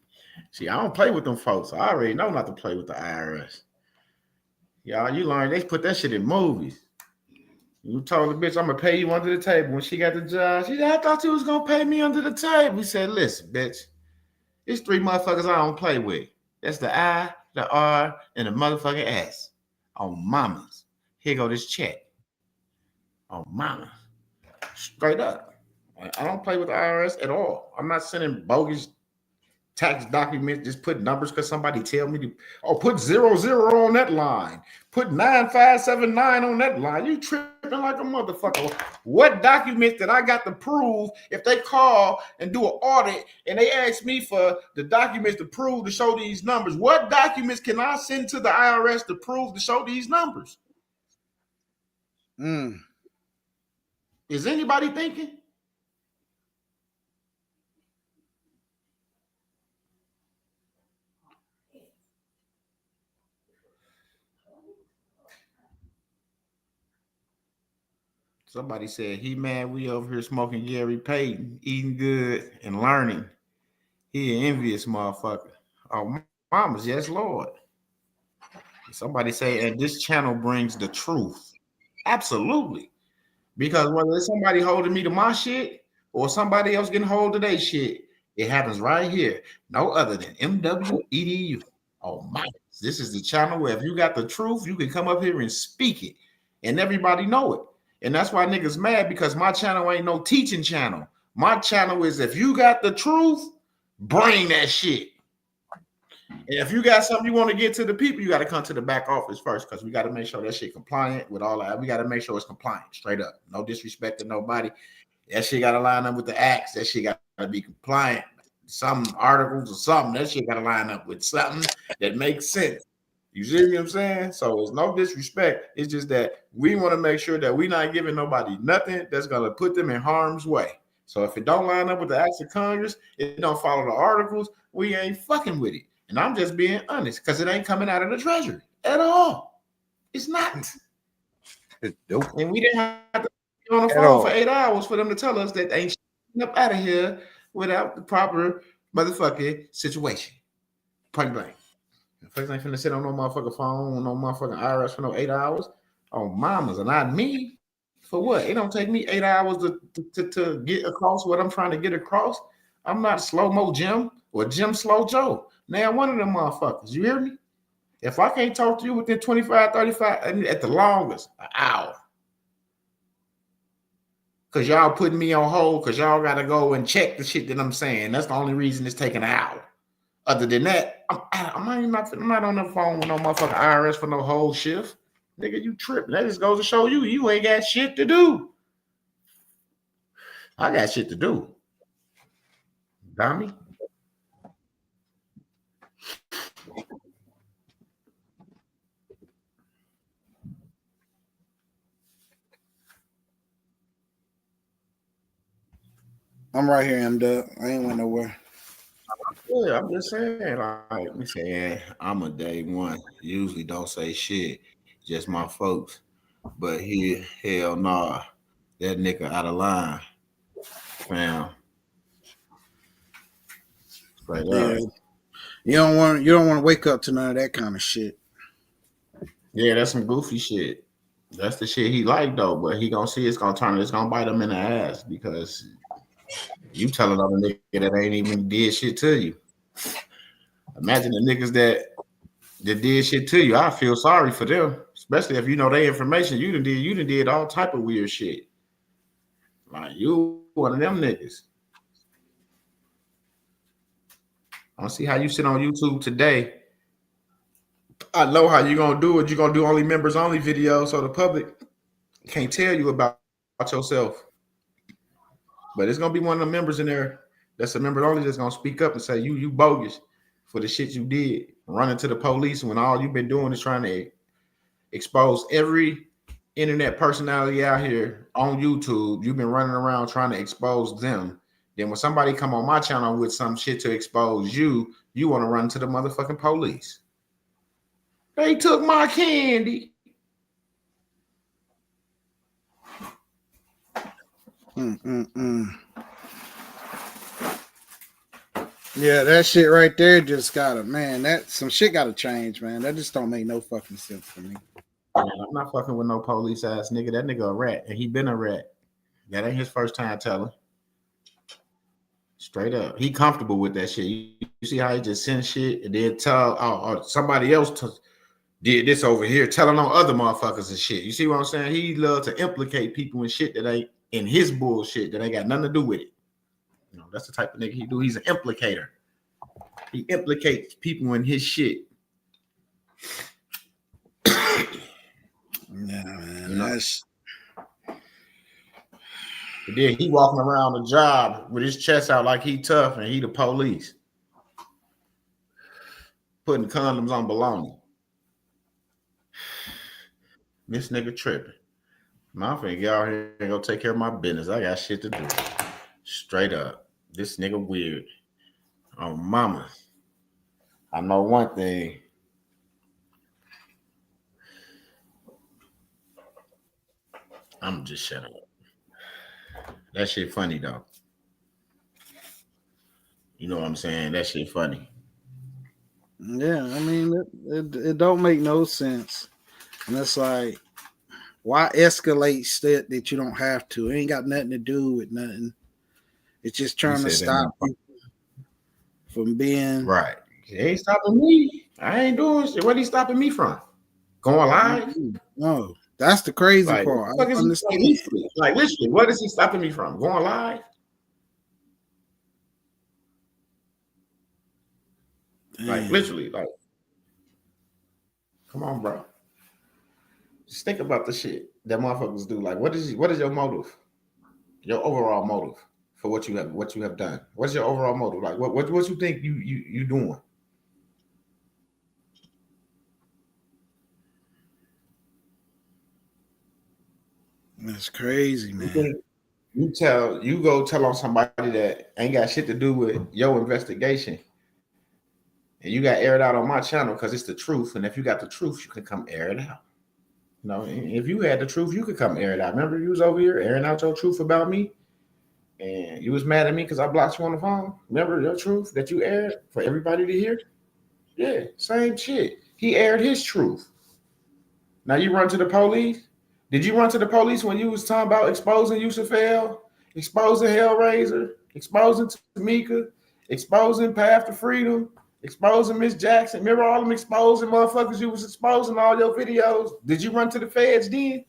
See, I don't play with them folks. I already know not to play with the IRS. Y'all, you learn they put that shit in movies. You told the bitch, I'm gonna pay you under the table. When she got the job, she said, I thought you was gonna pay me under the table. We said, listen, bitch, it's 3 motherfuckers I don't play with. That's the I, the R, and the motherfucking S. On mamas. Here go this check. On mamas. Straight up. I don't play with the IRS at all. I'm not sending bogus tax documents, just put numbers because somebody tell me to, put 00 on that line. Put 9579 on that line. You tripping like a motherfucker. What documents that I got to prove if they call and do an audit and they ask me for the documents to prove to show these numbers? What documents can I send to the IRS to prove to show these numbers? Is anybody thinking? Somebody said, he mad we over here smoking Gary Payton, eating good and learning. He an envious motherfucker. Oh, mamas, yes, Lord. Somebody say, and this channel brings the truth. Absolutely. Because whether it's somebody holding me to my shit or somebody else getting hold of their shit, it happens right here. No other than MWEDU. Oh, my. This is the channel where if you got the truth, you can come up here and speak it. And everybody know it. And that's why niggas mad, because my channel ain't no teaching channel. My channel is if you got the truth, bring that shit. And if you got something you want to get to the people, you got to come to the back office first, because we got to make sure that shit compliant with all that. We got to make sure it's compliant, straight up. No disrespect to nobody. That shit got to line up with the acts. That shit got to be compliant. Some articles or something, that shit got to line up with something that makes sense. You see what I'm saying? So it's no disrespect. It's just that we want to make sure that we're not giving nobody nothing that's gonna put them in harm's way. So if it don't line up with the acts of Congress, it don't follow the articles, we ain't fucking with it. And I'm just being honest because it ain't coming out of the treasury at all. It's not. Nope. And we didn't have to be on the At phone all. for 8 hours for them to tell us that they ain't up out of here without the proper motherfucking situation. Point blank. Folks ain't finna sit on no motherfucking phone, no motherfucking IRS for no 8 hours. Oh, mamas, and not me. For what? It don't take me 8 hours to get across what I'm trying to get across. I'm not slow-mo Jim or Jim Slow Joe. Now one of them motherfuckers. You hear me? If I can't talk to you within 25, 35, I mean, at the longest, an hour. Because y'all putting me on hold because y'all got to go and check the shit that I'm saying. That's the only reason it's taking an hour. Other than that, I'm not on the phone with no motherfucking IRS for no whole shift. Nigga, you tripping. That just goes to show you ain't got shit to do. I got shit to do. Dummy. I'm right here, M-Dub. I ain't went nowhere. Yeah, I'm just saying, like me saying, I'm a day one. Usually don't say shit, just my folks. But he, hell nah, that nigga out of line, fam. Straight Yeah. up. You don't want to wake up to none of that kind of shit. Yeah, that's some goofy shit. That's the shit he like though, but he gonna see it's gonna bite him in the ass because you telling other nigga that ain't even did shit to you. Imagine the niggas that did shit to you. I feel sorry for them, especially if you know their information. You done did all type of weird shit. Like you one of them niggas. I don't see how you sit on YouTube today. I know how you gonna do it. You're gonna do only members only videos so the public can't tell you about yourself. But it's gonna be one of the members in there that's a member only that's gonna speak up and say you bogus for the shit you did, running to the police when all you've been doing is trying to expose every internet personality out here on YouTube. You've been running around trying to expose them. Then when somebody come on my channel with some shit to expose you, you want to run to the motherfucking police. They took my candy. Yeah, that shit right there just gotta, man, that some shit gotta change, man. That just don't make no fucking sense for me. Man, I'm not fucking with no police ass nigga. That nigga a rat, and he been a rat. That ain't his first time telling. Straight up, he comfortable with that shit. You see how he just sends shit and then tell somebody else did this over here, telling on other motherfuckers and shit. You see what I'm saying? He love to implicate people in shit that ain't in his bullshit that ain't got nothing to do with it. You know, that's the type of nigga he do. He's an implicator. He implicates people in his shit. Yeah, man. You know? That's... But then he walking around the job with his chest out like he tough and he the police. Putting condoms on baloney. This nigga tripping. My finna get out here and go take care of my business. I got shit to do. Straight up. This nigga weird. Oh, mama. I know one thing. I'm just shut up. That shit funny though. You know what I'm saying? That shit funny. Yeah, I mean, it don't make no sense. And it's like, why escalate shit that you don't have to? It ain't got nothing to do with nothing. It's just trying to stop people from being right. He ain't stopping me. I ain't doing shit. What he stopping me from? Going live? No, that's the crazy like, part. I is understand. Like literally, what is he stopping me from? Going live? Damn. Like literally, like, come on, bro. Just think about the shit that motherfuckers do. Like, what is your motive? Your overall motive for what you have done. What's your overall motive? Like, what you think you doing? That's crazy, man. You go tell on somebody that ain't got shit to do with your investigation, and you got aired out on my channel because it's the truth. And if you got the truth, you can come air it out. You know, if you had the truth, you could come air it out. Remember, you was over here airing out your truth about me, and you was mad at me because I blocked you on the phone. Remember your truth that you aired for everybody to hear? Yeah, same shit. He aired his truth. Now you run to the police. Did you run to the police when you was talking about exposing Yusuf L, exposing Hellraiser, exposing Tamika, exposing Path to Freedom, exposing Miss Jackson? Remember all them exposing motherfuckers you was exposing all your videos? Did you run to the feds then?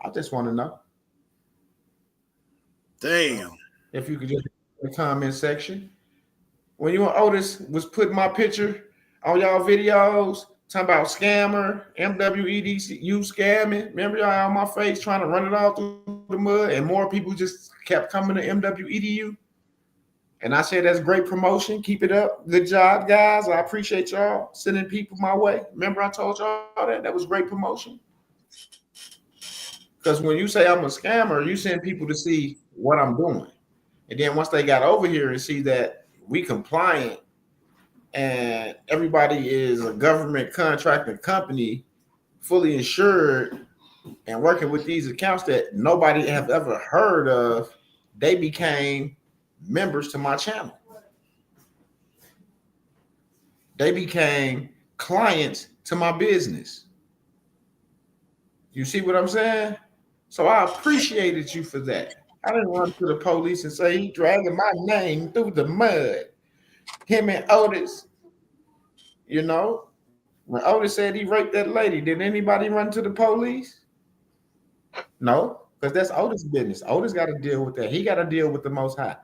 I just want to know. Damn. If you could just in the comment section. When you and Otis was putting my picture on y'all videos, talking about scammer, MWEDU scamming. Remember y'all on my face trying to run it all through the mud, and more people just kept coming to MWEDU. And I said that's great promotion. Keep it up. Good job, guys. I appreciate y'all sending people my way. Remember I told y'all that? That was great promotion. Because when you say I'm a scammer, you send people to see what I'm doing. And then once they got over here and see that we compliant and everybody is a government contracting company, fully insured and working with these accounts that nobody have ever heard of, they became members to my channel. They became clients to my business. You see what I'm saying? So I appreciated you for that. I didn't run to the police and say he dragging my name through the mud. Him and Otis, you know, when Otis said he raped that lady, did anybody run to the police? No, because that's Otis' business. Otis got to deal with that. He got to deal with the Most High.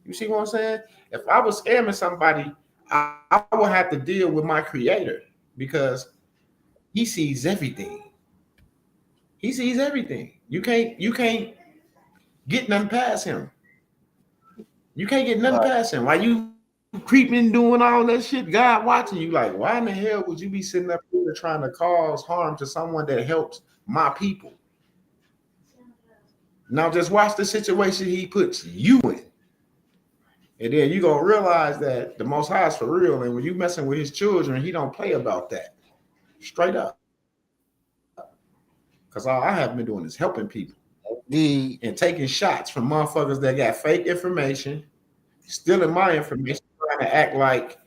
You see what I'm saying? If I was scamming somebody, I would have to deal with my Creator because He sees everything. He sees everything. You can't get nothing past Him. You can't get nothing past Him. Why you creeping, doing all that shit? God watching you. Like, why in the hell would you be sitting up here trying to cause harm to someone that helps my people? Now just watch the situation He puts you in. And then you're going to realize that the Most High is for real. And when you messing with His children, He don't play about that. Straight up. Because all I have been doing is helping people. And taking shots from motherfuckers that got fake information, stealing my information, trying to act like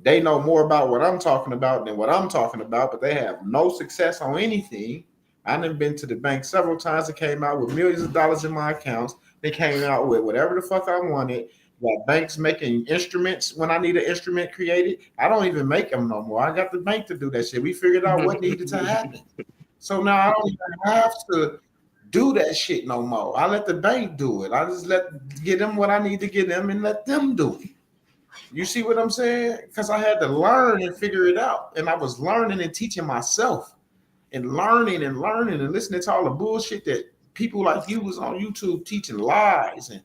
they know more about what I'm talking about than what I'm talking about, but they have no success on anything. I done been to the bank several times and came out with millions of dollars in my accounts. They came out with whatever the fuck I wanted. Got banks making instruments when I need an instrument created. I don't even make them no more. I got the bank to do that shit. We figured out what needed to happen. So now I don't even have to do that shit no more. I let the bank do it. I just get them what I need to get them and let them do it. You see what I'm saying? Because I had to learn and figure it out. And I was learning and teaching myself and learning and listening to all the bullshit that people like you was on YouTube teaching lies and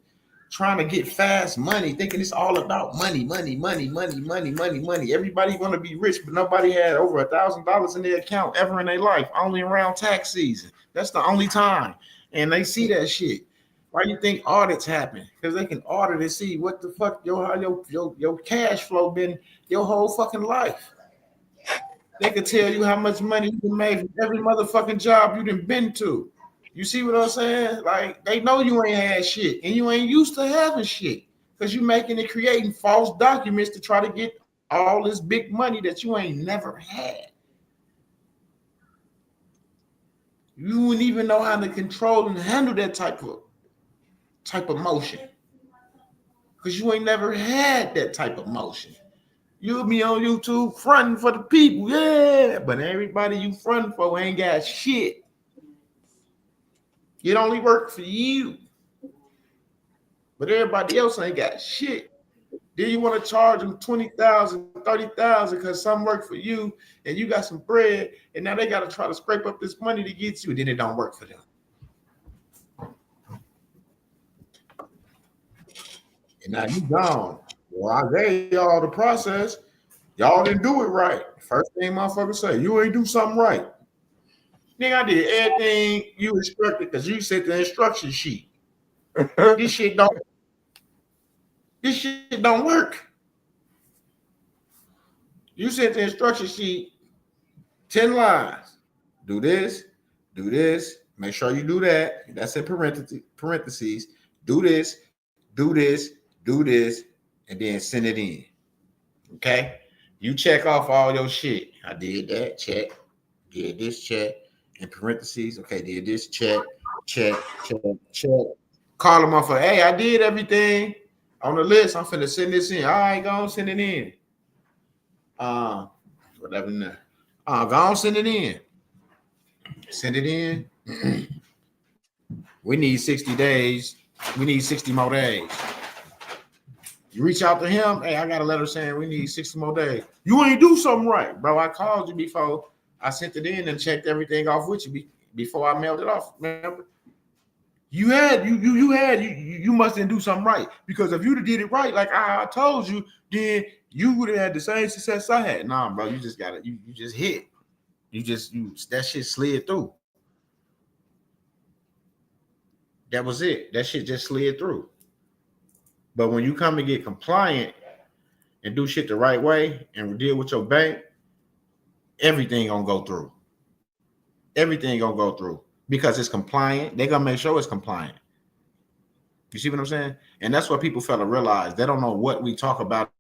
trying to get fast money, thinking it's all about money. Everybody want to be rich, but nobody had over $1,000 in their account ever in their life, only around tax season. That's the only time. And they see that shit. Why you think audits happen? Because they can audit and see what the fuck your cash flow been your whole fucking life. They can tell you how much money you can make from every motherfucking job you done been to. You see what I'm saying? Like, they know you ain't had shit and you ain't used to having shit because you making and creating false documents to try to get all this big money that you ain't never had. You wouldn't even know how to control and handle that type of motion because you ain't never had that type of motion. You'll be on YouTube fronting for the people, yeah, but everybody you fronting for ain't got shit. It only work for you. But everybody else ain't got shit. Then you want to charge them $20,000, $30,000 because some work for you and you got some bread, and now they got to try to scrape up this money to get you, and then it don't work for them. And now you gone. Well, I gave y'all the process. Y'all didn't do it right. First thing motherfuckers say, you ain't do something right. Nigga, I did everything you instructed because you sent the instruction sheet. This shit don't work. You sent the instruction sheet 10 lines. Do this, make sure you do that. That's in parentheses. Do this, and then send it in. Okay? You check off all your shit. I did that, check. Did this, check. In parentheses, okay, did this, check. Call them off for, hey, I did everything on the list. I'm finna send this in. All right, go on, send it in. Whatever now. Go on, send it in. Send it in. We need 60 days. We need 60 more days. You reach out to him. Hey, I got a letter saying we need 60 more days. You ain't do something right, bro. I called you before I sent it in and checked everything off with you before I mailed it off. Remember? You must didn't do something right, because if you'd have did it right, like I told you, then you would have had the same success I had. Nah, bro, you just got it. You just hit. That shit slid through. That was it. That shit just slid through. But when you come and get compliant and do shit the right way and deal with your bank, everything gonna go through. Everything gonna go through because it's compliant. They're gonna make sure it's compliant. You see what I'm saying? And that's what people fail to realize. They don't know what we talk about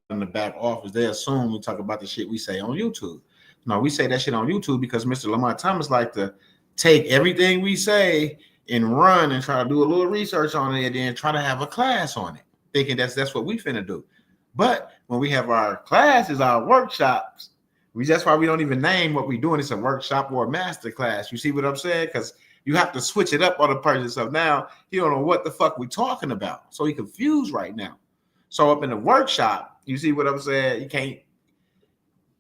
in the back office. They assume we talk about the shit we say on YouTube. No, we say that shit on YouTube because Mr. Lamont Thomas like to take everything we say and run and try to do a little research on it and then try to have a class on it, thinking that's what we finna do. But when we have our classes, our workshops, that's why we don't even name what we're doing. It's a workshop or a master class. You see what I'm saying? Because you have to switch it up on the person. So now he don't know what the fuck we talking about. So he confused right now. So up in the workshop, you see what I'm saying?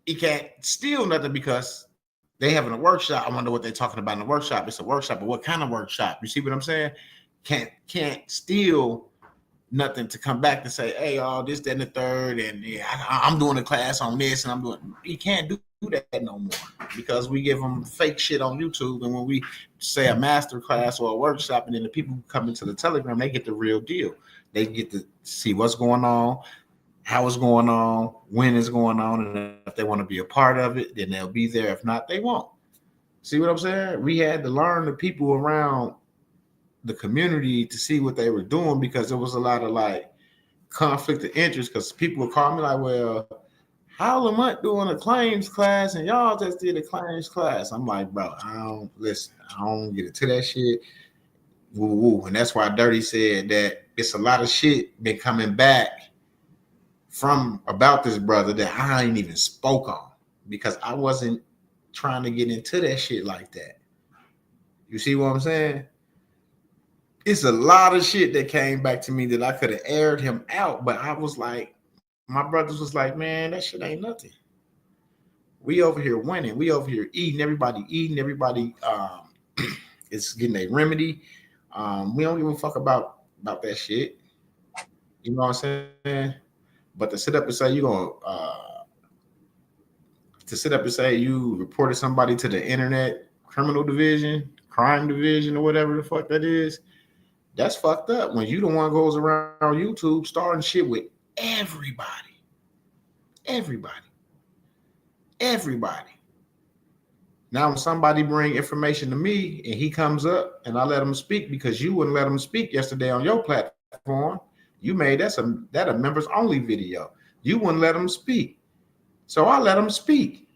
He can't steal nothing because they having a workshop. I wonder what they're talking about in the workshop. It's a workshop, but what kind of workshop? You see what I'm saying? Can't steal nothing to come back to say, hey, this, that, and the third, and yeah, I'm doing a class on this, and I'm doing. You can't do that no more because we give them fake shit on YouTube, and when we say a master class or a workshop, and then the people who come into the Telegram, they get the real deal. They get to see what's going on, how it's going on, when it's going on, and if they want to be a part of it, then they'll be there. If not, they won't. See what I'm saying? We had to learn the people around the community to see what they were doing because there was a lot of like conflict of interest because people would call me like, well, how Lamont doing a claims class and y'all just did a claims class? I'm like, bro, I don't get into that shit. Woo woo. And that's why Dirty said that it's a lot of shit been coming back from about this brother that I ain't even spoke on because I wasn't trying to get into that shit like that. You see what I'm saying? It's a lot of shit that came back to me that I could have aired him out, but I was like, my brothers was like, man, that shit ain't nothing. We over here winning. We over here eating. Everybody is getting a remedy. We don't give a fuck about that shit. You know what I'm saying? But to sit up and say you reported somebody to the internet criminal division, crime division, or whatever the fuck that is, that's fucked up. When you the one goes around YouTube starting shit with everybody. Now when somebody bring information to me and he comes up and I let him speak because you wouldn't let him speak yesterday on your platform, you made that a members only video. You wouldn't let him speak. So I let him speak.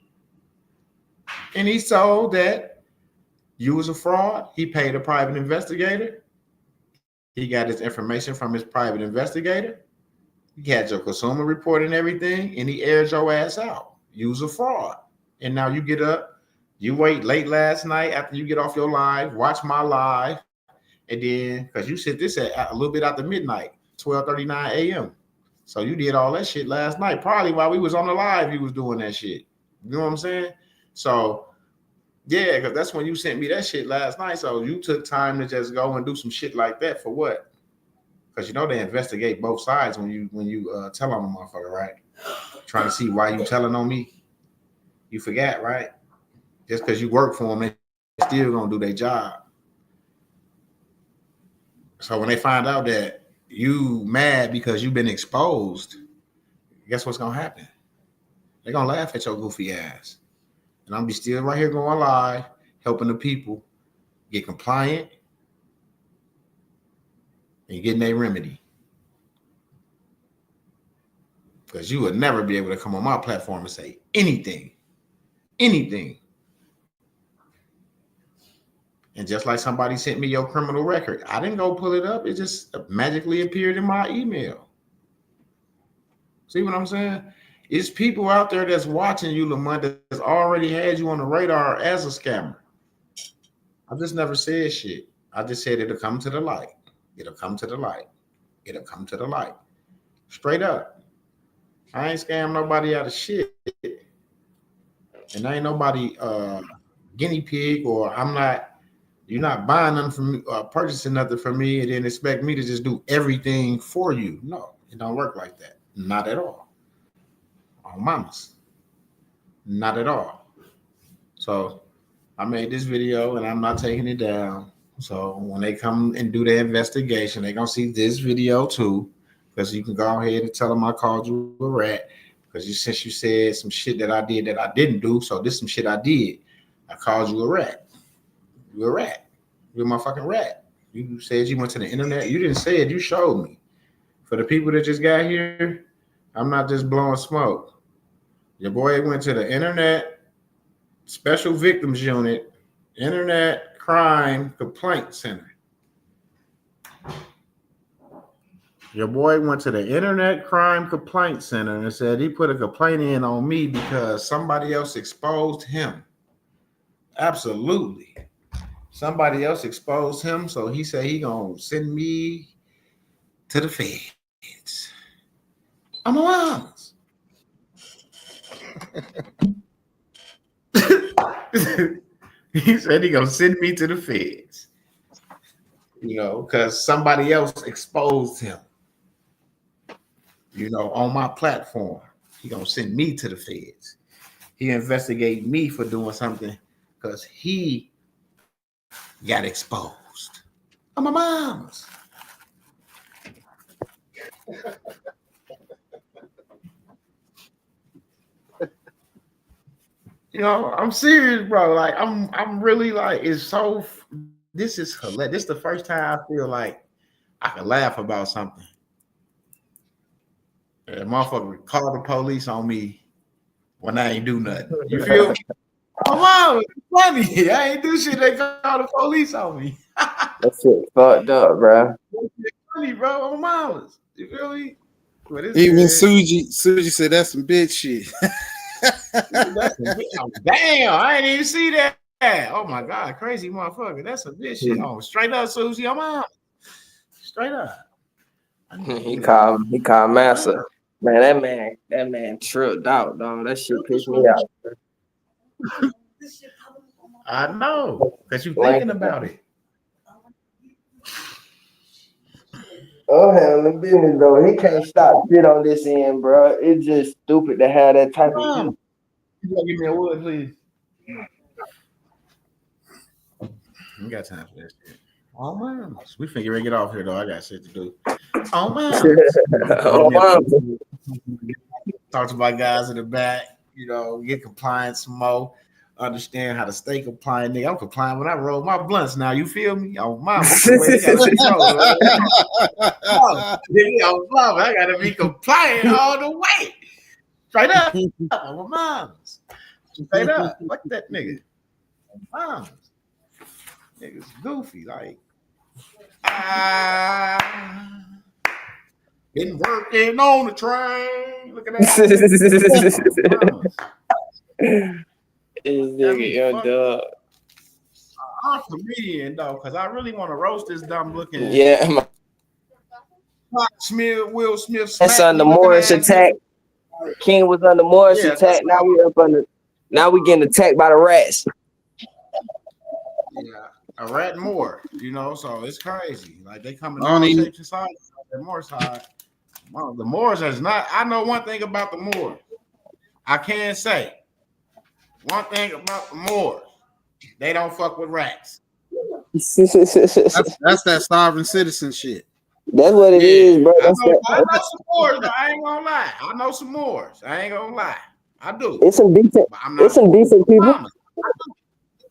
And he told that you was a fraud. He paid a private investigator. He got his information from his private investigator. He had your consumer report and everything, and he aired your ass out. You was a fraud. And now you get up, you wait late last night after you get off your live, watch my live, and then, because you said this at a little bit after midnight, 12:39 a.m. So you did all that shit last night. Probably while we was on the live, you was doing that shit. You know what I'm saying? So, yeah, because that's when you sent me that shit last night. So you took time to just go and do some shit like that for what? Because you know they investigate both sides when you tell on a motherfucker, right? Trying to see why you telling on me. You forgot, right? Just because you work for them, they still gonna do their job. So when they find out that you mad because you've been exposed, guess what's gonna happen? They're gonna laugh at your goofy ass. And I'm be still right here going live, helping the people get compliant and getting their remedy. Because you would never be able to come on my platform and say anything. And just like somebody sent me your criminal record, I didn't go pull it up. It just magically appeared in my email. See what I'm saying? It's people out there that's watching you, Lamont, that's already had you on the radar as a scammer. I just never said shit. I just said it'll come to the light. It'll come to the light. It'll come to the light. Straight up. I ain't scammed nobody out of shit. And I ain't nobody guinea pig, or you're not buying nothing from me, purchasing nothing from me, and then expect me to just do everything for you. No, it don't work like that. Not at all. Oh, mamas. Not at all. So I made this video and I'm not taking it down. So when they come and do their investigation, they're going to see this video too, because you can go ahead and tell them I called you a rat, because since you said some shit that I did that I didn't do, so this is some shit I did. I called you a rat. You're a rat. You're my fucking rat. You said you went to the internet. You didn't say it. You showed me. For the people that just got here, I'm not just blowing smoke. Your boy went to the Internet Special Victims Unit, Internet Crime Complaint Center. Your boy went to the Internet Crime Complaint Center and said he put a complaint in on me because somebody else exposed him. Absolutely. Somebody else exposed him, so he said he gonna send me to the feds. I'm honest. He said he gonna send me to the feds, because somebody else exposed him, on my platform. He gonna send me to the feds. He investigate me for doing something because he got exposed. I'm my mom's. I'm serious, bro. Like, I'm really like, this is hilarious. This is the first time I feel like I can laugh about something. Yeah, motherfucker call the police on me when I ain't do nothing. You feel me? Oh, wow, it's funny. I ain't do shit. They call the police on me. That shit fucked up, bro. It's funny, bro. On miles. You feel me? Even Suji said that's some bitch shit. Damn, I ain't even see that. Oh my god, crazy motherfucker. That's a bitch shit. Oh, straight up, Susie. I'm out. Straight up. He called Massa. Man, that man tripped out, dog. That shit pissed me out. I know, because you thinking about it. Oh, hell, the business though. He can't stop shit on this end, bro. It's just stupid to have that type of shit. You gotta give me a wood, please. We got time for this shit. Oh man, we figure get off here though. I got shit to do. Oh man. Talk to my guys in the back. Get compliant some more. Understand how to stay compliant, nigga. I'm compliant when I roll my blunts now. You feel me? Oh mama, I gotta be compliant all the way. Straight up. My mom's. Straight up. Fuck that nigga. Mom's. Niggas goofy. Like, been working on the train. Look at that. This nigga, young dog. I'm a comedian though, because I really want to roast this dumb looking. Yeah, Will Smith. That's on the Morris attack. King was under Morris attack. Now we getting attacked by the rats. Yeah, a rat more. So it's crazy. Like, they coming on the side, the Morris side. The Morris is not. I know one thing about the Moors. I can say One thing about the Moors, they don't fuck with rats. That's that sovereign citizen shit. That's what it is, bro. I That's know that. some Moors. I ain't gonna lie. I know some Moors. I ain't gonna lie. I do. It's some decent. But I'm not. It's some decent people.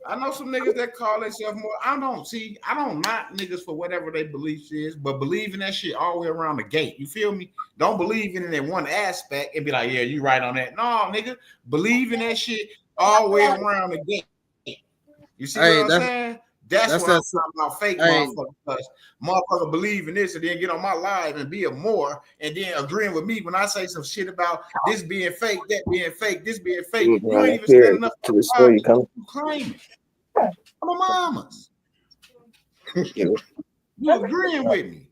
I know some niggas that call themselves more. I don't knock niggas for whatever their beliefs is, but believe in that shit all the way around the gate. You feel me? Don't believe in it in one aspect and be like, yeah, you right on that. No, nigga, believe in that shit all the way around the gate. You see what I'm saying? That's what I'm talking about, fake motherfuckers. Because motherfucker believe in this and then get on my live and be a Moor and then agreeing with me when I say some shit about this being fake, that being fake, this being fake. You ain't even standing up to the story you come. claiming. I'm a mamas. You agreeing with me.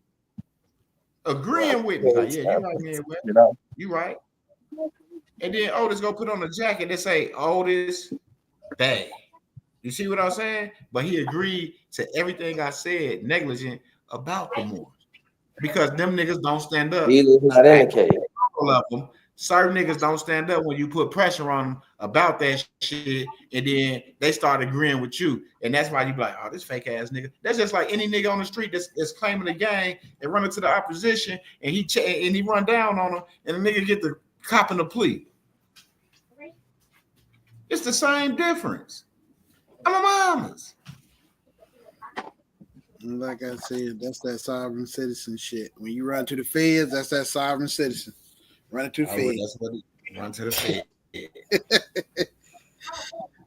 Agreeing with me. Like, yeah, you right, man. Well, you right. And then Otis go put on a jacket that say Otis Day. You see what I'm saying? But he agreed to everything I said negligent about the Moors. Because them niggas don't stand up. Not indicated. All of them. Certain niggas don't stand up when you put pressure on them about that shit, and then they start agreeing with you, and that's why you be like, "Oh, this fake ass nigga." That's just like any nigga on the street that's claiming the gang and running to the opposition, and he run down on them, and the nigga get the cop in the plea. It's the same difference. I'm a mamas. Like I said, that's that sovereign citizen shit. When you run to the feds, that's that sovereign citizen. Run to the feds. That's what run to the feds.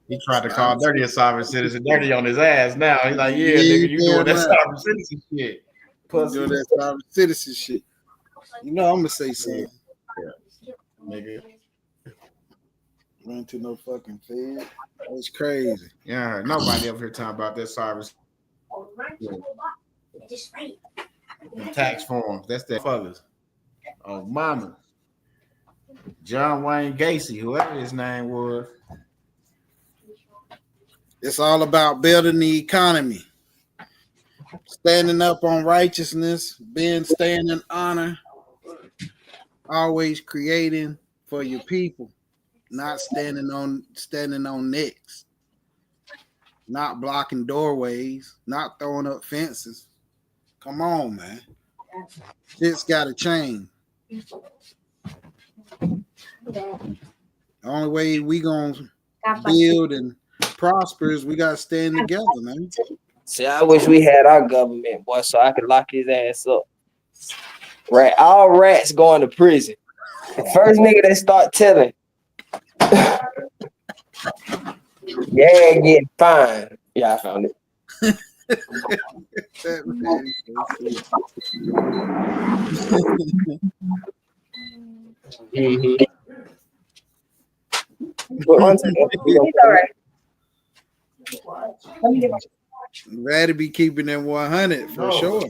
He tried to call Dirty a sovereign citizen. Dirty on his ass now. He's like, yeah, nigga, you doing that sovereign citizen shit. Pussy. Doing that sovereign citizen shit. You know I'm gonna say something. Yeah. Nigga. Run to no fucking fed. That's crazy. Yeah, nobody up here talking about that sovereign. The tax forms. That's that fuckers. Oh, mama. John Wayne Gacy, whoever his name was. It's all about building the economy, standing up on righteousness, staying in honor, always creating for your people, not standing on necks, not blocking doorways, not throwing up fences. Come on, man. Shit's got to change. The only way we gonna build and prosper is we gotta stand together, man. See, I wish we had our government, boy, so I could lock his ass up. Right, all rats going to prison. The first nigga that start telling, yeah, getting fined. Yeah, I found it. Mm-hmm. He's all right. Rather be keeping them 100 for sure.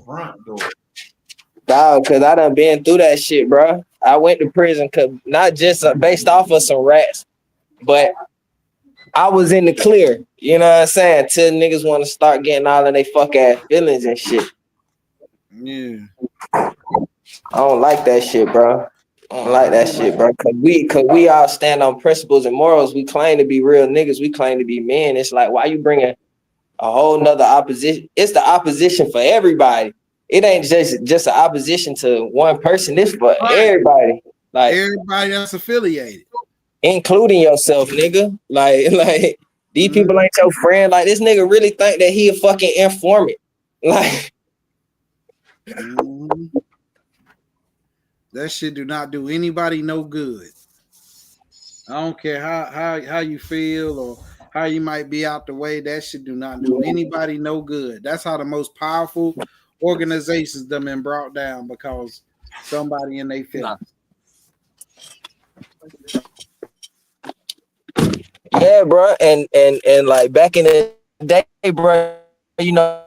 Dog, cause I done been through that shit, bro. I went to prison cause not just based off of some rats, but I was in the clear. You know what I'm saying? Till niggas want to start getting all of their fuck ass feelings and shit. Yeah. I don't like that shit, bro. I don't like that shit, bro. Cause we all stand on principles and morals. We claim to be real niggas. We claim to be men. It's like, why you bringing a whole nother opposition? It's the opposition for everybody. It ain't just an opposition to one person. It's for everybody. Like everybody that's affiliated, including yourself, nigga. Like these people ain't your friend. Like this nigga really think that he a fucking informant. Like that shit do not do anybody no good. I don't care how you feel or how you might be out the way. That shit do not do anybody no good. That's how the most powerful organizations them been brought down because somebody in their feelings. Yeah, bro, and like back in the day, bro, you know.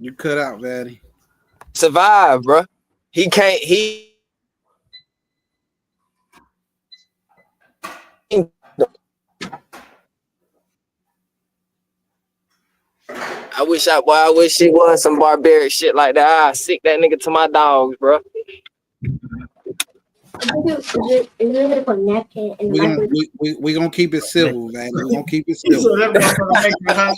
You cut out, Vaddy. Survive, bro. He can't. I wish it was some barbaric shit like that. I sick that nigga to my dogs, bro. Is it able to put napkin in the microwave? We gonna keep it civil, man. We gonna keep it So civil. that motherfucker make the hot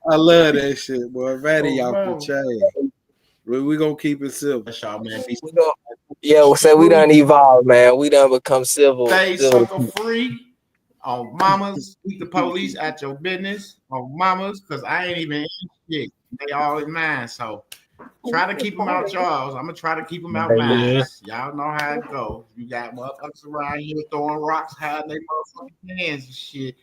I love that shit, boy. Ratty Oh, off no. the chain. We gonna keep it civil. That's y'all, man. Be Yeah, so we done evolved, man. We done become civil. stay civil. sucker free. On mamas, keep the police at your business. On mamas, because I ain't even in shit. They all in mine. So try to keep them out y'all's. I'm gonna try to keep them out mine. Y'all know how it goes. You got motherfuckers around here throwing rocks, hiding their motherfucking hands and shit.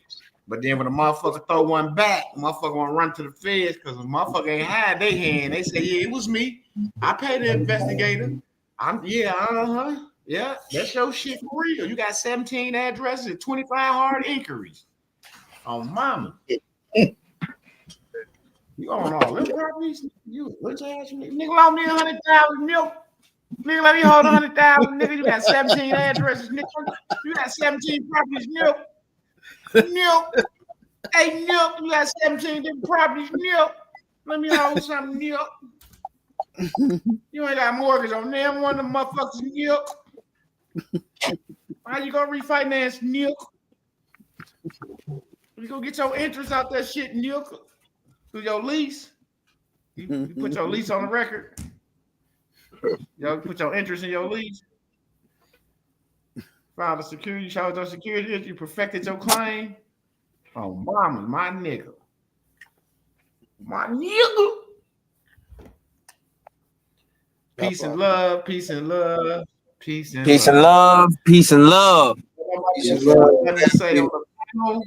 But then when a motherfucker throw one back, motherfucker wanna run to the feds because the motherfucker ain't hide their hand. They say, yeah, it was me. I paid the investigator. Yeah, that's your shit for real. You got 17 addresses and 25 hard inquiries. Oh, mama. You own all them properties? You rich ass nigga loan me 100,000 milk. Nigga, let me hold 100,000, nigga. You got 17 addresses, nigga. You got 17 properties, milk. Milk. Hey, milk. You got 17 different properties, milk. Let me hold some milk. You ain't got mortgage on them one of them motherfuckers, milk. How you gonna refinance, milk? You gonna get your interest out that shit, milk, through your lease. You put your lease on the record. You put your interest in your lease. Filed a security, showed your security, you perfected your claim. Oh, mama, my nigga. My nigga. Peace and love, peace and love, peace and Peace love. and love. Peace and love. Let me say on the panel,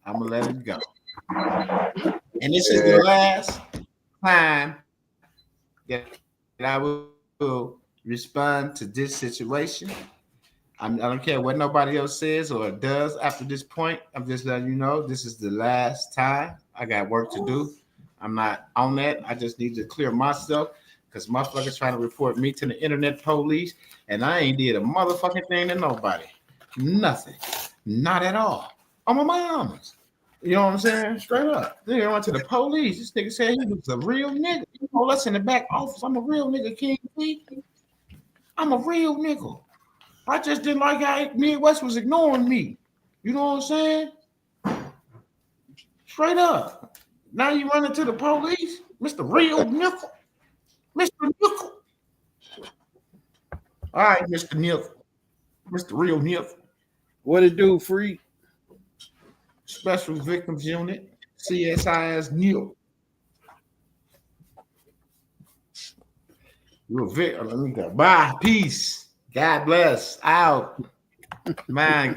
I'm gonna let it go. And this is the last time that I will respond to this situation. I don't care what nobody else says or does after this point. I'm just letting you know this is the last time. I got work to do. I'm not on that. I just need to clear myself because motherfuckers trying to report me to the internet police, and I ain't did a motherfucking thing to nobody. Nothing. Not at all. On my mama's. You know what I'm saying? Straight up. Then I went to the police. This nigga said he was a real nigga. You know, us in the back office. I'm a real nigga, King P. I'm a real nigga. I just didn't like how Midwest was ignoring me. You know what I'm saying? Straight up. Now you running to the police? Mr. Real Nickel. Mr. Nickel. All right, Mr. Nickel. Mr. Real Nickel. What it do, free? Special Victims Unit. CSIS Nickel. You're a victim. Let me go. Bye. Peace. God bless. Out. Man.